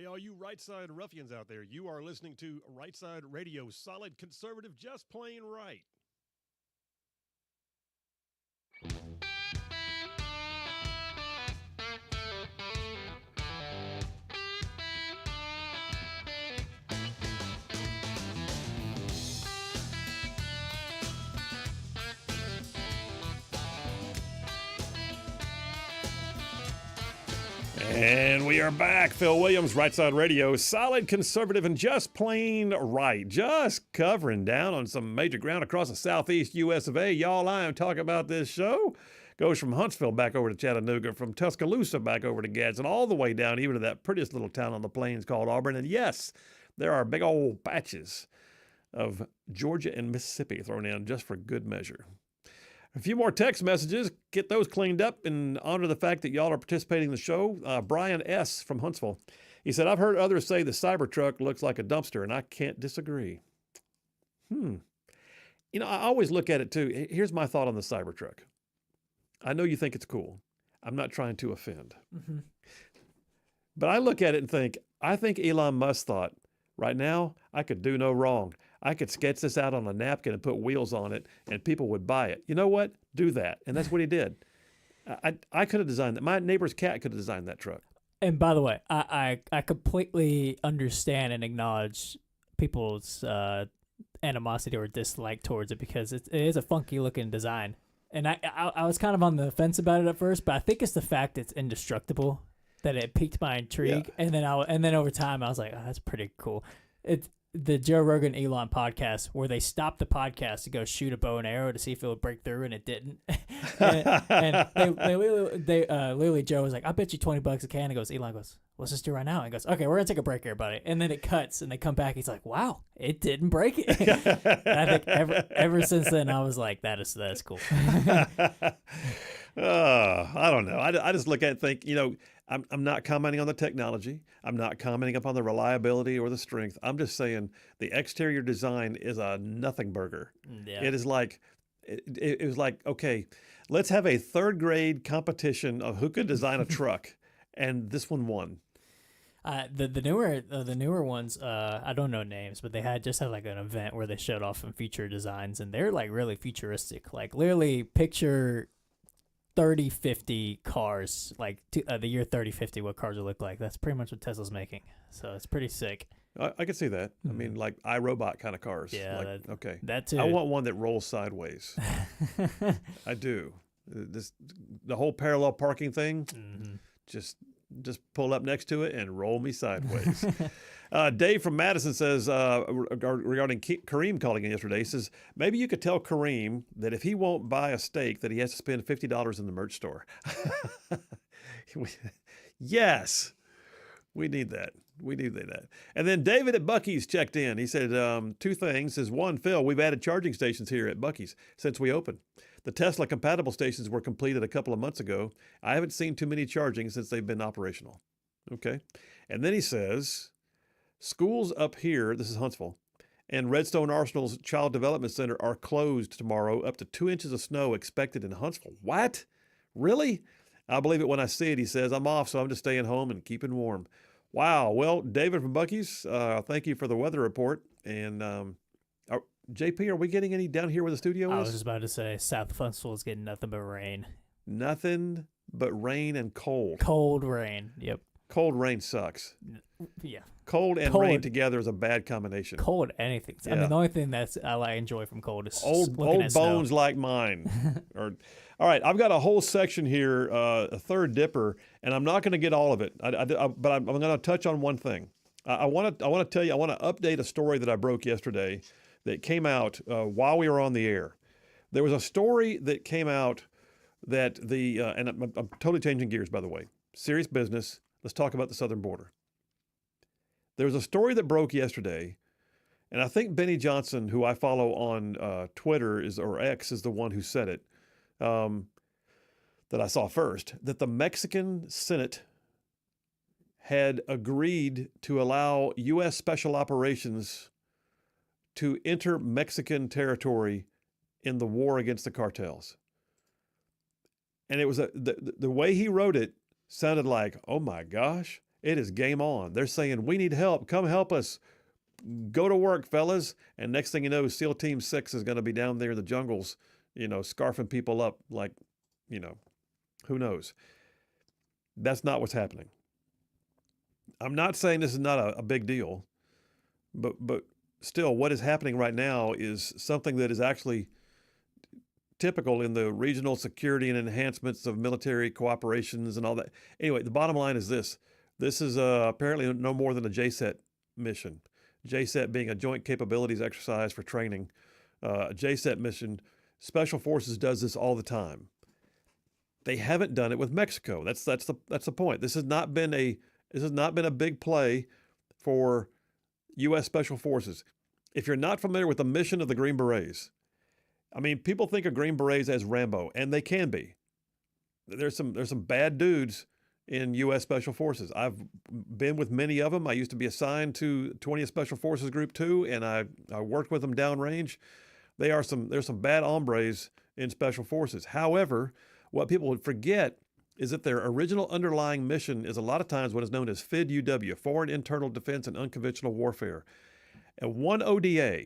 Hey, all you Rightside ruffians out there, you are listening to Rightside Radio, solid conservative, just plain right. And we are back. Phil Williams, Rightside Radio, solid conservative and just plain right. Just covering down on some major ground across the southeast U.S. of A. Y'all, I am talking about this show. Goes from Huntsville back over to Chattanooga, from Tuscaloosa back over to Gadsden, all the way down even to that prettiest little town on the plains called Auburn. And yes, there are big old patches of Georgia and Mississippi thrown in just for good measure. A few more text messages. Get those cleaned up in honor of the fact that y'all are participating in the show. Brian S. from Huntsville. He said, I've heard others say the Cybertruck looks like a dumpster, and I can't disagree. You know, I always look at it, too. Here's my thought on the Cybertruck. I know you think it's cool. I'm not trying to offend. Mm-hmm. But I look at it and think, I think Elon Musk thought, right now, I could do no wrong. I could sketch this out on a napkin and put wheels on it, and people would buy it. You know what? Do that. And that's what he did. I could have designed that. My neighbor's cat could have designed that truck. And by the way, I completely understand and acknowledge people's animosity or dislike towards it because it is a funky looking design. And I was kind of on the fence about it at first, but I think it's the fact it's indestructible that it piqued my intrigue. Yeah. And then over time, I was like, oh, that's pretty cool. It's the Joe Rogan Elon podcast where they stopped the podcast to go shoot a bow and arrow to see if it would break through, and it didn't. and they literally Joe was like, I bet you $20 a can. And goes, Elon goes, let's just do it right now. And he goes, okay, we're gonna take a break here, buddy. And then it cuts, and they come back. He's like, wow, it didn't break it. And I think ever since then, I was like, that is cool. I don't know. I just look at it and think, you know, I'm not commenting on the technology. I'm not commenting upon the reliability or the strength. I'm just saying the exterior design is a nothing burger. Yeah. It is like, it was like, okay, let's have a third grade competition of who could design a truck, and this one won. The newer ones, I don't know names, but they had like an event where they showed off some future designs, and they're like really futuristic. Like literally picture 3050 cars, like the year 3050, what cars will look like. That's pretty much what Tesla's making. So it's pretty sick. I can see that. Mm-hmm. I mean, like iRobot kind of cars. Yeah. Like, okay. That too. I want one that rolls sideways. I do. The whole parallel parking thing, mm-hmm. just pull up next to it and roll me sideways. Dave from Madison says, regarding Kareem calling in yesterday, he says, maybe you could tell Kareem that if he won't buy a steak, that he has to spend $50 in the merch store. Yes, we need that. We need that. And then David at Buc-ee's checked in. He said two things. Says, one, Phil, we've added charging stations here at Buc-ee's since we opened. The Tesla-compatible stations were completed a couple of months ago. I haven't seen too many charging since they've been operational. Okay. And then he says, schools up here, this is Huntsville, and Redstone Arsenal's Child Development Center are closed tomorrow. Up to 2 inches of snow expected in Huntsville. What? Really? I'll believe it when I see it. He says, I'm off, so I'm just staying home and keeping warm. Wow. Well, David from Buc-ee's, thank you for the weather report. And JP, are we getting any down here where the studio is? I was just about to say, South of Huntsville is getting nothing but rain. Nothing but rain and cold. Cold rain. Yep. Cold rain sucks. Yeah. Cold and rain together is a bad combination. Cold anything. Yeah. I mean, the only thing I enjoy from cold is old bones like mine. All right, I've got a whole section here, a third dipper, and I'm not going to get all of it. But I'm going to touch on one thing. I want to tell you. I want to update a story that I broke yesterday that came out while we were on the air. There was a story that came out that and I'm totally changing gears, by the way. Serious business. Let's talk about the southern border. There was a story that broke yesterday, and I think Benny Johnson, who I follow on Twitter or X, is the one who said it, that I saw first, that the Mexican Senate had agreed to allow U.S. Special Operations to enter Mexican territory in the war against the cartels. And it was the way he wrote it sounded like, oh my gosh, It is game on. They're saying, we need help. Come help us. Go to work, fellas. And next thing you know, SEAL Team 6 is going to be down there in the jungles, scarfing people up like, who knows? That's not what's happening. I'm not saying this is not a big deal, but still, what is happening right now is something that is actually typical in the regional security and enhancements of military cooperations and all that. Anyway, the bottom line is this. This is apparently no more than a JSET mission. JSET being a Joint Capabilities Exercise for training. A JSET mission, Special Forces does this all the time. They haven't done it with Mexico. That's the point. This has not been a big play for U.S. Special Forces. If you're not familiar with the mission of the Green Berets, I mean, people think of Green Berets as Rambo, and they can be. There's some bad dudes in U.S. Special Forces. I've been with many of them. I used to be assigned to 20th Special Forces Group 2, and I worked with them downrange. There's some bad hombres in Special Forces. However, what people would forget is that their original underlying mission is a lot of times what is known as FIDUW, Foreign Internal Defense and Unconventional Warfare. And one ODA,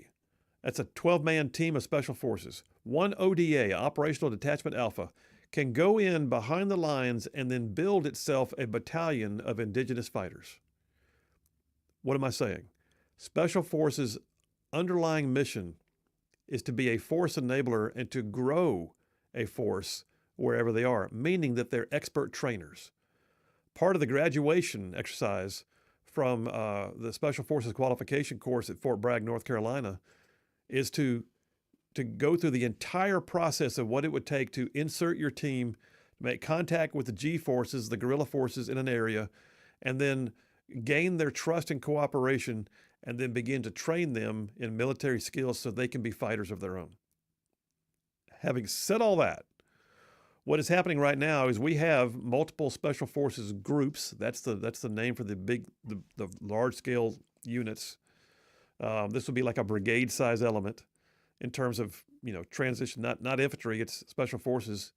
that's a 12-man team of Special Forces, one ODA, Operational Detachment Alpha, can go in behind the lines and then build itself a battalion of indigenous fighters. What am I saying? Special Forces' underlying mission is to be a force enabler and to grow a force wherever they are, meaning that they're expert trainers. Part of the graduation exercise from the Special Forces qualification course at Fort Bragg, North Carolina, is to go through the entire process of what it would take to insert your team, make contact with the G forces, the guerrilla forces in an area, and then gain their trust and cooperation, and then begin to train them in military skills so they can be fighters of their own. Having said all that, what is happening right now is we have multiple Special Forces groups. That's the name for the large-scale units. This would be like a brigade-size element in terms of transition, not infantry. It's Special Forces.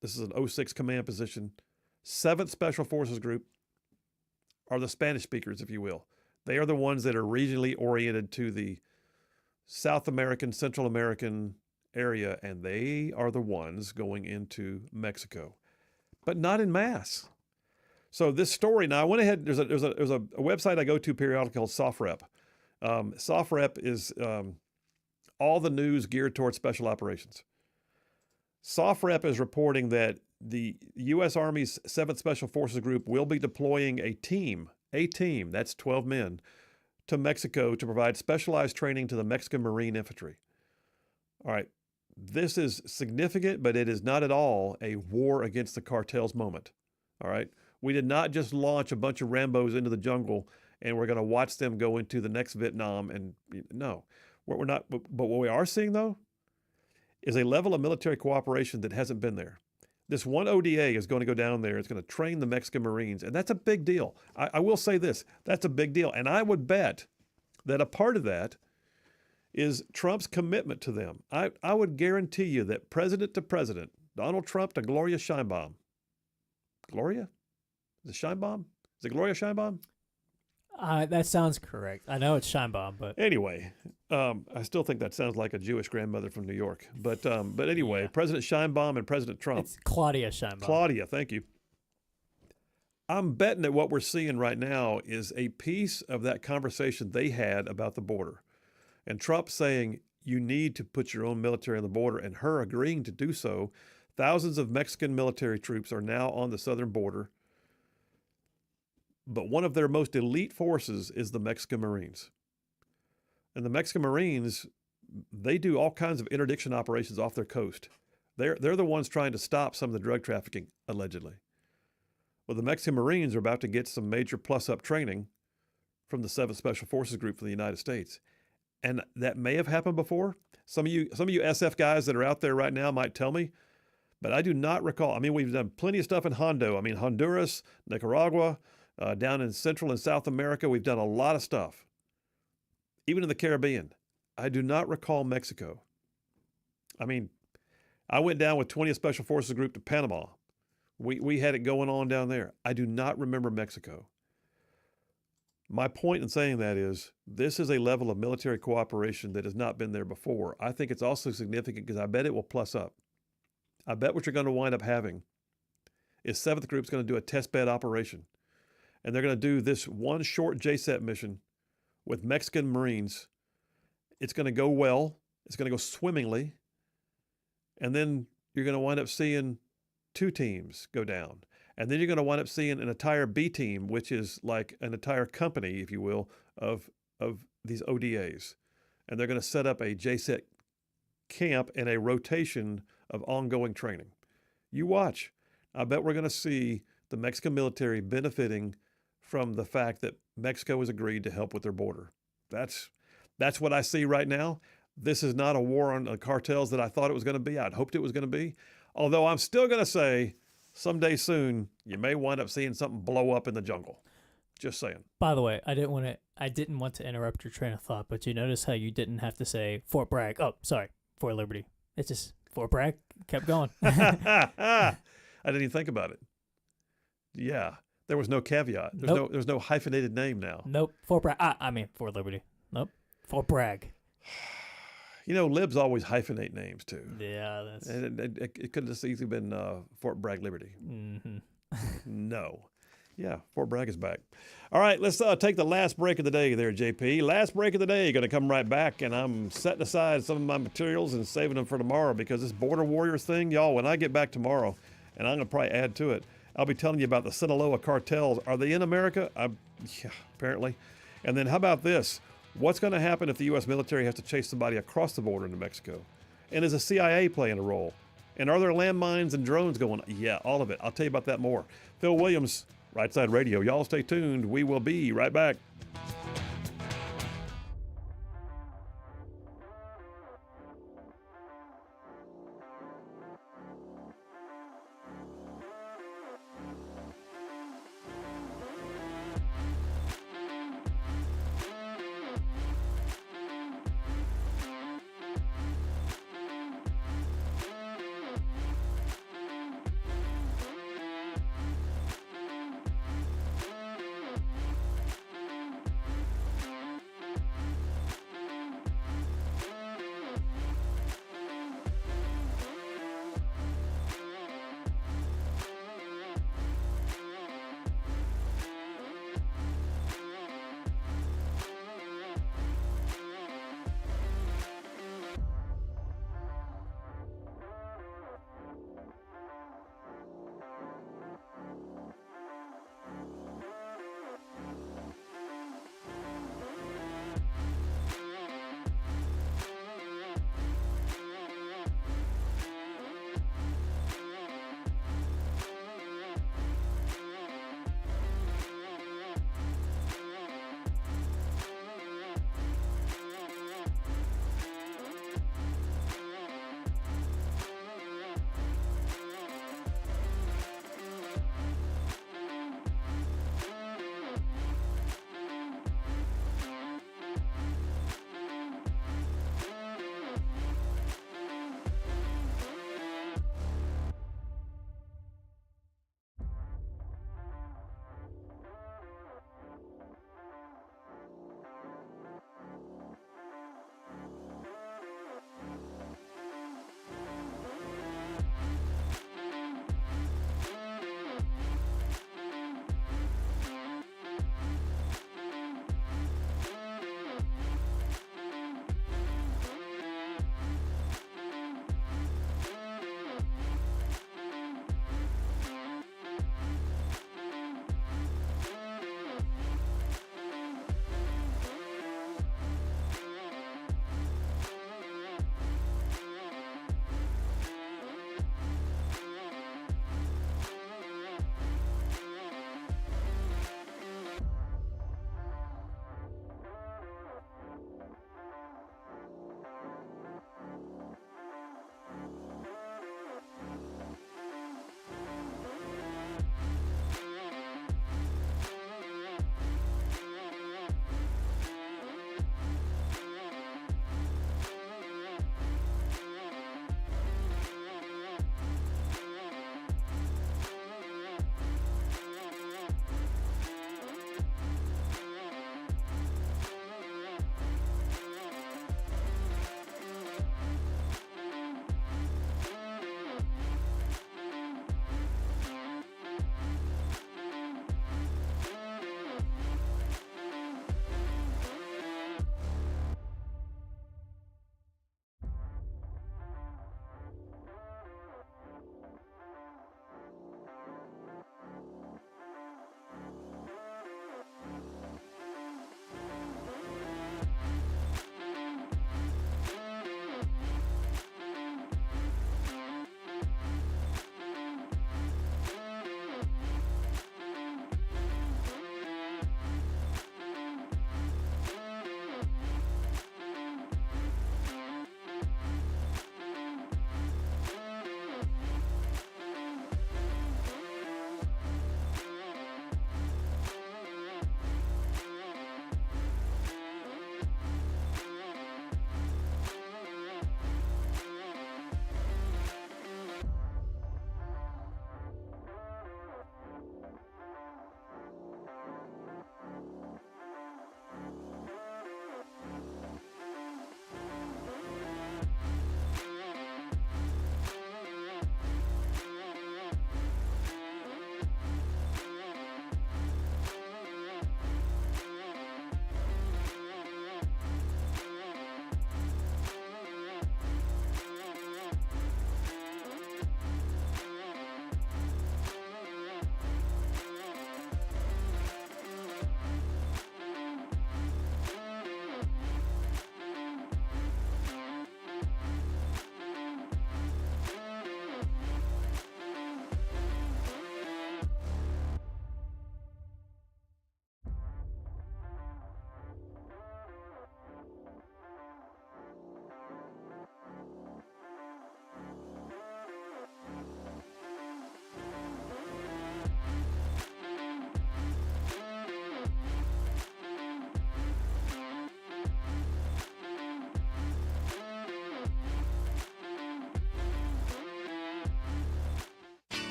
This is an 06 command position. 7th Special Forces Group are the Spanish speakers, if you will. They are the ones that are regionally oriented to the South American, Central American area, and they are the ones going into Mexico, but not in mass. So this story, now I went ahead, there's a website I go to periodically called SOFREP. SOFREP is all the news geared towards special operations. SOFREP is reporting that the U.S. Army's 7th Special Forces Group will be deploying a team, that's 12 men, to Mexico to provide specialized training to the Mexican Marine Infantry. All right, this is significant, but it is not at all a war against the cartels moment. All right, we did not just launch a bunch of Rambos into the jungle and we're going to watch them go into the next Vietnam. And no, we're not. But what we are seeing, though, is a level of military cooperation that hasn't been there. This one ODA is going to go down there. It's going to train the Mexican Marines, and that's a big deal. I will say this. That's a big deal. And I would bet that a part of that is Trump's commitment to them. I would guarantee you that president to president, Donald Trump to Gloria Sheinbaum. Gloria? Is it Sheinbaum? Is it Gloria Sheinbaum? That sounds correct. I know it's Scheinbaum, but anyway, I still think that sounds like a Jewish grandmother from New York. But anyway, yeah. President Scheinbaum and President Trump. It's Claudia Scheinbaum. Claudia, thank you. I'm betting that what we're seeing right now is a piece of that conversation they had about the border. And Trump saying, you need to put your own military on the border, and her agreeing to do so. Thousands of Mexican military troops are now on the southern border. But one of their most elite forces is the Mexican Marines. And the Mexican Marines, they do all kinds of interdiction operations off their coast. They're the ones trying to stop some of the drug trafficking, allegedly. Well, the Mexican Marines are about to get some major plus-up training from the 7th Special Forces Group for the United States. And that may have happened before. Some of you SF guys that are out there right now might tell me, but I do not recall. I mean, we've done plenty of stuff in Hondo. I mean, Honduras, Nicaragua, down in Central and South America, we've done a lot of stuff. Even in the Caribbean. I do not recall Mexico. I mean, I went down with 20th Special Forces Group to Panama. We had it going on down there. I do not remember Mexico. My point in saying that is this is a level of military cooperation that has not been there before. I think it's also significant because I bet it will plus up. I bet what you're going to wind up having is 7th Group's going to do a test bed operation. And they're going to do this one short JSET mission with Mexican Marines. It's going to go well. It's going to go swimmingly. And then you're going to wind up seeing 2 teams go down. And then you're going to wind up seeing an entire B team, which is like an entire company, if you will, of these ODAs. And they're going to set up a JSET camp and a rotation of ongoing training. You watch. I bet we're going to see the Mexican military benefiting from the fact that Mexico has agreed to help with their border. That's what I see right now. This is not a war on the cartels that I thought it was going to be. I'd hoped it was going to be. Although I'm still going to say someday soon, you may wind up seeing something blow up in the jungle. Just saying. By the way, I didn't want to interrupt your train of thought, but you notice how you didn't have to say Fort Bragg. Oh, sorry, Fort Liberty. It's just Fort Bragg. Kept going. I didn't even think about it. Yeah, there was no caveat. There's no hyphenated name now. Nope. Fort Bragg. I mean Fort Liberty. Nope. Fort Bragg. You know, libs always hyphenate names too. Yeah, that's. It could have just easily been Fort Bragg Liberty. Mm-hmm. No. Yeah, Fort Bragg is back. All right, let's take the last break of the day there, JP. Last break of the day. Going to come right back, and I'm setting aside some of my materials and saving them for tomorrow because this Border Warriors thing, y'all, when I get back tomorrow, and I'm going to probably add to it, I'll be telling you about the Sinaloa cartels. Are they in America? Yeah, apparently. And then how about this? What's going to happen if the U.S. military has to chase somebody across the border into Mexico? And is the CIA playing a role? And are there landmines and drones going on? Yeah, all of it. I'll tell you about that more. Phil Williams, Rightside Radio. Y'all stay tuned. We will be right back.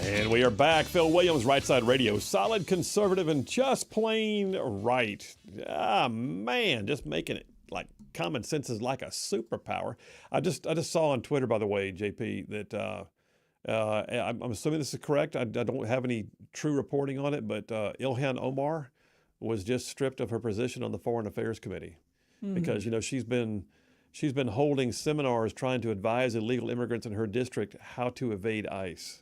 And we are back. Phil Williams, Rightside Radio. Solid, conservative, and just plain right. Ah, man, just making it like common sense is like a superpower. I just saw on Twitter, by the way, JP, that I'm assuming this is correct. I don't have any true reporting on it, but Ilhan Omar was just stripped of her position on the Foreign Affairs Committee because, you know, she's been holding seminars trying to advise illegal immigrants in her district how to evade ICE.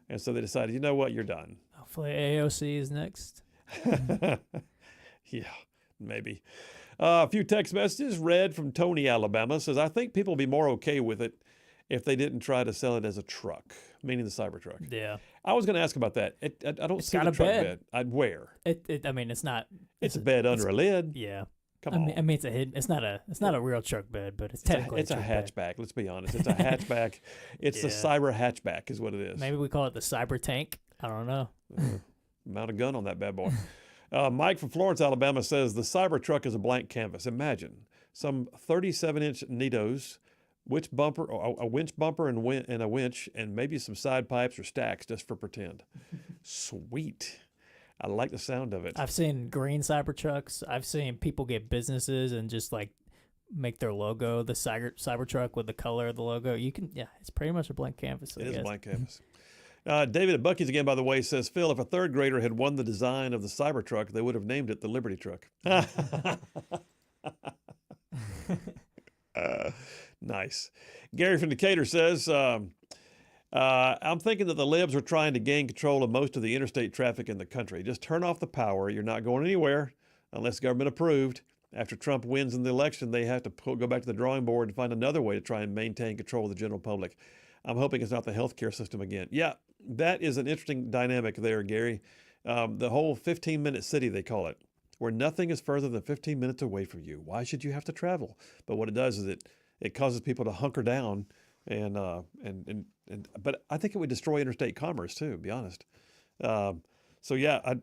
And so they decided, you know what, you're done. Hopefully AOC is next. Yeah, maybe. A few text messages read from Tony, Alabama, says, I think people would be more okay with it if they didn't try to sell it as a truck, meaning the Cybertruck. Yeah. I was going to ask about that. I don't see got the a truck bed. bed. I'd wear. I mean, it's not. It's a bed under a lid. Yeah. Come on. I mean, it's a hidden. It's not a real truck bed, but it's technically it's a truck hatchback. bed. Let's be honest. It's a hatchback. It's the Yeah. cyber hatchback is what it is. Maybe we call it the Cyber Tank. I don't know. Mount a gun on that bad boy. Mike from Florence, Alabama says the Cybertruck is a blank canvas. Imagine some 37-inch NITOs, winch bumper, or a winch bumper and a winch, and maybe some side pipes or stacks just for pretend. Sweet. I like the sound of it. I've seen green Cybertrucks. I've seen people get businesses and just like make their logo the Cybertruck with the color of the logo. You can, it's pretty much a blank canvas. It is a blank canvas. David at Bucky's again, by the way, says, Phil, if a third grader had won the design of the Cybertruck, they would have named it the Liberty Truck. Nice. Gary from Decatur says, I'm thinking that the libs are trying to gain control of most of the interstate traffic in the country. Just turn off the power. You're not going anywhere unless government approved. After Trump wins in the election, they have to go back to the drawing board and find another way to try and maintain control of the general public. I'm hoping it's not the healthcare system again. Yeah, that is an interesting dynamic there, Gary. The whole 15-minute city, they call it, where nothing is further than 15 minutes away from you. Why should you have to travel? But what it does is it causes people to hunker down, but I think it would destroy interstate commerce too. To be honest. So yeah,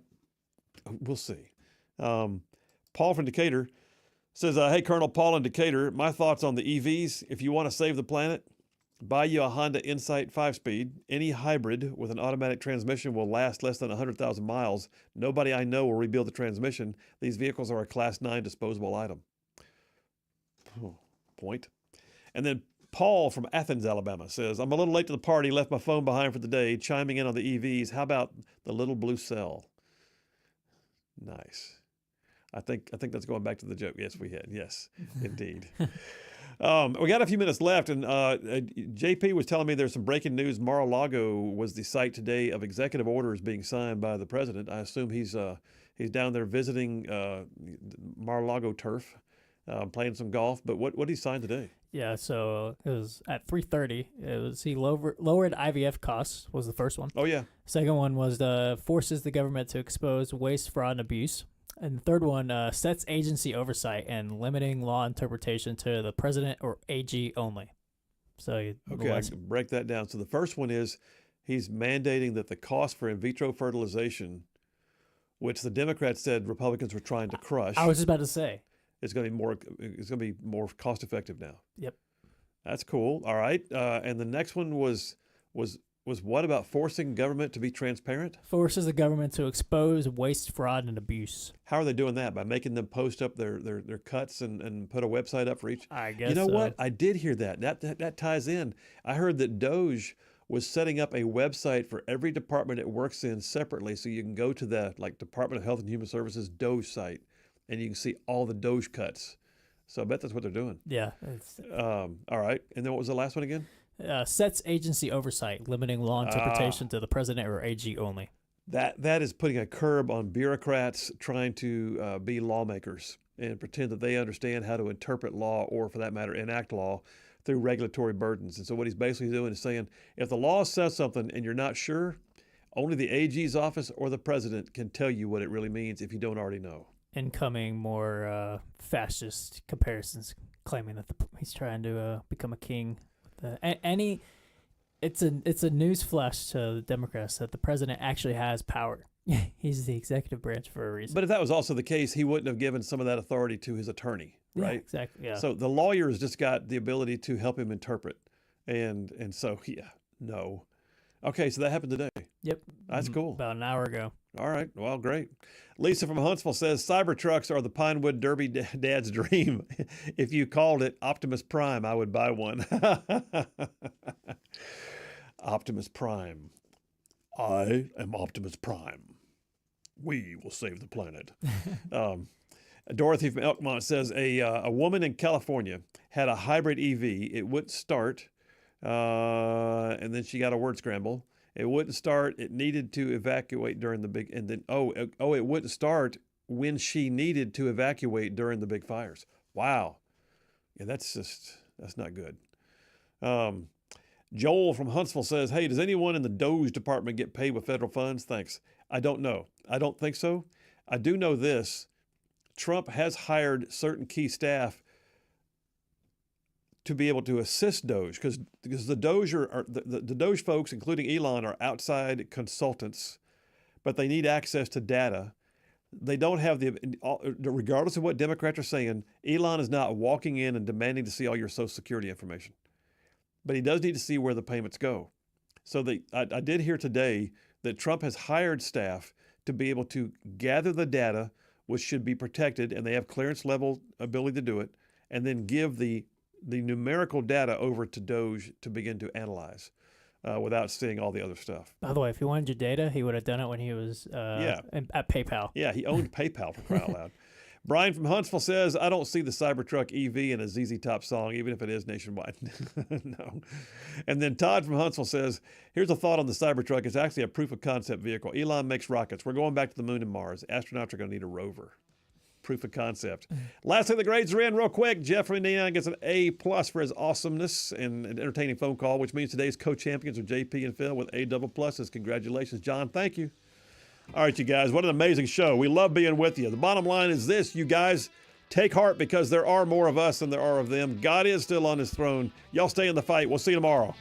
we'll see. Paul from Decatur says, "Hey, Colonel Paul in Decatur, my thoughts on the EVs. If you want to save the planet, buy you a Honda Insight 5-speed. Any hybrid with an automatic transmission will last less than 100,000 miles. Nobody I know will rebuild the transmission. These vehicles are a Class 9 disposable item." Point. And then Paul from Athens, Alabama says, "I'm a little late to the party, left my phone behind for the day, chiming in on the EVs. How about the little blue cell?" Nice. I think that's going back to the joke. Yes, we had. Yes, indeed. We got a few minutes left, and JP was telling me there's some breaking news. Mar-a-Lago was the site today of executive orders being signed by the president. I assume he's down there visiting Mar-a-Lago turf, playing some golf. But what did he sign today? Yeah, so it was at 3:30. It was he lowered IVF costs was the first one. Oh yeah. Second one was forces the government to expose waste, fraud, and abuse. And the third one sets agency oversight and limiting law interpretation to the president or AG only. So okay, I can break that down. So the first one is he's mandating that the cost for in vitro fertilization, which the Democrats said Republicans were trying to crush, I was just about to say, it's going to be more cost effective now. Yep. That's cool. All right. And the next one was what about forcing government to be transparent? Forces the government to expose waste, fraud, and abuse. How are they doing that? By making them post up their cuts and put a website up for each? I guess. You know so. what? I did hear that. That ties in. I heard that Doge was setting up a website for every department it works in separately, so you can go to the Department of Health and Human Services Doge site, and you can see all the Doge cuts. So I bet that's what they're doing. Yeah. All right. And then what was the last one again? Sets agency oversight, limiting law interpretation to the president or AG only. That is putting a curb on bureaucrats trying to be lawmakers and pretend that they understand how to interpret law or, for that matter, enact law through regulatory burdens. And so what he's basically doing is saying, if the law says something and you're not sure, only the AG's office or the president can tell you what it really means if you don't already know. Incoming more fascist comparisons, claiming that he's trying to become a king. It's a news flash to the Democrats that the president actually has power. He's the executive branch for a reason. But if that was also the case, he wouldn't have given some of that authority to his attorney, right? Yeah, exactly. Yeah. So the lawyers just got the ability to help him interpret, and so no. Okay, so that happened today. Yep. That's cool. About an hour ago. All right. Well, great. Lisa from Huntsville says Cybertrucks are the Pinewood Derby dad's dream. If you called it Optimus Prime, I would buy one. Optimus Prime. I am Optimus Prime. We will save the planet. Dorothy from Elkmont says a woman in California had a hybrid EV. It wouldn't start, and then she got a word scramble. It wouldn't start. It needed to evacuate during the big, and then it wouldn't start when she needed to evacuate during the big fires. Wow, yeah, that's not good. Joel from Huntsville says, "Hey, does anyone in the Doge department get paid with federal funds? Thanks. I don't know. I don't think so. I do know this: Trump has hired certain key staff to be able to assist Doge, because the Doge the Doge folks, including Elon, are outside consultants, but they need access to data. They don't have regardless of what Democrats are saying, Elon is not walking in and demanding to see all your Social Security information, but he does need to see where the payments go. So I did hear today that Trump has hired staff to be able to gather the data, which should be protected, and they have clearance level ability to do it, and then give the numerical data over to Doge to begin to analyze without seeing all the other stuff. By the way, if he wanted your data, he would have done it when he was at PayPal. Yeah, he owned PayPal, for crying out loud. Brian from Huntsville says, I don't see the Cybertruck EV in a ZZ Top song, even if it is nationwide. No. And then Todd from Huntsville says, here's a thought on the Cybertruck. It's actually a proof of concept vehicle. Elon makes rockets. We're going back to the moon and Mars. Astronauts are going to need a rover. Proof of concept. Lastly, the grades are in real quick. Jeffrey Nina gets an A+ for his awesomeness and an entertaining phone call, which means today's co-champions are JP and Phil with A++. Congratulations, John. Thank you. All right, you guys, what an amazing show. We love being with you. The bottom line is this, you guys, take heart because there are more of us than there are of them. God is still on his throne. Y'all stay in the fight. We'll see you tomorrow.